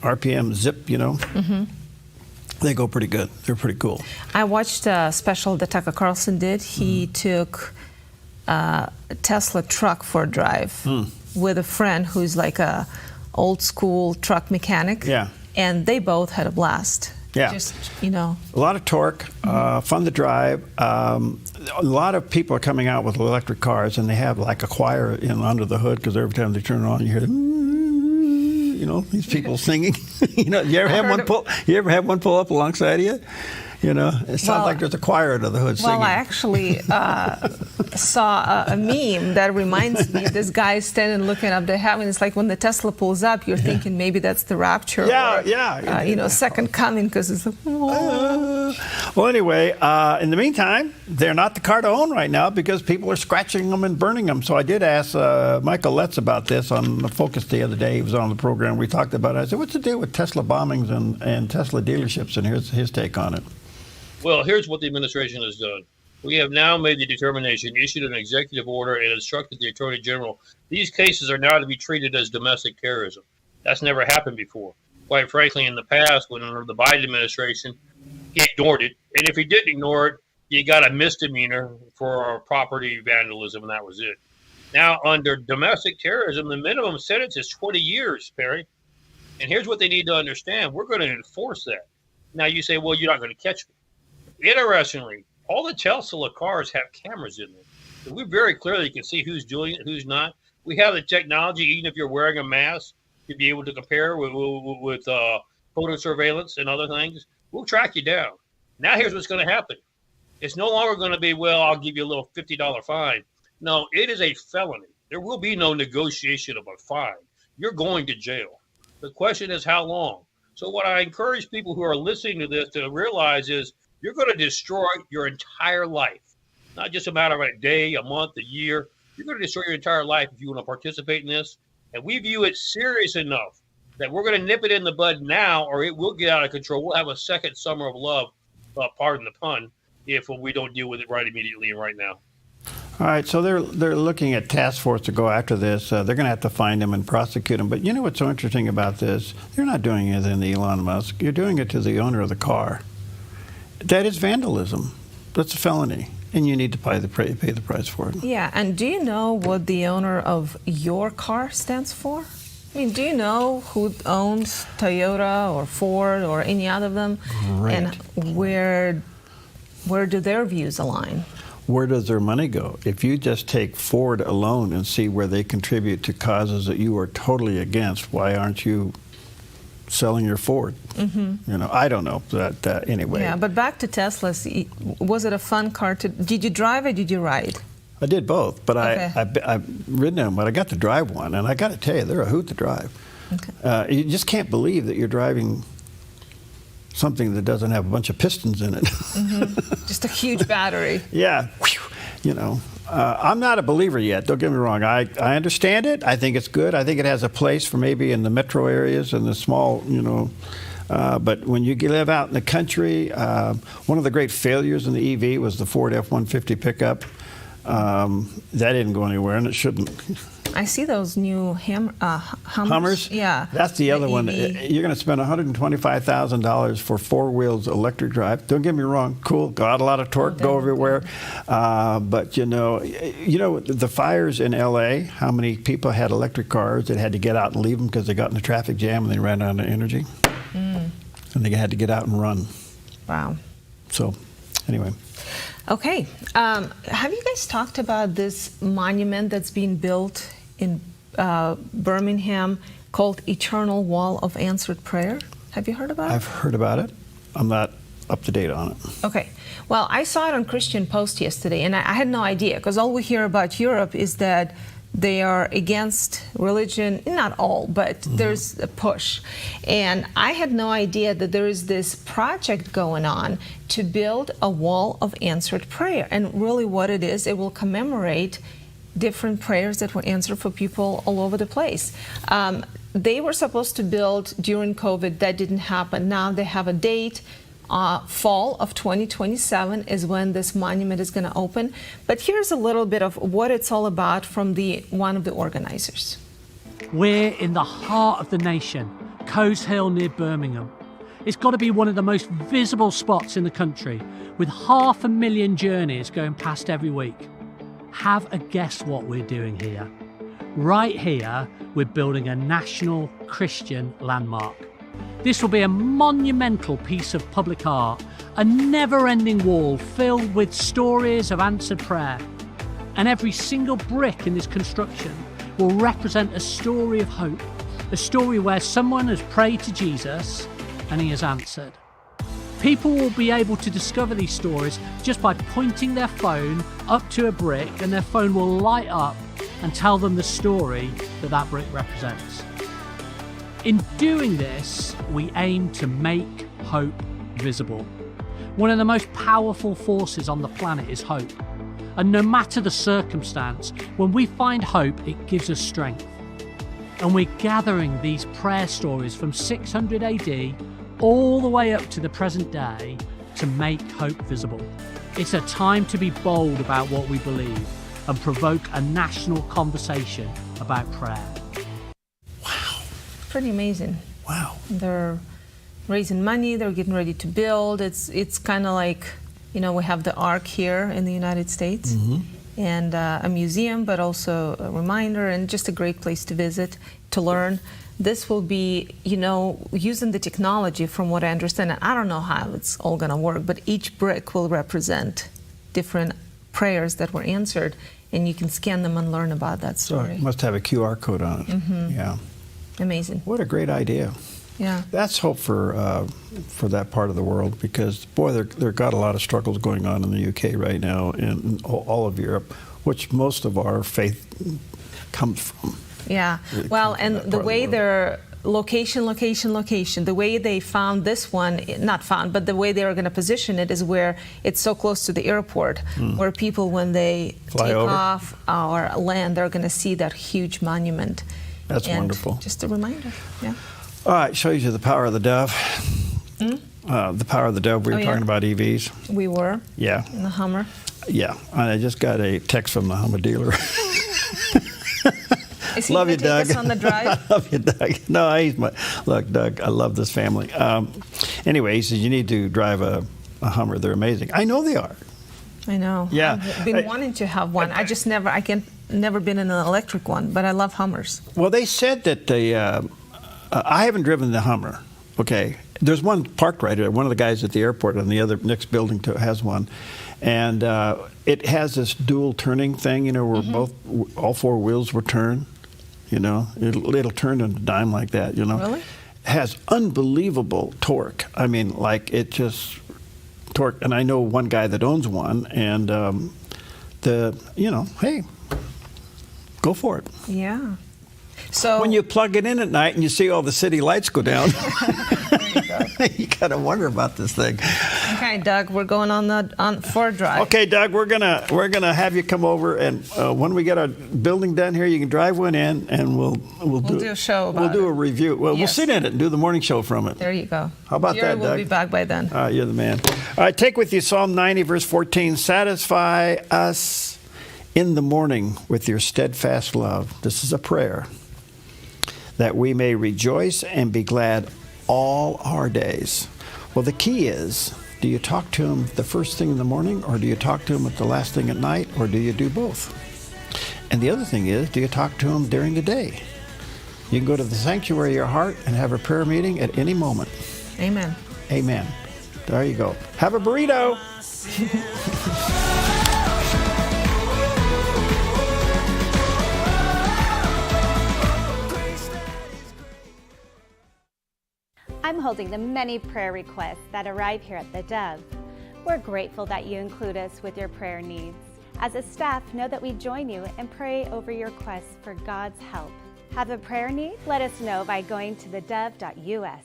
RPM zip, you know, they go pretty good. They're pretty cool. I watched a special that Tucker Carlson did. He took a Tesla truck for a drive with a friend who's like a old school truck mechanic. Yeah. And they both had a blast. Yeah. Just, you know. A lot of torque, fun to drive. A lot of people are coming out with electric cars, and they have like a choir under the hood, because every time they turn it on, you hear, you know, these people singing. You know, you ever have one pull up alongside of you? You know, it sounds like there's a choir under the hood singing. Well, I actually saw a meme that reminds me of this guy standing looking up to heaven. It's like when the Tesla pulls up, you're thinking maybe that's the rapture. You know, second coming, because it's like, well, anyway, in the meantime, they're not the car to own right now because people are scratching them and burning them. So I did ask Michael Letts about this on the Focus the other day. He was on the program. We talked about it. I said, what's the deal with Tesla bombings and Tesla dealerships? And here's his take on it. Well, here's what the administration has done. We have now made the determination, issued an executive order, and instructed the Attorney General. These cases are now to be treated as domestic terrorism. That's never happened before. Quite frankly, in the past, when under the Biden administration, he ignored it. And if he didn't ignore it, you got a misdemeanor for property vandalism, and that was it. Now, under domestic terrorism, the minimum sentence is 20 years, Perry. And here's what they need to understand. We're going to enforce that. Now, you say, well, you're not going to catch me. Interestingly, all the Tesla cars have cameras in them. So we very clearly can see who's doing it, who's not. We have the technology, even if you're wearing a mask, to be able to compare with photo surveillance and other things. We'll track you down. Now here's what's going to happen. It's no longer going to be, well, I'll give you a little $50 fine. No, it is a felony. There will be no negotiation of a fine. You're going to jail. The question is how long? So what I encourage people who are listening to this to realize is you're going to destroy your entire life. Not just a matter of a day, a month, a year. You're going to destroy your entire life if you want to participate in this. And we view it serious enough that we're going to nip it in the bud now, or it will get out of control. We'll have a second summer of love, pardon the pun, if we don't deal with it right immediately and right now. All right, so they're looking at task force to go after this. They're going to have to find him and prosecute him. But you know what's so interesting about this? You're not doing it to Elon Musk. You're doing it to the owner of the car. That is vandalism. That's a felony, and you need to pay the price for it. Yeah, and do you know what the owner of your car stands for? I mean, do you know who owns Toyota or Ford or any other of them? Great. And where do their views align? Where does their money go? If you just take Ford alone and see where they contribute to causes that you are totally against, why aren't you selling your Ford? You know, I don't know that anyway. Yeah, but back to Teslas. Was it a fun car did you drive or did you ride? I did both, but Okay. I've ridden them, but I got to drive one, and I got to tell you, they're a hoot to drive. Okay. You just can't believe that you're driving something that doesn't have a bunch of pistons in it. Just a huge battery. Yeah. I'm not a believer yet. Don't get me wrong. I understand it. I think it's good. I think it has a place for maybe in the metro areas and the small, but when you live out in the country, one of the great failures in the EV was the Ford F-150 pickup. That didn't go anywhere, and it shouldn't. I see those new Hummers. Yeah. That's the other one. You're going to spend $125,000 for 4 wheels electric drive. Don't get me wrong. Cool. Got a lot of torque. Go everywhere. But the fires in L.A. How many people had electric cars that had to get out and leave them because they got in a traffic jam and they ran out of energy, and they had to get out and run. Wow. So, anyway. Okay. Have you guys talked about this monument that's being built in Birmingham called Eternal Wall of Answered Prayer? Have you heard about it? I've heard about it. I'm not up to date on it. Okay. Well, I saw it on Christian Post yesterday, and I had no idea, because all we hear about Europe is that they are against religion. Not all, but there's a push. And I had no idea that there is this project going on to build a wall of answered prayer. And really what it is, it will commemorate different prayers that were answered for people all over the place. They were supposed to build during COVID. That didn't happen. Now they have a date. Fall of 2027 is when this monument is going to open. But here's a little bit of what it's all about from one of the organizers. We're in the heart of the nation, Coes Hill near Birmingham. It's got to be one of the most visible spots in the country, with 500,000 journeys going past every week. Have a guess what we're doing here. Right here, we're building a national Christian landmark. This will be a monumental piece of public art, a never-ending wall filled with stories of answered prayer. And every single brick in this construction will represent a story of hope, a story where someone has prayed to Jesus and he has answered. People will be able to discover these stories just by pointing their phone up to a brick, and their phone will light up and tell them the story that brick represents. In doing this, we aim to make hope visible. One of the most powerful forces on the planet is hope. And no matter the circumstance, when we find hope, it gives us strength. And we're gathering these prayer stories from 600 AD all the way up to the present day to make hope visible. It's a time to be bold about what we believe and provoke a national conversation about prayer. Pretty amazing. Wow. They're raising money, they're getting ready to build. It's kind of like, we have the Ark here in the United States, and a museum, but also a reminder and just a great place to visit, to learn. This will be, using the technology, from what I understand, and I don't know how it's all going to work, but each brick will represent different prayers that were answered, and you can scan them and learn about that story. So it must have a QR code on it. Yeah. Amazing. What a great idea. Yeah. That's hope for that part of the world, because, boy, they've got a lot of struggles going on in the UK right now, and all of Europe, which most of our faith comes from. Yeah. Well, and the way they're location, the way they found this one, not found, but the way they are going to position it is where it's so close to the airport, where people, when they take off or land, they're going to see that huge monument. That's wonderful. Just a reminder, yeah. All right, shows you the power of the Dove. The power of the Dove. We were talking about EVs. We were. Yeah. In the Hummer. Yeah, I just got a text from the Hummer dealer. Is he love you, take Doug. us on the drive? I love you, Doug. No, look, Doug, I love this family. Anyway, he says you need to drive a Hummer. They're amazing. I know they are. I know. Yeah. I've been wanting to have one. I just never been in an electric one, but I love Hummers. Well, they said that they, I haven't driven the Hummer, okay? There's one parked right there. One of the guys at the airport on the other next building has one. And it has this dual turning thing, where all 4 wheels will turn, It'll turn on a dime like that, Really? It has unbelievable torque. I mean, like, it just torque. And I know one guy that owns one, and hey, go for it. Yeah. So when you plug it in at night and you see all the city lights go down, you got to wonder about this thing. Okay. right, Doug, we're going on for a drive. Okay, Doug, we're gonna have you come over, and when we get our building done here, you can drive one in, and we'll do a show about We'll do a review. Well, Yes. we'll sit in it and do the morning show from it. There you go. How about Jerry that, Doug? will be back by then. You're the man. All right, take with you Psalm 90, verse 14. Satisfy us in the morning with your steadfast love. This is a prayer, that we may rejoice and be glad all our days. Well, the key is, do you talk to him the first thing in the morning, or do you talk to him at the last thing at night, or do you do both? And the other thing is, do you talk to him during the day? You can go to the sanctuary of your heart and have a prayer meeting at any moment. Amen. Amen. There you go. Have a burrito. I'm holding the many prayer requests that arrive here at the Dove. We're grateful that you include us with your prayer needs. As a staff, know that we join you and pray over your requests for God's help. Have a prayer need? Let us know by going to thedove.us.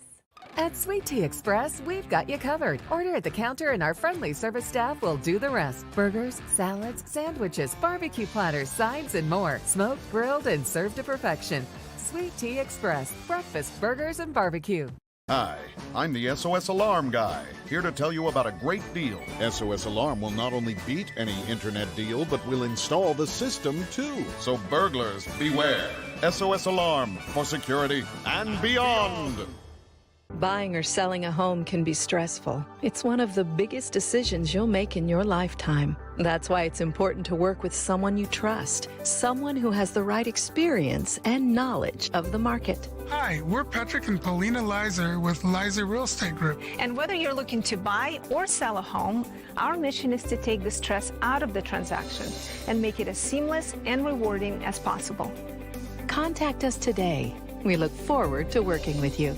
At Sweet Tea Express, we've got you covered. Order at the counter and our friendly service staff will do the rest. Burgers, salads, sandwiches, barbecue platters, sides, and more. Smoked, grilled, and served to perfection. Sweet Tea Express, breakfast, burgers, and barbecue. Hi, I'm the SOS Alarm guy, here to tell you about a great deal. SOS Alarm will not only beat any internet deal, but will install the system too. So burglars, beware. SOS Alarm for security and beyond. Buying or selling a home can be stressful. It's one of the biggest decisions you'll make in your lifetime. That's why it's important to work with someone you trust, someone who has the right experience and knowledge of the market. Hi, we're Patrick and Paulina Lizer with Lizer Real Estate Group. And whether you're looking to buy or sell a home, our mission is to take the stress out of the transaction and make it as seamless and rewarding as possible. Contact us today. We look forward to working with you.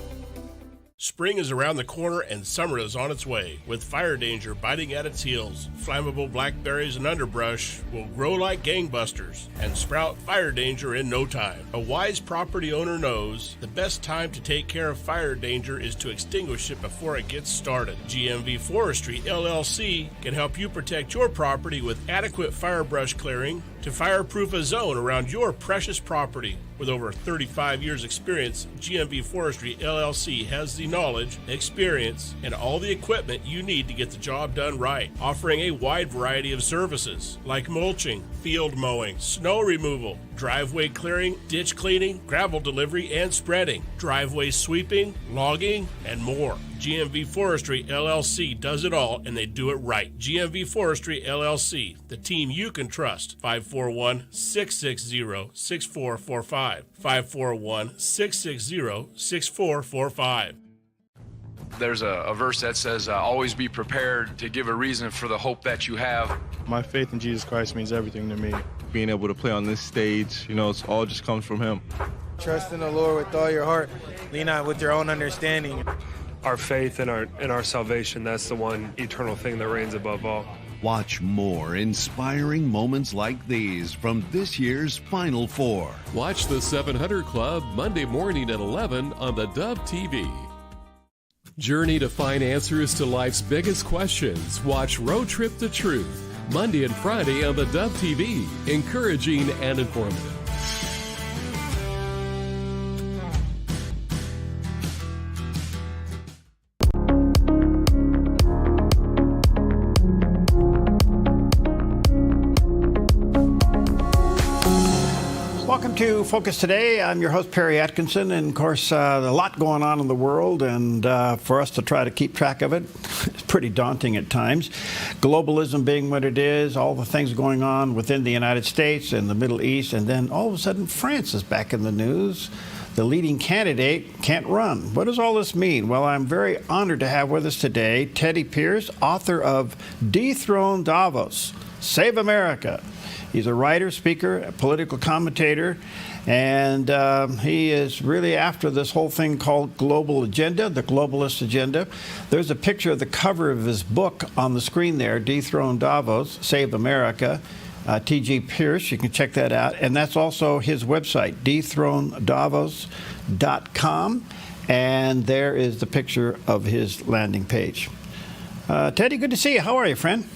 Spring is around the corner and summer is on its way. With fire danger biting at its heels, flammable blackberries and underbrush will grow like gangbusters and sprout fire danger in no time. A wise property owner knows the best time to take care of fire danger is to extinguish it before it gets started. GMV Forestry LLC can help you protect your property with adequate firebrush clearing to fireproof a zone around your precious property. With over 35 years experience, GMV Forestry LLC has the knowledge, experience, and all the equipment you need to get the job done right, offering a wide variety of services like mulching, field mowing, snow removal, driveway clearing, ditch cleaning, gravel delivery and spreading, driveway sweeping, logging, and more. GMV Forestry LLC does it all, and they do it right. GMV Forestry LLC, the team you can trust. 541-660-6445. 541-660-6445. There's a verse that says, always be prepared to give a reason for the hope that you have. My faith in Jesus Christ means everything to me. Being able to play on this stage, it's all just comes from Him. Trust in the Lord with all your heart. Lean not with your own understanding. Our faith and our salvation, that's the one eternal thing that reigns above all. Watch more inspiring moments like these from this year's Final Four. Watch the 700 Club Monday morning at 11 on the Dove TV. Journey to find answers to life's biggest questions. Watch Road Trip to Truth Monday and Friday on the Dove TV. Encouraging and informative. Welcome to Focus Today. I'm your host, Perry Atkinson, and of course, a lot going on in the world, and for us to try to keep track of it, it's pretty daunting at times. Globalism being what it is, all the things going on within the United States and the Middle East, and then all of a sudden, France is back in the news. The leading candidate can't run. What does all this mean? Well, I'm very honored to have with us today Teddy Pierce, author of Dethrone Davos, Save America. He's a writer, speaker, a political commentator, and he is really after this whole thing called global agenda, the globalist agenda. There's a picture of the cover of his book on the screen there, Dethrone Davos, Save America, T.G. Pierce. You can check that out. And that's also his website, dethronedavos.com. And there is the picture of his landing page. Teddy, good to see you. How are you, friend?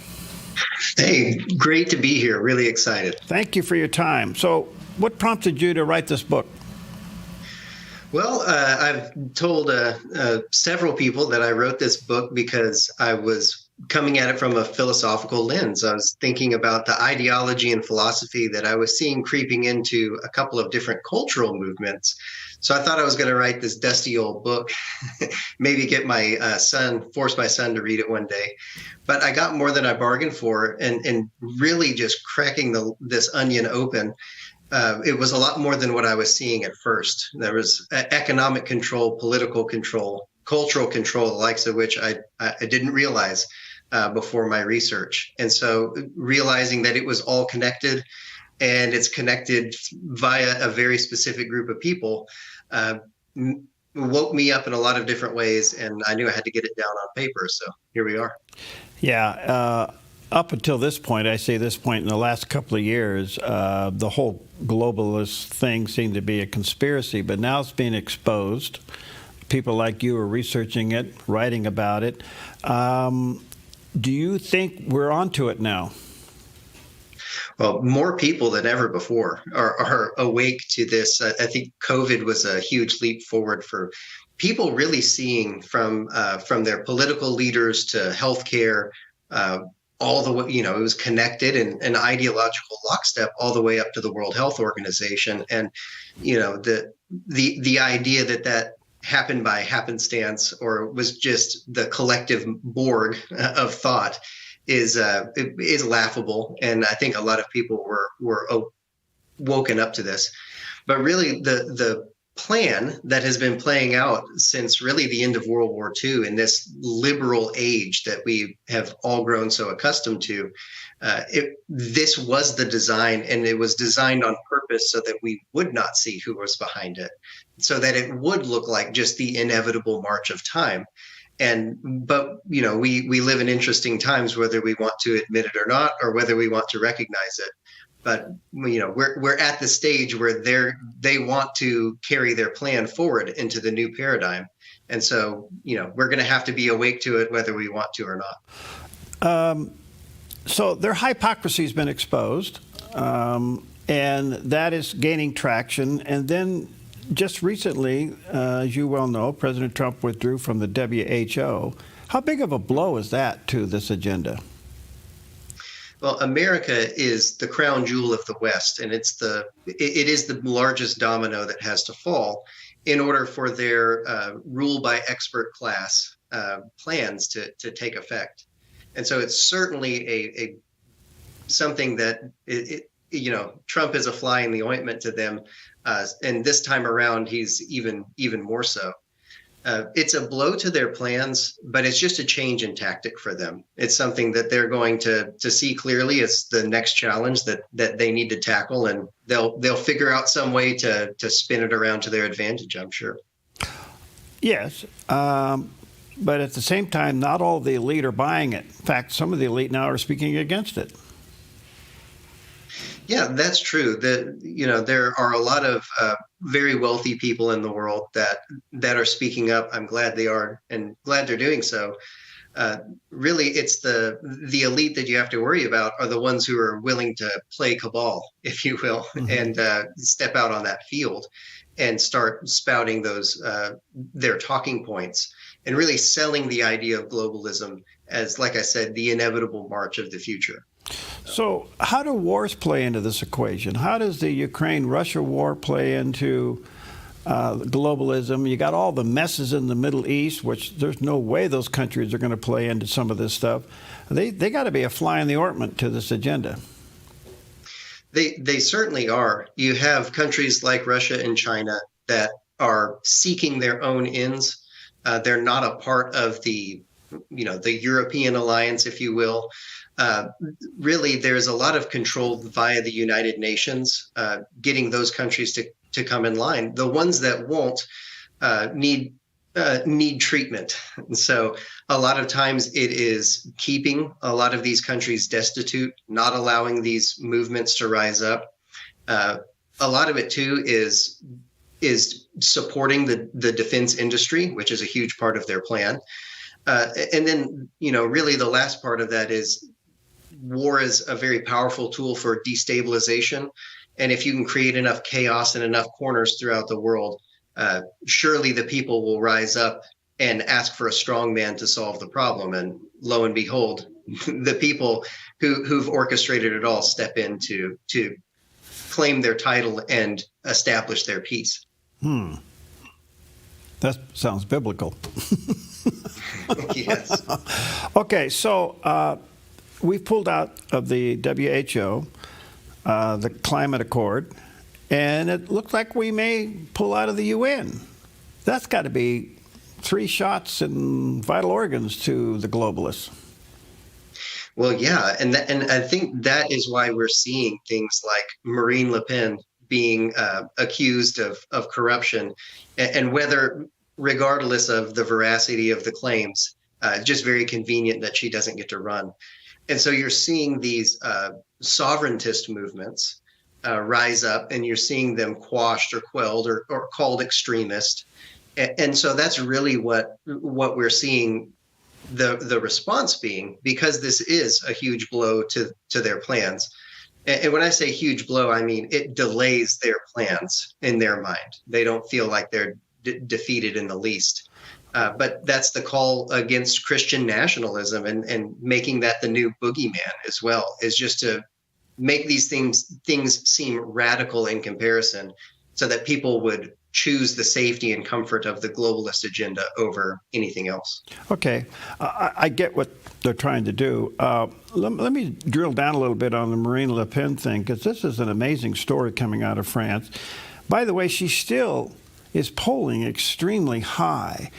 Hey, great to be here. Really excited. Thank you for your time. So, what prompted you to write this book? Well, I've told several people that I wrote this book because I was coming at it from a philosophical lens. I was thinking about the ideology and philosophy that I was seeing creeping into a couple of different cultural movements. So I thought I was going to write this dusty old book, maybe get my force my son to read it one day. But I got more than I bargained for, and really just cracking this onion open. It was a lot more than what I was seeing at first. There was economic control, political control, cultural control, the likes of which I didn't realize before my research. And so realizing that it was all connected, and it's connected via a very specific group of people, woke me up in a lot of different ways, and I knew I had to get it down on paper. So here we are. Yeah. Up until this point, I say this point, in the last couple of years, the whole globalist thing seemed to be a conspiracy, but now it's being exposed. People like you are researching it, writing about it. Do you think we're onto it now? Well, more people than ever before are awake to this. I think COVID was a huge leap forward for people really seeing from their political leaders to healthcare, all the way, it was connected and an ideological lockstep all the way up to the World Health Organization. And, the idea that happened by happenstance or was just the collective Borg of thought is laughable. And I think a lot of people were woken up to this. But really the plan that has been playing out since really the end of World War II in this liberal age that we have all grown so accustomed to, this was the design, and it was designed on purpose so that we would not see who was behind it, so that it would look like just the inevitable march of time. But we live in interesting times, whether we want to admit it or not, or whether we want to recognize it. But we're at the stage where they want to carry their plan forward into the new paradigm, and so we're going to have to be awake to it whether we want to or not. So their hypocrisy has been exposed, and that is gaining traction. And then just recently, as you well know, President Trump withdrew from the WHO. How big of a blow is that to this agenda? Well, America is the crown jewel of the West, and it is the largest domino that has to fall in order for their rule by expert class plans to take effect. And so it's certainly a something that Trump is a fly in the ointment to them, and this time around he's even more so. It's a blow to their plans, but it's just a change in tactic for them. It's something that they're going to see clearly as the next challenge that they need to tackle, and they'll figure out some way to spin it around to their advantage, I'm sure. Yes, but at the same time, not all the elite are buying it. In fact, some of the elite now are speaking against it. Yeah, that's true. There are a lot of very wealthy people in the world that are speaking up. I'm glad they are, and glad they're doing so. Really, it's the elite that you have to worry about are the ones who are willing to play cabal, if you will, and step out on that field and start spouting those their talking points and really selling the idea of globalism as, like I said, the inevitable march of the future. So how do wars play into this equation? How does the Ukraine-Russia war play into globalism? You got all the messes in the Middle East, which there's no way those countries are going to play into some of this stuff. They got to be a fly in the ointment to this agenda. They certainly are. You have countries like Russia and China that are seeking their own ends. They're not a part of the European alliance, if you will. Really, there's a lot of control via the United Nations, getting those countries to come in line. The ones that won't need treatment. And so a lot of times it is keeping a lot of these countries destitute, not allowing these movements to rise up. A lot of it, too, is supporting the defense industry, which is a huge part of their plan. And then, really the last part of that is war is a very powerful tool for destabilization. And if you can create enough chaos and enough corners throughout the world, surely the people will rise up and ask for a strong man to solve the problem. And lo and behold, the people who've orchestrated it all step in to claim their title and establish their peace. That sounds biblical. Yes. Okay, so we've pulled out of the WHO, the Climate Accord, and it looks like we may pull out of the UN. That's got to be 3 shots in vital organs to the globalists. Well, yeah, and I think that is why we're seeing things like Marine Le Pen being accused of corruption, and whether, regardless of the veracity of the claims, just very convenient that she doesn't get to run. And so you're seeing these sovereigntist movements rise up, and you're seeing them quashed or quelled or called extremist. And so that's really what we're seeing the response being, because this is a huge blow to their plans. And when I say huge blow, I mean it delays their plans in their mind. They don't feel like they're defeated in the least. But that's the call against Christian nationalism and making that the new boogeyman as well, is just to make these things seem radical in comparison, so that people would choose the safety and comfort of the globalist agenda over anything else. Okay, I get what they're trying to do. Let me drill down a little bit on the Marine Le Pen thing, because this is an amazing story coming out of France. By the way, she still is polling extremely high.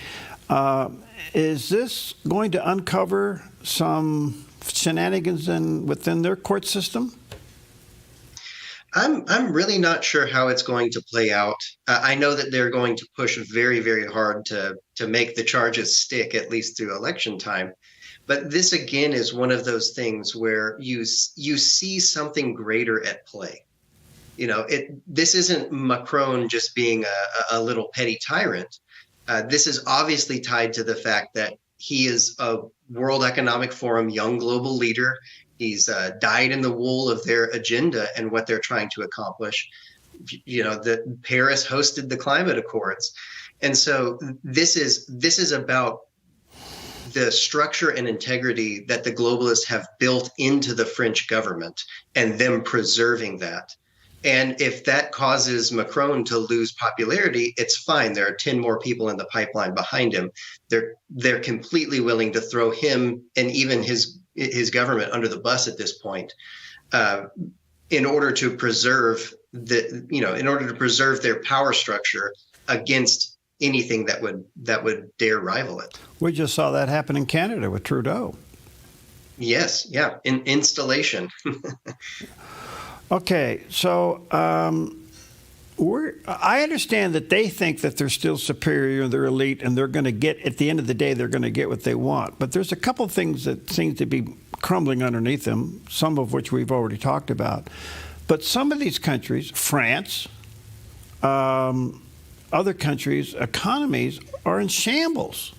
Is this going to uncover some shenanigans within their court system? I'm really not sure how it's going to play out. I know that they're going to push very, very hard to make the charges stick, at least through election time. But this, again, is one of those things where you see something greater at play. This isn't Macron just being a little petty tyrant. This is obviously tied to the fact that he is a World Economic Forum young global leader. He's dyed in the wool of their agenda and what they're trying to accomplish. That Paris hosted the climate accords. And so this is about the structure and integrity that the globalists have built into the French government and them preserving that. And if that causes Macron to lose popularity, it's fine. There are 10 more people in the pipeline behind him. They're completely willing to throw him and even his government under the bus at this point, in order to preserve their power structure against anything that would dare rival it. We just saw that happen in Canada with Trudeau. Yes, yeah, in installation. Okay, so I understand that they think that they're still superior, they're elite, and they're going to get, at the end of the day, they're going to get what they want. But there's a couple things that seem to be crumbling underneath them, some of which we've already talked about. But some of these countries, France, other countries' economies are in shambles.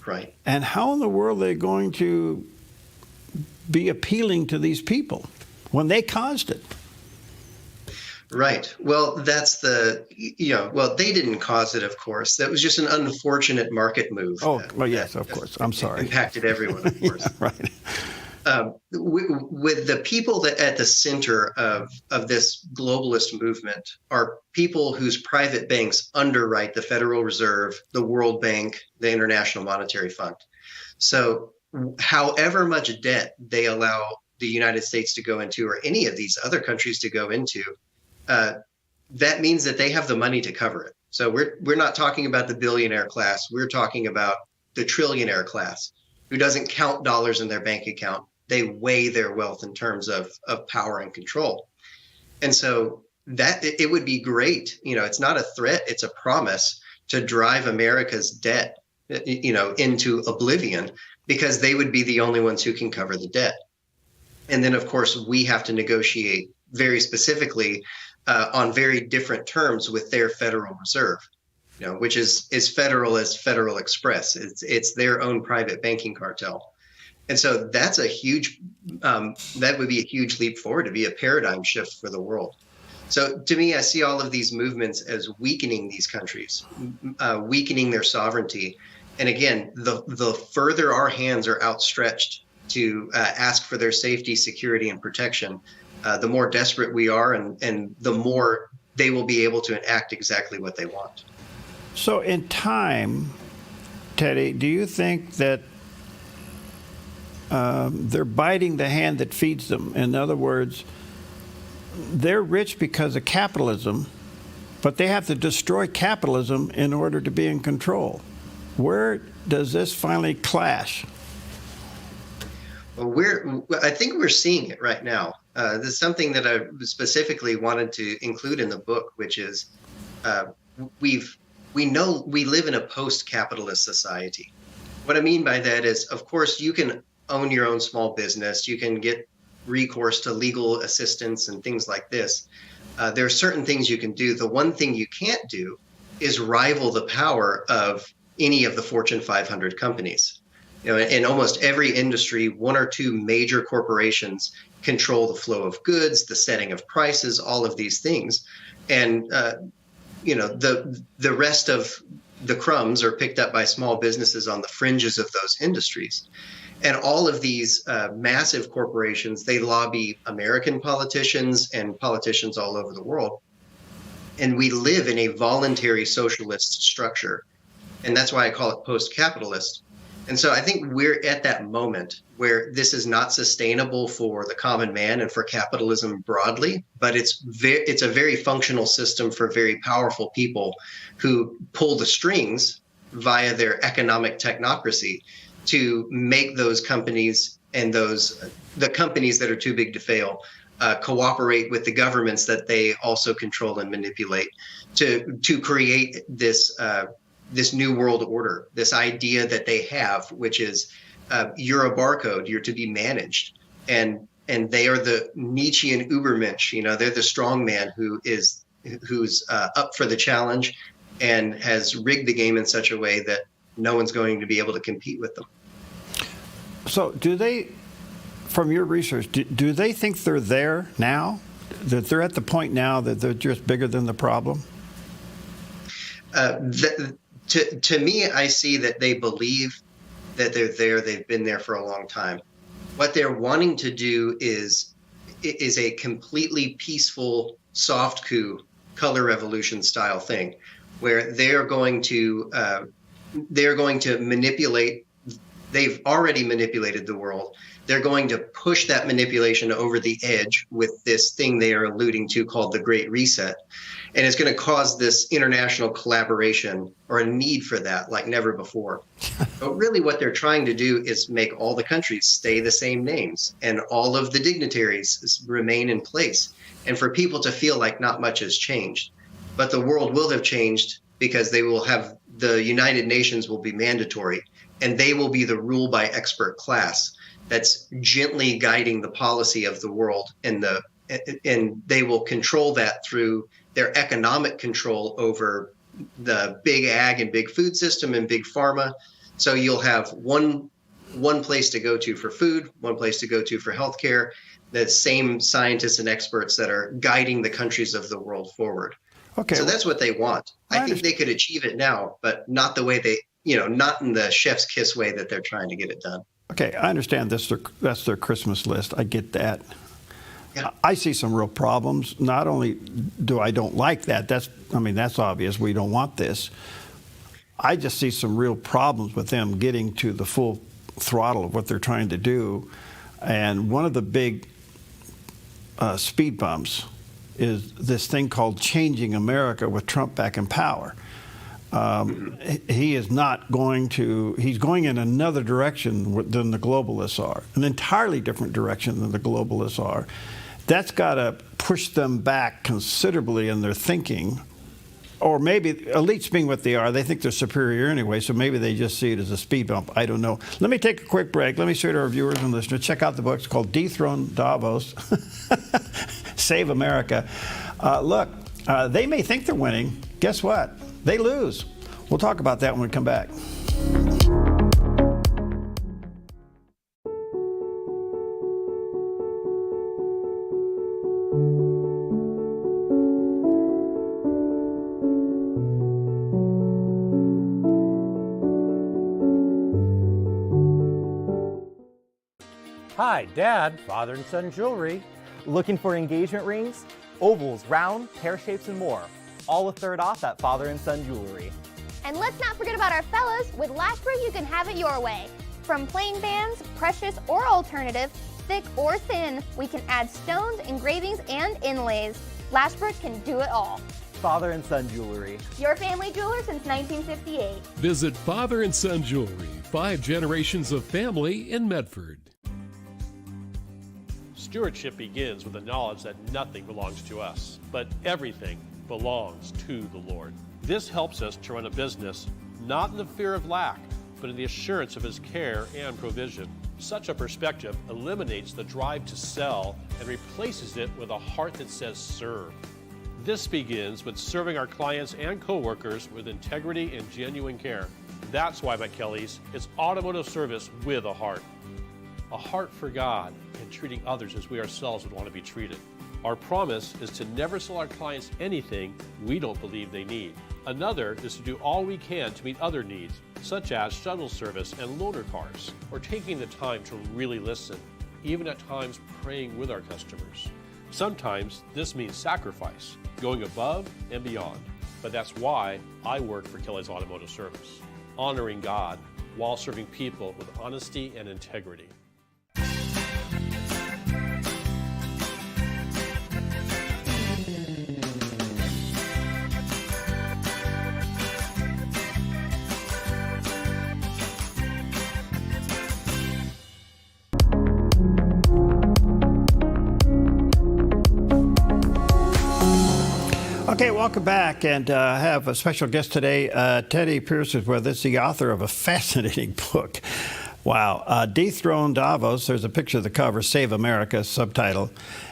Right. And how in the world are they going to be appealing to these people when they caused it? Right. Well, that's they didn't cause it, of course. That was just an unfortunate market move. Oh, well, yes, of course. I'm sorry. Impacted everyone, of course. Yeah, right. With the people that at the center of this globalist movement are people whose private banks underwrite the Federal Reserve, the World Bank, the International Monetary Fund. So however much debt they allow the United States to go into, or any of these other countries to go into, that means that they have the money to cover it. So we're not talking about the billionaire class. We're talking about the trillionaire class, who doesn't count dollars in their bank account. They weigh their wealth in terms of power and control. And so that it would be great. It's not a threat. It's a promise to drive America's debt, into oblivion, because they would be the only ones who can cover the debt. And then, of course, we have to negotiate very specifically on very different terms with their Federal Reserve. which is as federal as Federal Express. It's their own private banking cartel. And so that's a huge, that would be a huge leap forward, to be a paradigm shift for the world. So to me, I see all of these movements as weakening these countries, weakening their sovereignty. And again, the further our hands are outstretched to ask for their safety, security, and protection, the more desperate we are, and the more they will be able to enact exactly what they want. So in time, Teddy, do you think that they're biting the hand that feeds them? In other words, they're rich because of capitalism, but they have to destroy capitalism in order to be in control. Where does this finally clash? Well, I think we're seeing it right now. This is something that I specifically wanted to include in the book, which is we know we live in a post-capitalist society. What I mean by that is, of course, you can own your own small business. You can get recourse to legal assistance and things like this. There are certain things you can do. The one thing you can't do is rival the power of any of the Fortune 500 companies. In almost every industry, one or two major corporations control the flow of goods, the setting of prices, all of these things. And the rest of the crumbs are picked up by small businesses on the fringes of those industries. And all of these massive corporations, they lobby American politicians and politicians all over the world. And we live in a voluntary socialist structure. And that's why I call it post-capitalist. And so I think we're at that moment where this is not sustainable for the common man and for capitalism broadly, but it's a very functional system for very powerful people who pull the strings via their economic technocracy to make those companies and the companies that are too big to fail cooperate with the governments that they also control and manipulate to create this new world order, this idea that they have, which is you're a barcode, you're to be managed, and they are the Nietzschean Übermensch. They're the strong man who's up for the challenge and has rigged the game in such a way that no one's going to be able to compete with them. So do they, from your research, do they think they're there now? That they're at the point now that they're just bigger than the problem? To me, I see that they believe that they're there. They've been there for a long time. What they're wanting to do is a completely peaceful, soft coup, color revolution style thing, where they're going to manipulate. They've already manipulated the world. They're going to push that manipulation over the edge with this thing they are alluding to called the Great Reset. And it's going to cause this international collaboration, or a need for that, like never before. But really what they're trying to do is make all the countries stay the same names and all of the dignitaries remain in place, and for people to feel like not much has changed. But the world will have changed because they will have, the United Nations will be mandatory, and they will be the rule by expert class that's gently guiding the policy of the world, and they will control that through their economic control over the big ag and big food system and big pharma. So you'll have one place to go to for food, one place to go to for healthcare, the same scientists and experts that are guiding the countries of the world forward. Okay. So that's what they want. I think they could achieve it now, but not the way not in the chef's kiss way that they're trying to get it done. Okay, I understand that's their Christmas list. I get that. Yeah. I see some real problems. Not only do I don't like that, that's obvious. We don't want this. I just see some real problems with them getting to the full throttle of what they're trying to do. And one of the big speed bumps is this thing called changing America with Trump back in power. He is not going to, he's going in another direction than the globalists are, an entirely different direction than the globalists are. That's got to push them back considerably in their thinking. Or maybe, elites being what they are, they think they're superior anyway, so maybe they just see it as a speed bump. I don't know. Let me take a quick break. Let me say to our viewers and listeners, check out the book. It's called Dethrone Davos, Save America. Look, they may think they're winning. Guess what? They lose. We'll talk about that when we come back. Hi, Dad, father and son jewelry. Looking for engagement rings? Ovals, round, pear shapes, and more. All a third off at Father and Son Jewelry. And let's not forget about our fellas. With Lashbrook, you can have it your way. From plain bands, precious or alternative, thick or thin, we can add stones, engravings, and inlays. Lashbrook can do it all. Father and Son Jewelry. Your family jeweler since 1958. Visit Father and Son Jewelry, 5 generations of family in Medford. Stewardship begins with the knowledge that nothing belongs to us, but everything belongs to the Lord. This helps us to run a business not in the fear of lack, but in the assurance of His care and provision. Such a perspective eliminates the drive to sell and replaces it with a heart that says serve. This begins with serving our clients and coworkers with integrity and genuine care. That's why at Kelly's, it's automotive service with a heart for God, and treating others as we ourselves would want to be treated. Our promise is to never sell our clients anything we don't believe they need. Another is to do all we can to meet other needs, such as shuttle service and loaner cars, or taking the time to really listen, even at times praying with our customers. Sometimes this means sacrifice, going above and beyond. But that's why I work for Kelly's Automotive Service, honoring God while serving people with honesty and integrity. Okay, welcome back, and I have a special guest today. Teddy Pierce is with us, the author of a fascinating book. Wow. Dethrone Davos. There's a picture of the cover, Save America, subtitle.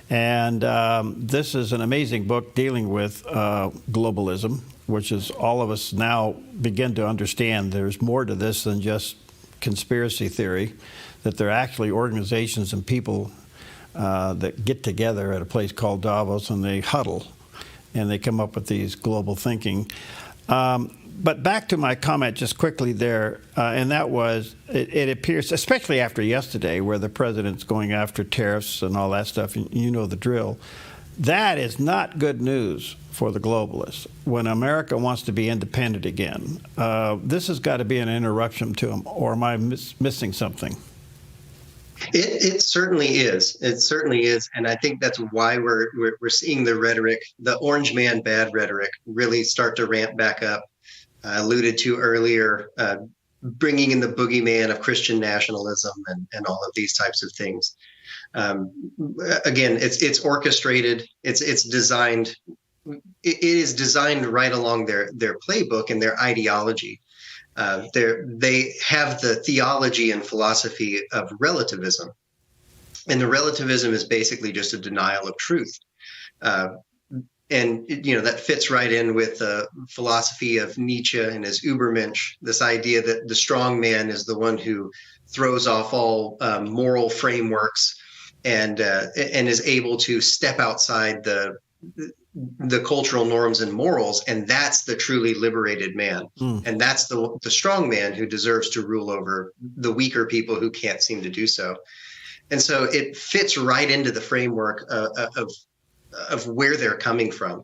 And this is an amazing book dealing with globalism, which is all of us now begin to understand there's more to this than just conspiracy theory, that there are actually organizations and people that get together at a place called Davos and they huddle and they come up with these global thinking. But back to my comment just quickly there, and that was, it appears, especially after yesterday, where the president's going after tariffs and all that stuff, and you know the drill, that is not good news for the globalists. When America wants to be independent again, this has got to be an interruption to them, or am I missing something? It certainly is. It certainly is, and I think that's why we're seeing the rhetoric, the orange man bad rhetoric, really start to ramp back up. Alluded to earlier, bringing in the boogeyman of Christian nationalism and all of these types of things. Again, it's orchestrated. It's designed. It is designed right along their playbook and their ideology. They have the theology and philosophy of relativism, and the relativism is basically just a denial of truth. And that fits right in with the philosophy of Nietzsche and his Übermensch, this idea that the strong man is the one who throws off all moral frameworks and is able to step outside the cultural norms and morals, and that's the truly liberated man. And that's the strong man who deserves to rule over the weaker people who can't seem to do so. And so it fits right into the framework of where they're coming from.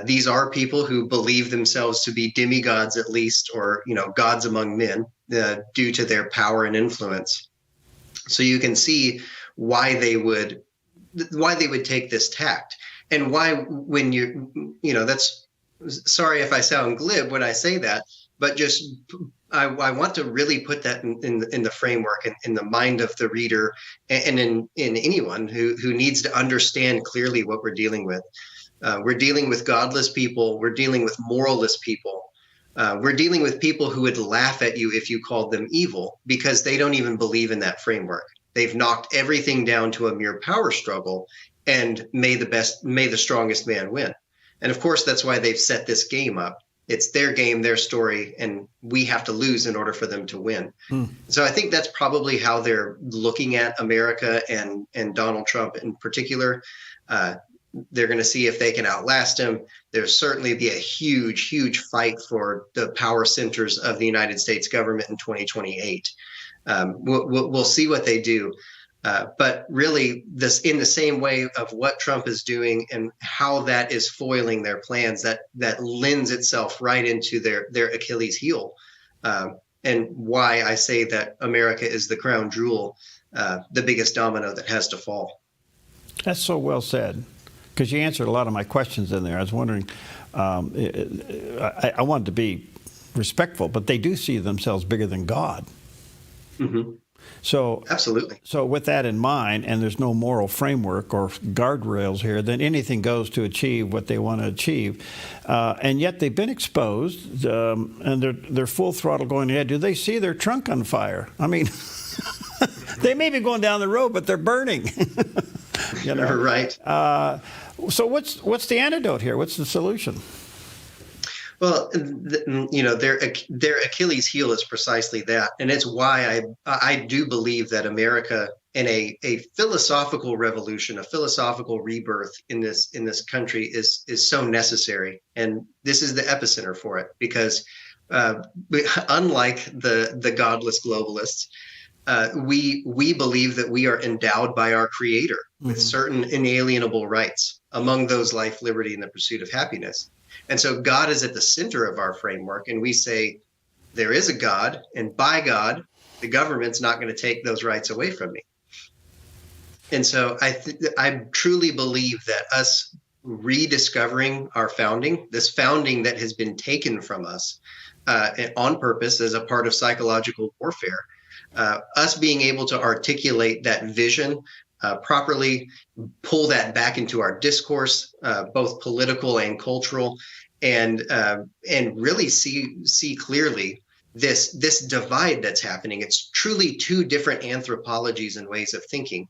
These are people who believe themselves to be demigods, at least, or gods among men, due to their power and influence. So you can see why they would take this tact. And why, when that's, sorry if I sound glib when I say that, but just I want to really put that in the framework and in the mind of the reader and in anyone who needs to understand clearly what we're dealing with. We're dealing with godless people. We're dealing with moralless people. We're dealing with people who would laugh at you if you called them evil because they don't even believe in that framework. They've knocked everything down to a mere power struggle. And may the strongest man win. And of course, that's why they've set this game up. It's their game, their story, and we have to lose in order for them to win. So I think that's probably how they're looking at America and Donald Trump in particular. They're going to see if they can outlast him. There's certainly be a huge, huge fight for the power centers of the United States government in 2028. We'll see what they do. But really, this in the same way of what Trump is doing and how that is foiling their plans, that lends itself right into their Achilles heel, and why I say that America is the crown jewel, the biggest domino that has to fall. That's so well said, because you answered a lot of my questions in there. I was wondering, I wanted to be respectful, but they do see themselves bigger than God. Mm-hmm. So absolutely. So with that in mind, and there's no moral framework or guardrails here, then anything goes to achieve what they want to achieve. And yet they've been exposed, and they're full throttle going ahead. Do they see their trunk on fire? I mean, they may be going down the road, but they're burning. You know? Right. So what's the antidote here? What's the solution? Well, their Achilles heel is precisely that, and it's why I do believe that America, in a philosophical revolution, a philosophical rebirth in this country is so necessary, and this is the epicenter for it. Because unlike the godless globalists, we believe that we are endowed by our Creator with certain inalienable rights, among those life, liberty, and the pursuit of happiness. And so God is at the center of our framework, and we say there is a God, and by God, the government's not going to take those rights away from me. And so I truly believe that us rediscovering our founding, this founding that has been taken from us on purpose as a part of psychological warfare, us being able to articulate that vision properly, pull that back into our discourse, both political and cultural, and really see clearly this divide that's happening. It's truly two different anthropologies and ways of thinking.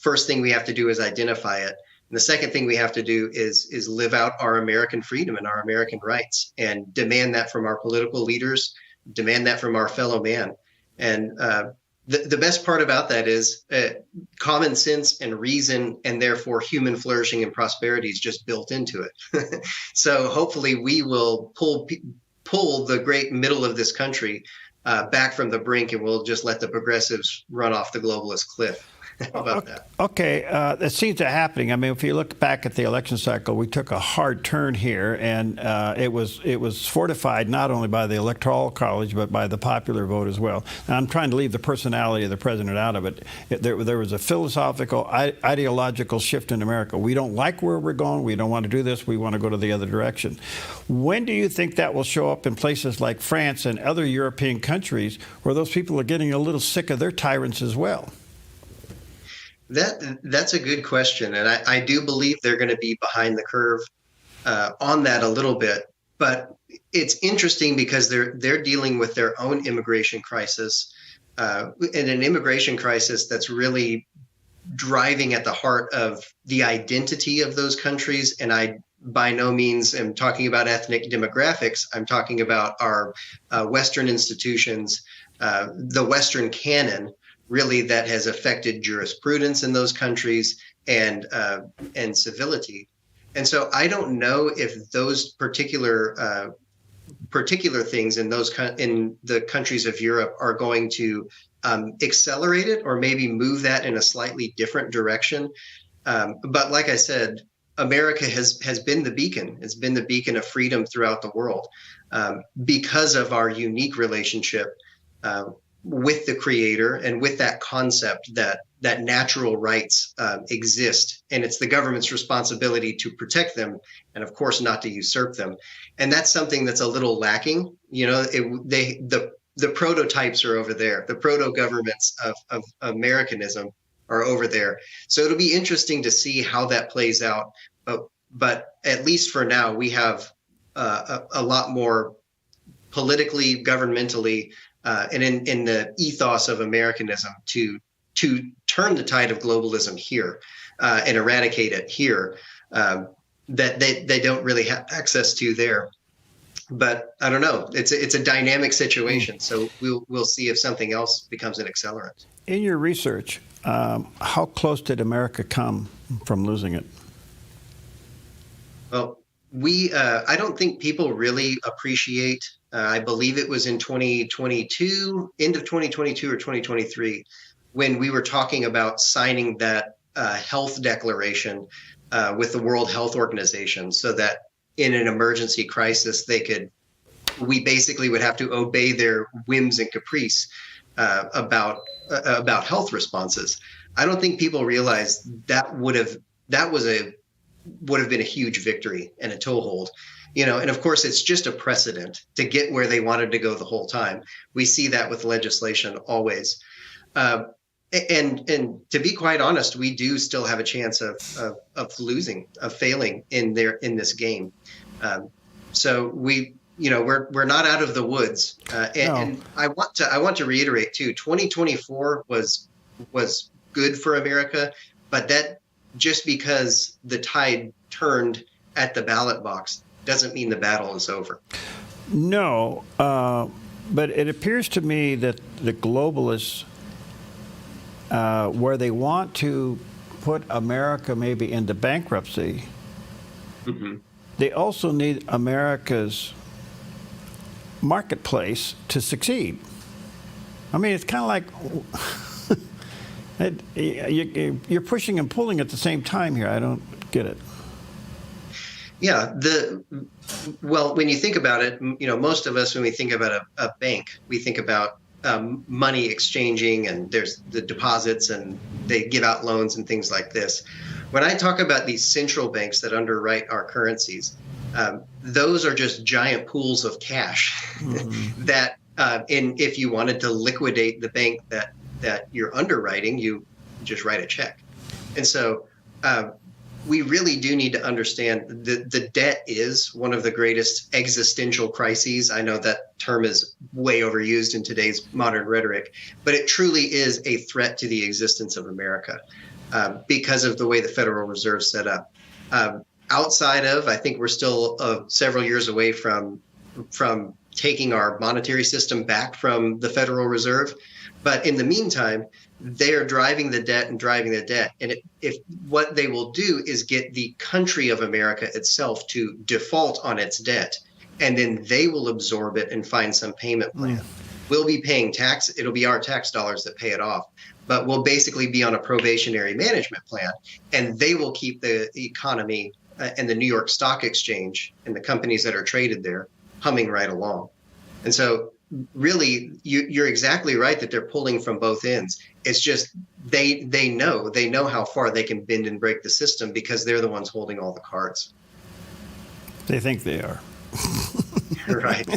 First thing we have to do is identify it. And the second thing we have to do is live out our American freedom and our American rights, and demand that from our political leaders, demand that from our fellow man. And the best part about that is common sense and reason, and therefore human flourishing and prosperity is just built into it. So hopefully we will pull the great middle of this country back from the brink, and we'll just let the progressives run off the globalist cliff. How about that? Okay, that seems to happening. I mean, if you look back at the election cycle, we took a hard turn here, and it was fortified not only by the Electoral College but by the popular vote as well. Now, I'm trying to leave the personality of the president out of it. There was a philosophical, ideological shift in America. We don't like where we're going. We don't want to do this. We want to go to the other direction. When do you think that will show up in places like France and other European countries where those people are getting a little sick of their tyrants as well? That's a good question, and I do believe they're going to be behind the curve on that a little bit. But it's interesting because they're dealing with their own immigration crisis, and an immigration crisis that's really driving at the heart of the identity of those countries. And I by no means am talking about ethnic demographics. I'm talking about our Western institutions, the Western canon, really, that has affected jurisprudence in those countries and civility. And so I don't know if those particular things in the countries of Europe are going to accelerate it or maybe move that in a slightly different direction. But like I said, America has been the beacon. It's been the beacon of freedom throughout the world because of our unique relationship with the Creator, and with that concept that natural rights exist, and it's the government's responsibility to protect them, and of course not to usurp them. And that's something that's a little lacking. You know, the prototypes are over there. The proto governments of Americanism are over there. So it'll be interesting to see how that plays out. But at least for now, we have a lot more politically, governmentally, and in the ethos of Americanism to turn the tide of globalism here and eradicate it here that they don't really have access to there. But I don't know. It's a dynamic situation. So we'll see if something else becomes an accelerant. In your research, how close did America come from losing it? Well, I don't think people really appreciate, I believe it was in 2022, end of 2022 or 2023, when we were talking about signing that health declaration with the World Health Organization, so that in an emergency crisis, we basically would have to obey their whims and caprice about health responses. I don't think people realize that would have been a huge victory and a toehold, and of course it's just a precedent to get where they wanted to go the whole time. We see that with legislation always. And to be quite honest, we do still have a chance of failing in this game. So we're not out of the woods. And I want to reiterate too, 2024 was good for America, but that just because the tide turned at the ballot box doesn't mean the battle is over. No, but it appears to me that the globalists, where they want to put America maybe into bankruptcy, they also need America's marketplace to succeed. I mean, it's kind of like you're pushing and pulling at the same time here. I don't get it. Yeah, well, when you think about it, most of us, when we think about a bank, we think about money exchanging, and there's the deposits, and they give out loans and things like this. When I talk about these central banks that underwrite our currencies, those are just giant pools of cash that, if you wanted to liquidate the bank that you're underwriting, you just write a check. And so we really do need to understand the debt is one of the greatest existential crises. I know that term is way overused in today's modern rhetoric, but it truly is a threat to the existence of America because of the way the Federal Reserve is set up. Outside of, I think we're still several years away from taking our monetary system back from the Federal Reserve. But in the meantime, they are driving the debt. And if what they will do is get the country of America itself to default on its debt, and then they will absorb it and find some payment plan. We'll be paying tax. It'll be our tax dollars that pay it off. But we'll basically be on a probationary management plan, and they will keep the economy and the New York Stock Exchange and the companies that are traded there humming right along. And so really, you're exactly right that they're pulling from both ends. It's just they know how far they can bend and break the system because they're the ones holding all the cards. They think they are. Right.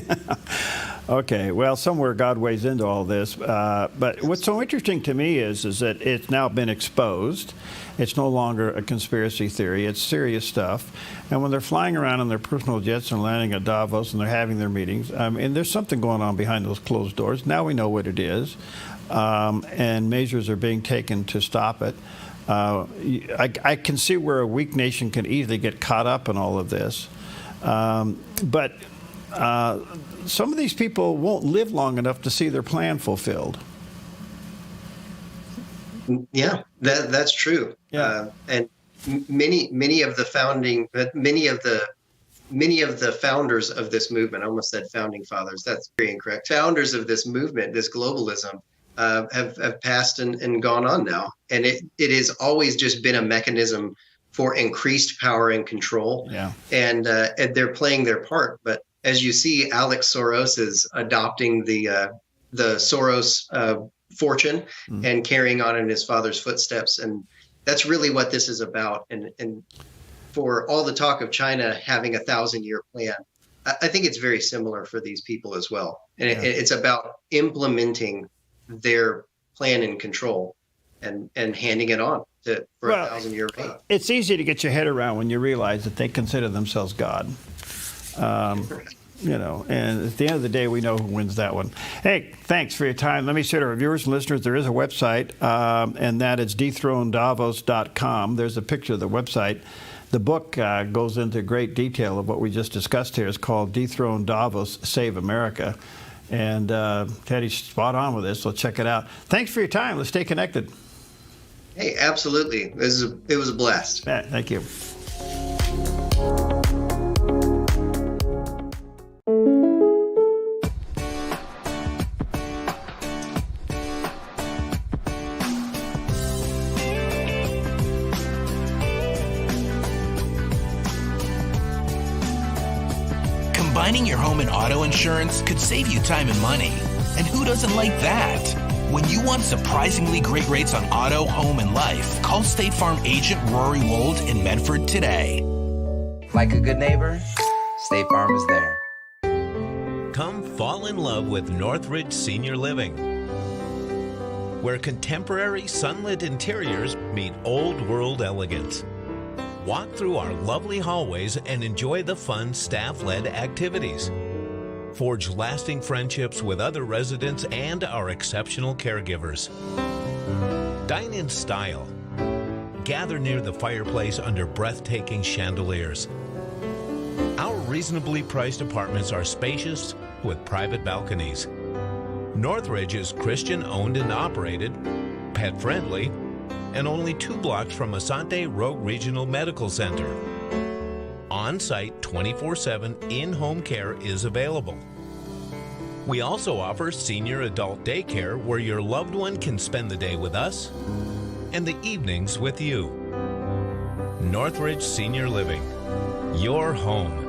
Okay. Well, somewhere God weighs into all this. But what's so interesting to me is that it's now been exposed. It's no longer a conspiracy theory. It's serious stuff. And when they're flying around in their personal jets and landing at Davos and they're having their meetings, and there's something going on behind those closed doors. Now we know what it is. And measures are being taken to stop it. I can see where a weak nation can easily get caught up in all of this. But some of these people won't live long enough to see their plan fulfilled. Yeah, that's true. Yeah. And many of the founders of this movement, I almost said founding fathers, that's very incorrect. Founders of this movement, this globalism, have passed and gone on now. And it has always just been a mechanism for increased power and control. Yeah. And they're playing their part. But as you see, Alex Soros is adopting the Soros fortune and carrying on in his father's footsteps. And that's really what this is about. And for all the talk of China having a 1,000-year plan, I think it's very similar for these people as well. And it's about implementing their plan and control and handing it on for a 1,000-year reign. It's easy to get your head around when you realize that they consider themselves God. And at the end of the day, we know who wins that one. Hey, thanks for your time. Let me say to our viewers and listeners, there is a website, and that is dethronedavos.com. There's a picture of the website. The book goes into great detail of what we just discussed here. It's called Dethrone Davos, Save America. And Teddy's spot on with this, so check it out. Thanks for your time. Let's stay connected. Hey, absolutely. It was a blast. Yeah, thank you. Combining your home and auto insurance could save you time and money. And who doesn't like that? When you want surprisingly great rates on auto, home, and life, call State Farm agent Rory Wold in Medford today. Like a good neighbor, State Farm is there. Come fall in love with Northridge Senior Living, where contemporary sunlit interiors meet old world elegance. Walk through our lovely hallways and enjoy the fun staff-led activities. Forge lasting friendships with other residents and our exceptional caregivers. Dine in style. Gather near the fireplace under breathtaking chandeliers. Our reasonably priced apartments are spacious with private balconies. Northridge is Christian owned and operated, pet friendly, and only 2 blocks from Asante Rogue Regional Medical Center. On-site 24/7 in-home care is available. We also offer senior adult daycare where your loved one can spend the day with us and the evenings with you. Northridge Senior Living, your home.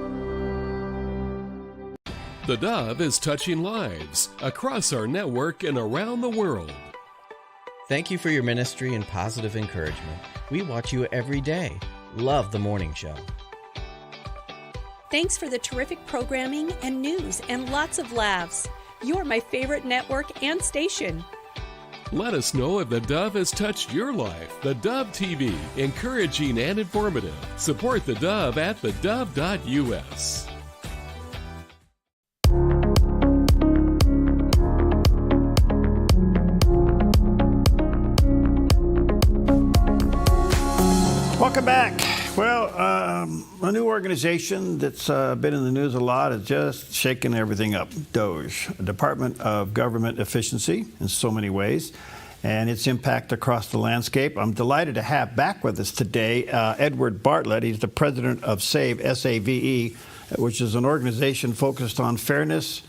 The Dove is touching lives across our network and around the world. Thank you for your ministry and positive encouragement. We watch you every day. Love the morning show. Thanks for the terrific programming and news and lots of laughs. You're my favorite network and station. Let us know if the Dove has touched your life. The Dove TV, encouraging and informative. Support the Dove at thedove.us. Welcome back. Well, a new organization that's been in the news a lot is just shaking everything up. DOGE, Department of Government Efficiency, in so many ways, and its impact across the landscape. I'm delighted to have back with us today Edward Bartlett. He's the president of SAVE, S-A-V-E, which is an organization focused on fairness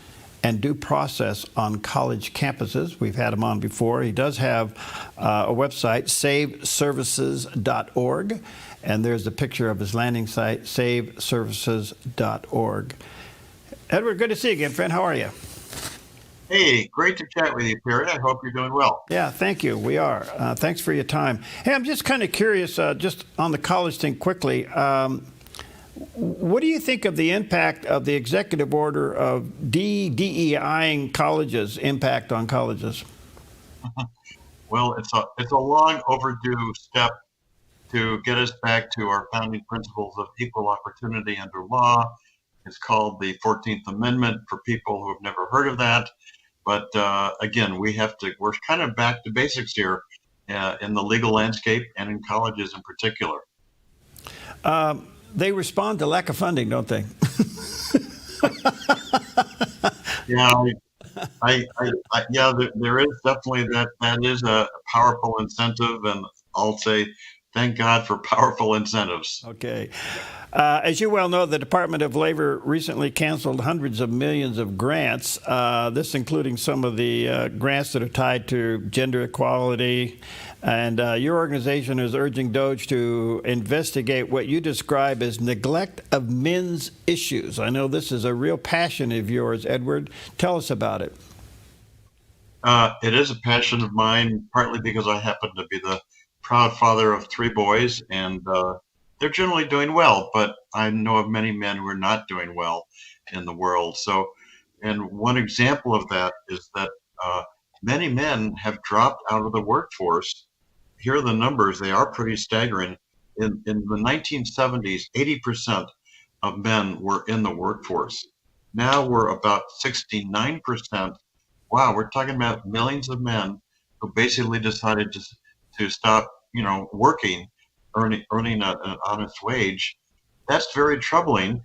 and due process on college campuses. We've had him on before. He does have a website, saveservices.org, and there's a picture of his landing site, saveservices.org. Edward, good to see you again, friend. How are you? Hey, great to chat with you, Perry. I hope you're doing well. Yeah, thank you. We are. Thanks for your time. Hey, I'm just kind of curious, just on the college thing quickly. What do you think of the impact of the executive order of DEIing colleges' impact on colleges? Well, it's a long overdue step to get us back to our founding principles of equal opportunity under law. It's called the 14th Amendment for people who have never heard of that. But again, we're kind of back to basics here in the legal landscape and in colleges in particular. They respond to lack of funding, don't they? Yeah, there is definitely that is a powerful incentive, and I'll say thank God for powerful incentives. Okay. As you well know, the Department of Labor recently canceled hundreds of millions of grants, this including some of the grants that are tied to gender equality. And your organization is urging DOGE to investigate what you describe as neglect of men's issues. I know this is a real passion of yours, Edward. Tell us about it. It is a passion of mine, partly because I happen to be the proud father of 3 boys, and they're generally doing well, but I know of many men who are not doing well in the world. So, and one example of that is that many men have dropped out of the workforce. Here are the numbers. They are pretty staggering. In the 1970s, 80% of men were in the workforce. Now we're about 69%. Wow, we're talking about millions of men who basically decided to stop, working earning an honest wage. That's very troubling.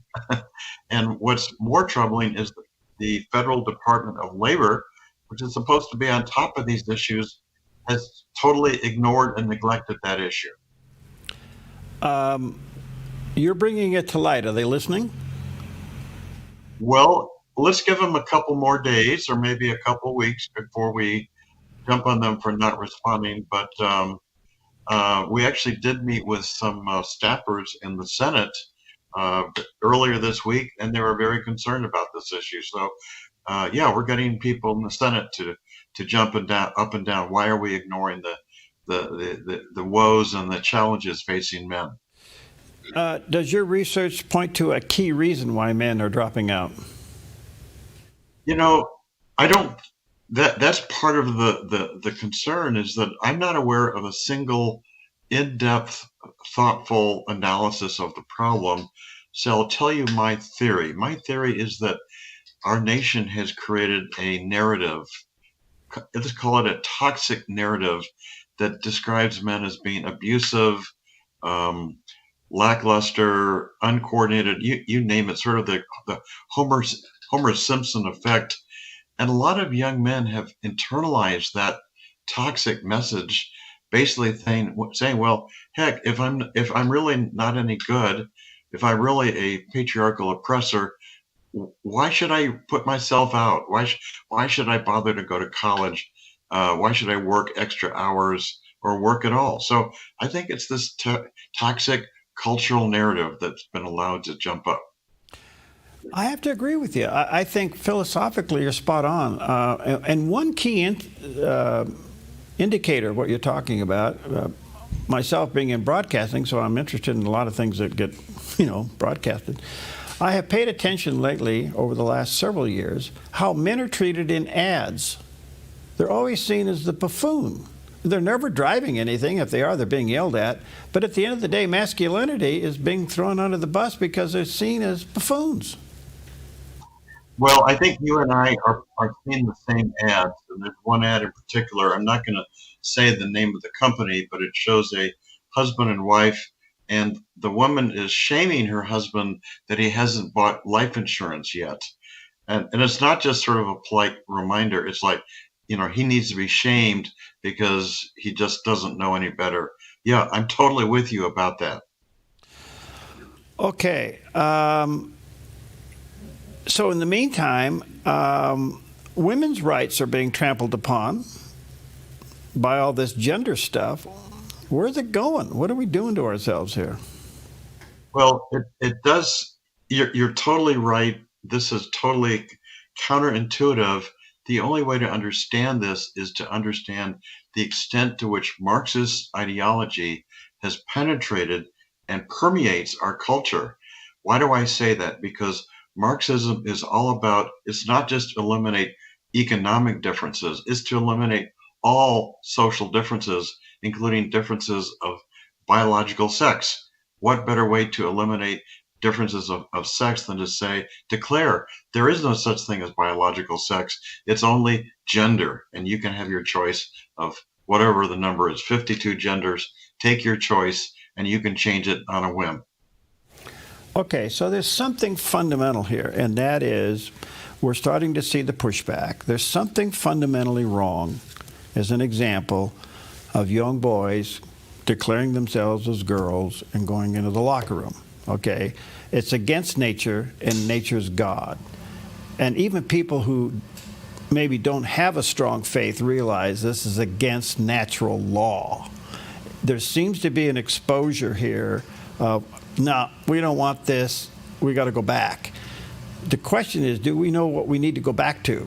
And what's more troubling is the Federal Department of Labor, which is supposed to be on top of these issues, has totally ignored and neglected that issue. You're bringing it to light. Are they listening? Well, let's give them a couple more days or maybe a couple weeks before we jump on them for not responding. But we actually did meet with some staffers in the Senate earlier this week, and they were very concerned about this issue. So, yeah, we're getting people in the Senate to jump up and down. Why are we ignoring the woes and the challenges facing men? Does your research point to a key reason why men are dropping out? You know, I don't. That's part of the concern is that I'm not aware of a single in-depth, thoughtful analysis of the problem. So I'll tell you my theory. My theory is that our nation has created a narrative, let's call it a toxic narrative, that describes men as being abusive, lackluster, uncoordinated, you name it, sort of the Homer Simpson effect. And a lot of young men have internalized that toxic message, basically saying, well, heck, if I'm really not any good, if I'm really a patriarchal oppressor, why should I put myself out? Why should I bother to go to college? Why should I work extra hours or work at all? So I think it's this toxic cultural narrative that's been allowed to jump up. I have to agree with you. I think philosophically you're spot on. And one key indicator of what you're talking about, myself being in broadcasting, so I'm interested in a lot of things that get, broadcasted. I have paid attention lately over the last several years how men are treated in ads. They're always seen as the buffoon. They're never driving anything. If they are, they're being yelled at. But at the end of the day, masculinity is being thrown under the bus because they're seen as buffoons. Well, I think you and I are seeing the same ads. And there's one ad in particular. I'm not going to say the name of the company, but it shows a husband and wife, and the woman is shaming her husband that he hasn't bought life insurance yet. And it's not just sort of a polite reminder. It's like, he needs to be shamed because he just doesn't know any better. Yeah, I'm totally with you about that. Okay. So in the meantime, women's rights are being trampled upon by all this gender stuff. Where's it going? What are we doing to ourselves here? Well, it does. You're totally right. This is totally counterintuitive. The only way to understand this is to understand the extent to which Marxist ideology has penetrated and permeates our culture. Why do I say that? Because Marxism is all about, it's not just to eliminate economic differences, it's to eliminate all social differences, including differences of biological sex. What better way to eliminate differences of sex than to declare there is no such thing as biological sex. It's only gender, and you can have your choice of whatever the number is, 52 genders. Take your choice, and you can change it on a whim. Okay, so there's something fundamental here, and that is we're starting to see the pushback. There's something fundamentally wrong, as an example, of young boys declaring themselves as girls and going into the locker room. Okay, it's against nature, and nature's God. And even people who maybe don't have a strong faith realize this is against natural law. There seems to be an exposure here of, no, we don't want this, we got to go back. The question is, do we know what we need to go back to?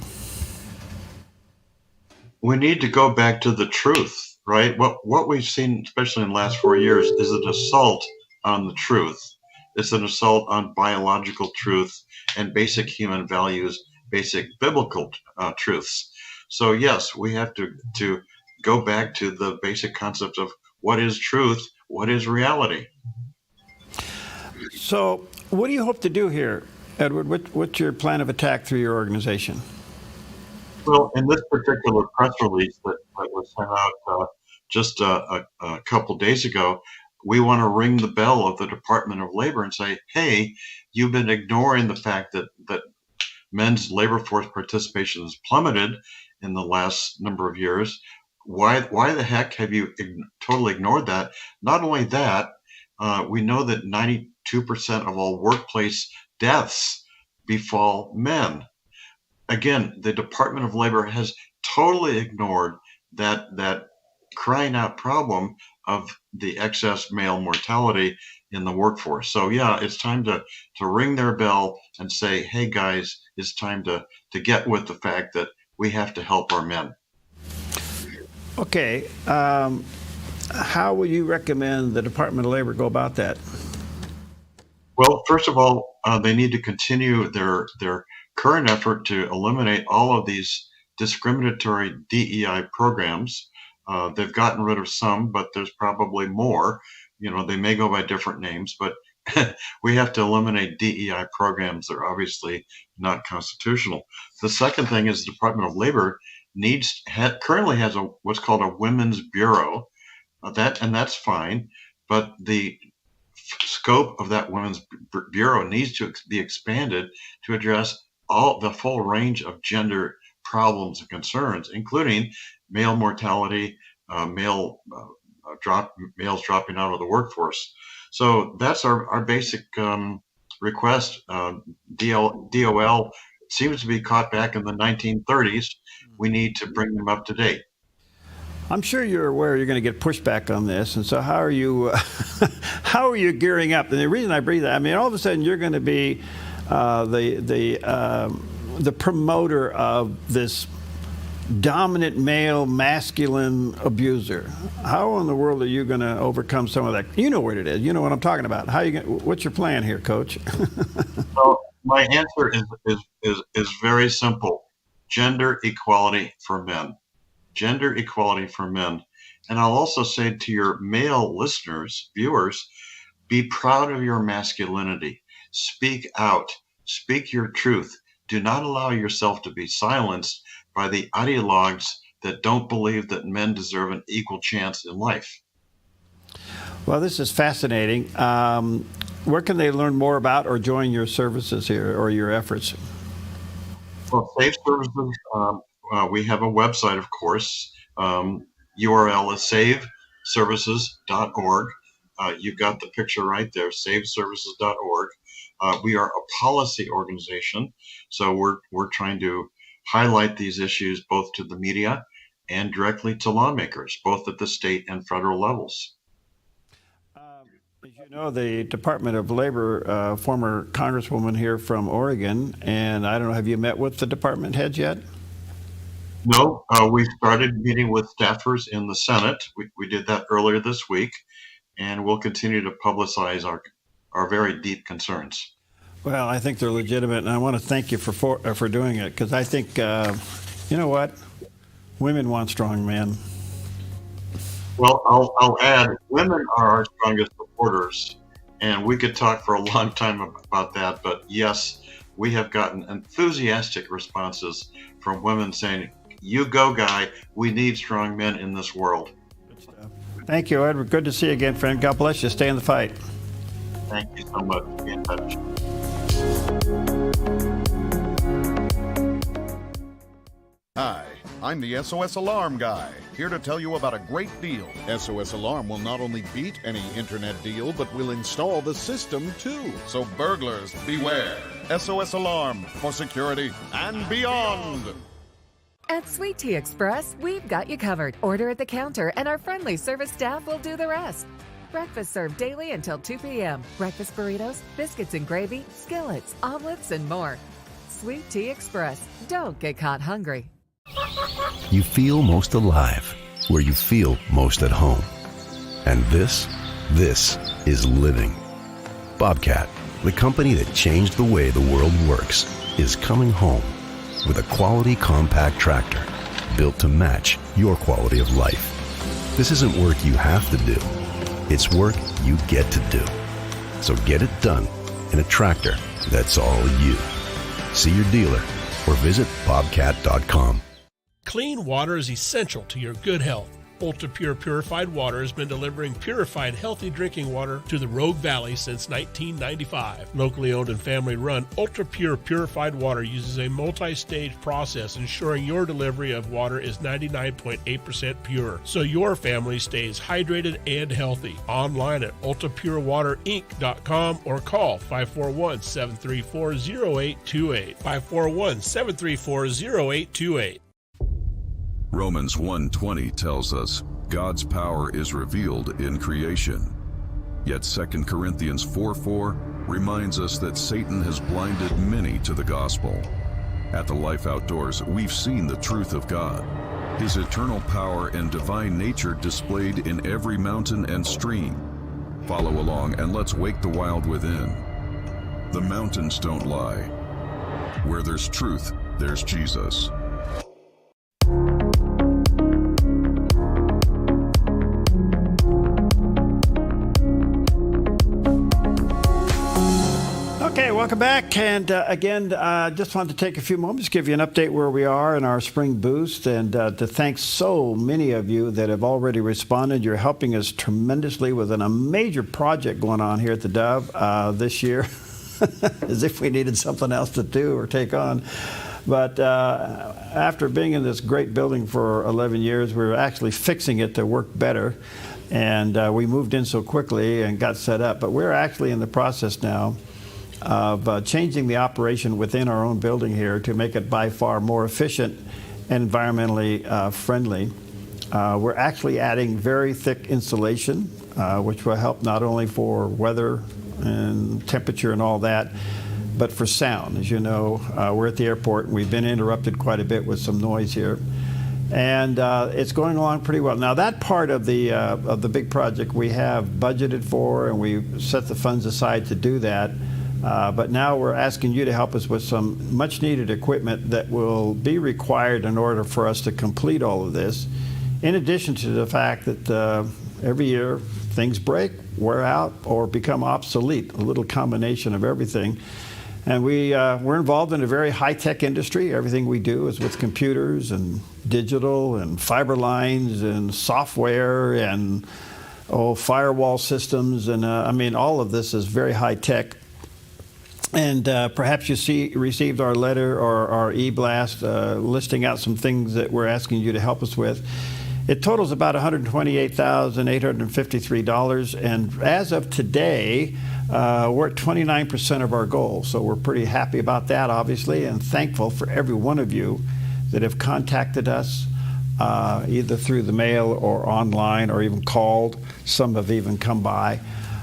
We need to go back to the truth, right? What we've seen, especially in the last 4 years, is an assault on the truth. It's an assault on biological truth and basic human values, basic biblical truths. So yes, we have to go back to the basic concept of what is truth, what is reality. So what do you hope to do here, Edward? What's your plan of attack through your organization? Well, in this particular press release that was sent out just a couple days ago, we want to ring the bell of the Department of Labor and say, hey, you've been ignoring the fact that men's labor force participation has plummeted in the last number of years. Why the heck have you totally ignored that? Not only that, we know that 92% of all workplace deaths befall men. Again, the Department of Labor has totally ignored that crying out problem of the excess male mortality in the workforce. So yeah, it's time to ring their bell and say, hey guys, it's time to get with the fact that we have to help our men. Okay, how would you recommend the Department of Labor go about that? Well, first of all, they need to continue their current effort to eliminate all of these discriminatory DEI programs. They've gotten rid of some, but there's probably more. You know, they may go by different names, but we have to eliminate DEI programs that are obviously not constitutional. The second thing is the Department of Labor currently has what's called a Women's Bureau, and that's fine, but the scope of that Women's Bureau needs to be expanded to address the full range of gender problems and concerns, including male mortality, males dropping out of the workforce. So that's our basic request. DOL seems to be caught back in the 1930s. We need to bring them up to date. I'm sure you're aware you're going to get pushback on this, and so how are you how are you gearing up? And the reason I bring that, I mean, all of a sudden you're going to be the promoter of this dominant male masculine abuser. How in the world are you going to overcome some of that? You know what it is. You know what I'm talking about. What's your plan here, Coach? Well, my answer is very simple. Gender equality for men. Gender equality for men. And I'll also say to your male listeners, viewers, be proud of your masculinity. Speak out. Speak your truth. Do not allow yourself to be silenced by the ideologues that don't believe that men deserve an equal chance in life. Well, this is fascinating. Where can they learn more about or join your services here or your efforts? Well, Safe Services, we have a website, of course. URL is saveservices.org. You've got the picture right there, saveservices.org. We are a policy organization, so we're trying to highlight these issues both to the media and directly to lawmakers, both at the state and federal levels. As you know, the Department of Labor, former Congresswoman here from Oregon, and I don't know, have you met with the department heads yet? No, we started meeting with staffers in the Senate. We did that earlier this week, and we'll continue to publicize our very deep concerns. Well, I think they're legitimate, and I want to thank you for doing it, because I think, you know what, women want strong men. Well, I'll add, women are our strongest supporters, and we could talk for a long time about that, but yes, we have gotten enthusiastic responses from women saying, you go, guy, we need strong men in this world. Good stuff. Thank you, Edward. Good to see you again, friend. God bless you. Stay in the fight. Thank you so much. Be in touch. Hi, I'm the SOS Alarm guy, here to tell you about a great deal. SOS Alarm will not only beat any internet deal, but will install the system too. So burglars, beware. SOS Alarm for security and beyond. At Sweet Tea Express, we've got you covered. Order at the counter and our friendly service staff will do the rest. Breakfast served daily until 2 p.m. Breakfast burritos, biscuits and gravy, skillets, omelets, and more. Sweet Tea Express. Don't get caught hungry. You feel most alive where you feel most at home. And this is living. Bobcat, the company that changed the way the world works, is coming home with a quality compact tractor built to match your quality of life. This isn't work you have to do. It's work you get to do. So get it done in a tractor that's all you. See your dealer or visit bobcat.com. Clean water is essential to your good health. Ultra Pure Purified Water has been delivering purified, healthy drinking water to the Rogue Valley since 1995. Locally owned and family-run, Ultra Pure Purified Water uses a multi-stage process ensuring your delivery of water is 99.8% pure, so your family stays hydrated and healthy. Online at ultrapurewaterinc.com or call 541-734-0828. 541-734-0828. Romans 1:20 tells us God's power is revealed in creation. Yet 2 Corinthians 4:4 reminds us that Satan has blinded many to the gospel. At the Life Outdoors, we've seen the truth of God, His eternal power and divine nature displayed in every mountain and stream. Follow along and let's wake the wild within. The mountains don't lie. Where there's truth, there's Jesus. Okay, welcome back. And again, just wanted to take a few moments to give you an update where we are in our spring boost and to thank so many of you that have already responded. You're helping us tremendously with a major project going on here at the Dove this year, as if we needed something else to do or take on. But after being in this great building for 11 years, we were actually fixing it to work better. And we moved in so quickly and got set up. But we're actually in the process now of changing the operation within our own building here to make it by far more efficient and environmentally friendly. We're actually adding very thick insulation, which will help not only for weather and temperature and all that, but for sound. As you know, we're at the airport and we've been interrupted quite a bit with some noise here. And it's going along pretty well. Now that part of the big project we have budgeted for, and we set the funds aside to do that. But now we're asking you to help us with some much needed equipment that will be required in order for us to complete all of this. In addition to the fact that every year things break, wear out, or become obsolete, a little combination of everything. And we're involved in a very high-tech industry. Everything we do is with computers and digital and fiber lines and software and firewall systems. And I mean, all of this is very high-tech. And perhaps you received our letter or our e-blast listing out some things that we're asking you to help us with. It totals about $128,853. And as of today, we're at 29% of our goal. So we're pretty happy about that, obviously, and thankful for every one of you that have contacted us, either through the mail or online or even called. Some have even come by.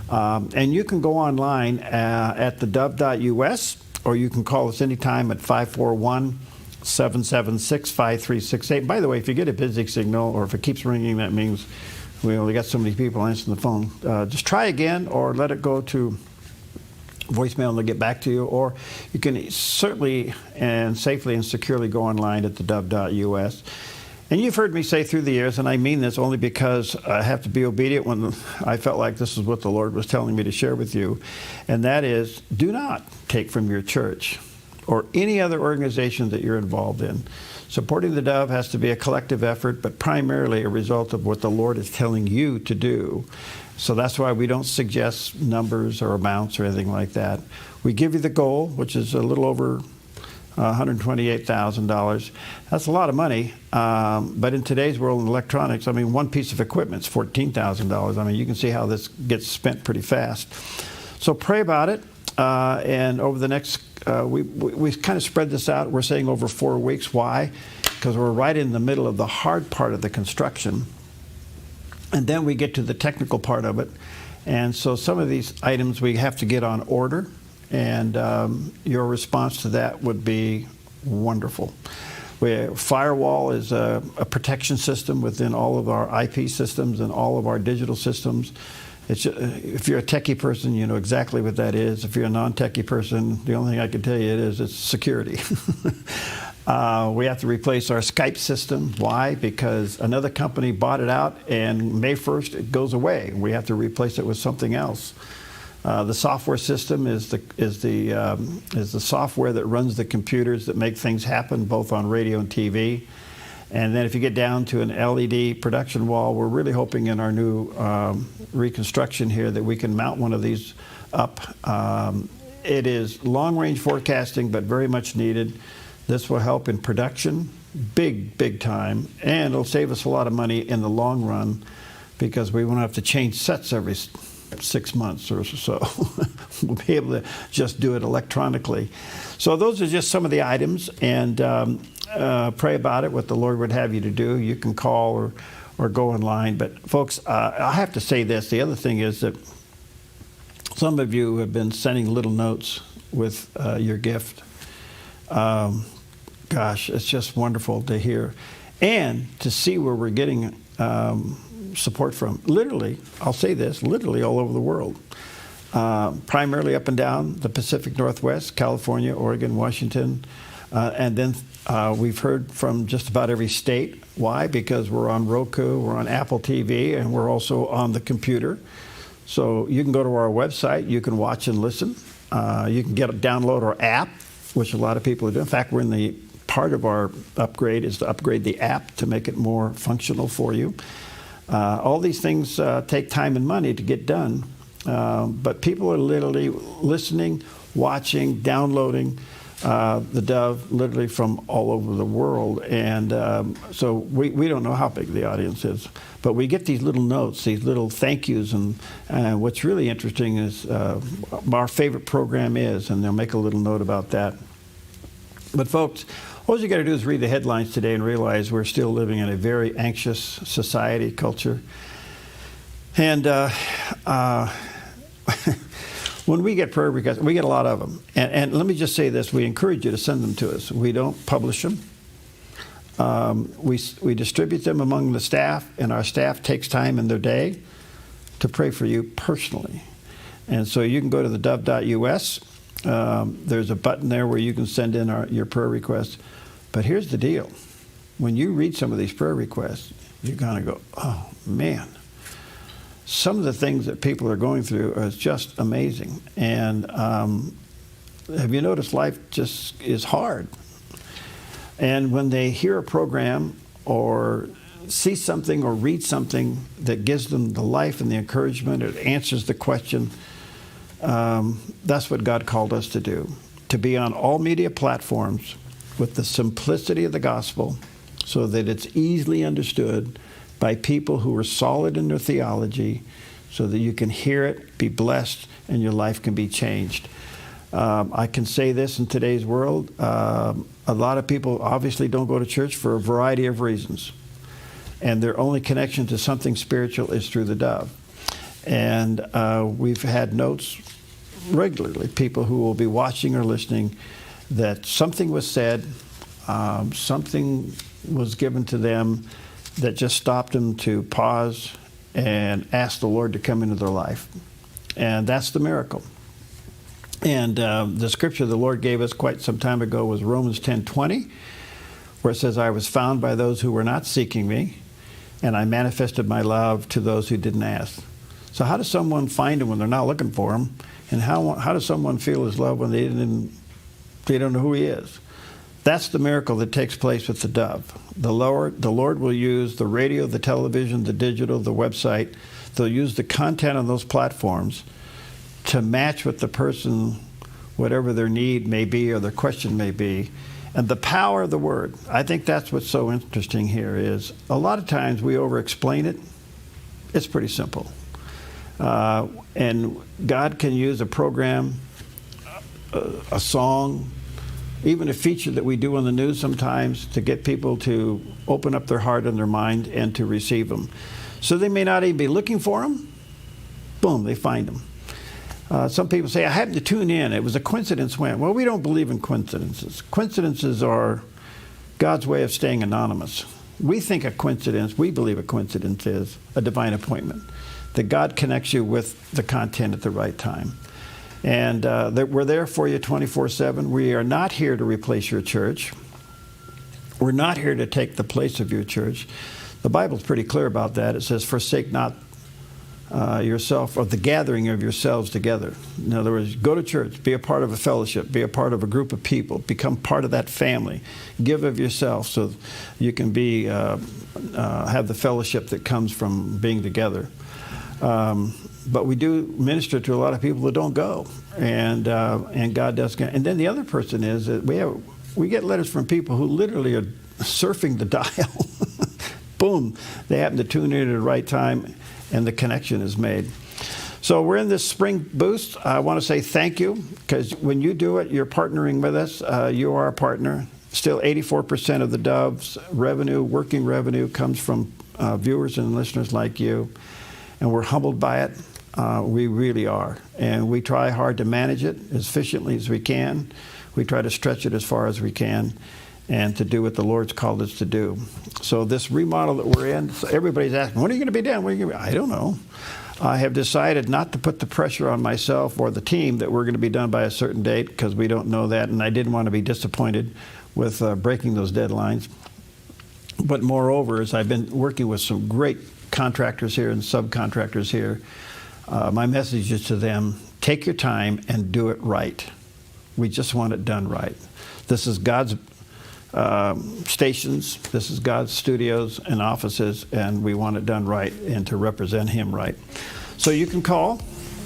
And you can go online at theDove.us, or you can call us anytime at 541-776-5368. By the way, if you get a busy signal or if it keeps ringing, that means we only got so many people answering the phone. Just try again or let it go to voicemail and they'll get back to you. Or you can certainly and safely and securely go online at theDove.us. And you've heard me say through the years, and I mean this only because I have to be obedient when I felt like this is what the Lord was telling me to share with you, and that is, do not take from your church or any other organization that you're involved in. Supporting the Dove has to be a collective effort, but primarily a result of what the Lord is telling you to do. So that's why we don't suggest numbers or amounts or anything like that. We give you the goal, which is a little over $128,000. That's a lot of money, but in today's world in electronics, I mean, one piece of equipment is $14,000. I mean, you can see how this gets spent pretty fast. So pray about it, and over the next, we kind of spread this out. We're saying over 4 weeks. Why? Because we're right in the middle of the hard part of the construction, and then we get to the technical part of it. And so some of these items we have to get on order. And your response to that would be wonderful. Firewall is a protection system within all of our IP systems and all of our digital systems. If you're a techie person, you know exactly what that is. If you're a non-techie person, the only thing I can tell you is it's security. We have to replace our Skype system. Why? Because another company bought it out, and May 1st it goes away. We have to replace it with something else. The software system is the software that runs the computers that make things happen, both on radio and TV. And then if you get down to an LED production wall, we're really hoping in our new reconstruction here that we can mount one of these up. It is long-range forecasting, but very much needed. This will help in production, big time, and it'll save us a lot of money in the long run because we won't have to change sets every 6 months or so. We'll be able to just do it electronically. So those are just some of the items, and pray about it, what the Lord would have you to do. You can call or go online. But folks, I have to say this. The other thing is that some of you have been sending little notes with your gift. Gosh, it's just wonderful to hear and to see where we're getting support from. Literally, I'll say this, literally all over the world. Primarily up and down the Pacific Northwest, California, Oregon, Washington, and then we've heard from just about every state. Why? Because we're on Roku, we're on Apple TV, and we're also on the computer. So you can go to our website, you can watch and listen. You can download our app, which a lot of people are doing. In fact, we're in the part of our upgrade is to upgrade the app to make it more functional for you. All these things take time and money to get done, but people are literally listening, watching, downloading the Dove literally from all over the world. And so we don't know how big the audience is, but we get these little notes, these little thank yous. And what's really interesting is our favorite program is, and they'll make a little note about that. But folks, all you got to do is read the headlines today and realize we're still living in a very anxious society, culture. And when we get prayer requests, we get a lot of them. And let me just say this, we encourage you to send them to us. We don't publish them. We distribute them among the staff, and our staff takes time in their day to pray for you personally. And so you can go to theDove.us. There's a button there where you can send in your prayer requests. But here's the deal. When you read some of these prayer requests, you're going to go, oh, man. Some of the things that people are going through are just amazing. And have you noticed life just is hard? And when they hear a program or see something or read something that gives them the life and the encouragement, it answers the question, that's what God called us to do, to be on all media platforms with the simplicity of the gospel so that it's easily understood by people who are solid in their theology so that you can hear it, be blessed, and your life can be changed. I can say this in today's world, a lot of people obviously don't go to church for a variety of reasons, and their only connection to something spiritual is through the Dove. And we've had notes regularly, people who will be watching or listening, that something was said, something was given to them that just stopped them to pause and ask the Lord to come into their life. And that's the miracle. And the scripture the Lord gave us quite some time ago was Romans 10:20, where it says, I was found by those who were not seeking me, and I manifested my love to those who didn't ask. So how does someone find him when they're not looking for him? And how does someone feel his love when they don't know who he is? That's the miracle that takes place with the Dove. The Lord will use the radio, the television, the digital, the website. They'll use the content on those platforms to match with the person, whatever their need may be or their question may be. And the power of the Word, I think that's what's so interesting here is a lot of times we over-explain it. It's pretty simple. And God can use a program, a song, even a feature that we do on the news sometimes to get people to open up their heart and their mind and to receive them. So they may not even be looking for them. Boom, they find them. Some people say, I happened to tune in. It was a coincidence when. Well, we don't believe in coincidences. Coincidences are God's way of staying anonymous. We think a coincidence, we believe a coincidence is a divine appointment, that God connects you with the content at the right time. And that we're there for you 24/7. We are not here to replace your church. We're not here to take the place of your church. The Bible's pretty clear about that. It says, forsake not yourself, or the gathering of yourselves together. In other words, go to church, be a part of a fellowship, be a part of a group of people, become part of that family. Give of yourself so you can be have the fellowship that comes from being together. But we do minister to a lot of people that don't go, and God does. And then the other person is that we get letters from people who literally are surfing the dial. Boom, they happen to tune in at the right time, and the connection is made. So we're in this spring boost. I want to say thank you, because when you do it, you're partnering with us. You are a partner. Still 84% of the Dove's revenue, working revenue, comes from viewers and listeners like you. And we're humbled by it. We really are. And we try hard to manage it as efficiently as we can. We try to stretch it as far as we can, and to do what the Lord's called us to do. So this remodel that we're in, so everybody's asking, when are you going to be done? When are you going to be? I don't know. I have decided not to put the pressure on myself or the team that we're going to be done by a certain date, because we don't know that, and I didn't want to be disappointed with breaking those deadlines. But moreover, as I've been working with some great contractors here and subcontractors here, my message is to them, take your time and do it right. We just want it done right. This is God's stations, this is God's studios and offices, and we want it done right and to represent Him right. So you can call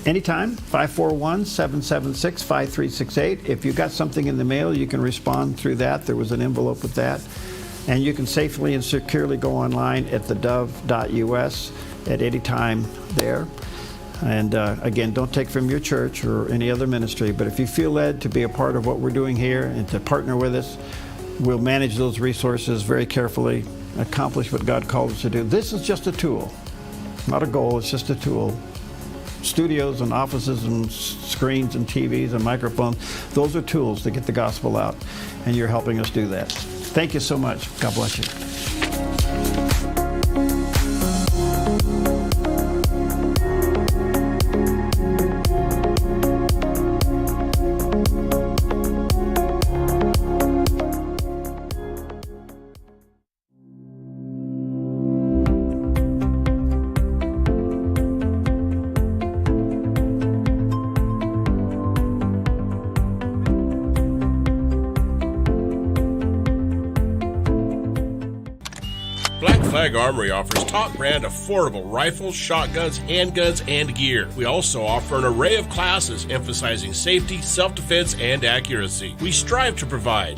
anytime, 541-776-5368. If you got something in the mail, you can respond through that. There was an envelope with that. And you can safely and securely go online at theDove.us at any time there. And again, don't take from your church or any other ministry, but if you feel led to be a part of what we're doing here and to partner with us, we'll manage those resources very carefully, accomplish what God called us to do. This is just a tool, not a goal, it's just a tool. Studios and offices and screens and TVs and microphones, those are tools to get the gospel out, and you're helping us do that. Thank you so much. God bless you. Flag Armory offers top brand affordable rifles, shotguns, handguns, and gear. We also offer an array of classes emphasizing safety, self-defense, and accuracy. We strive to provide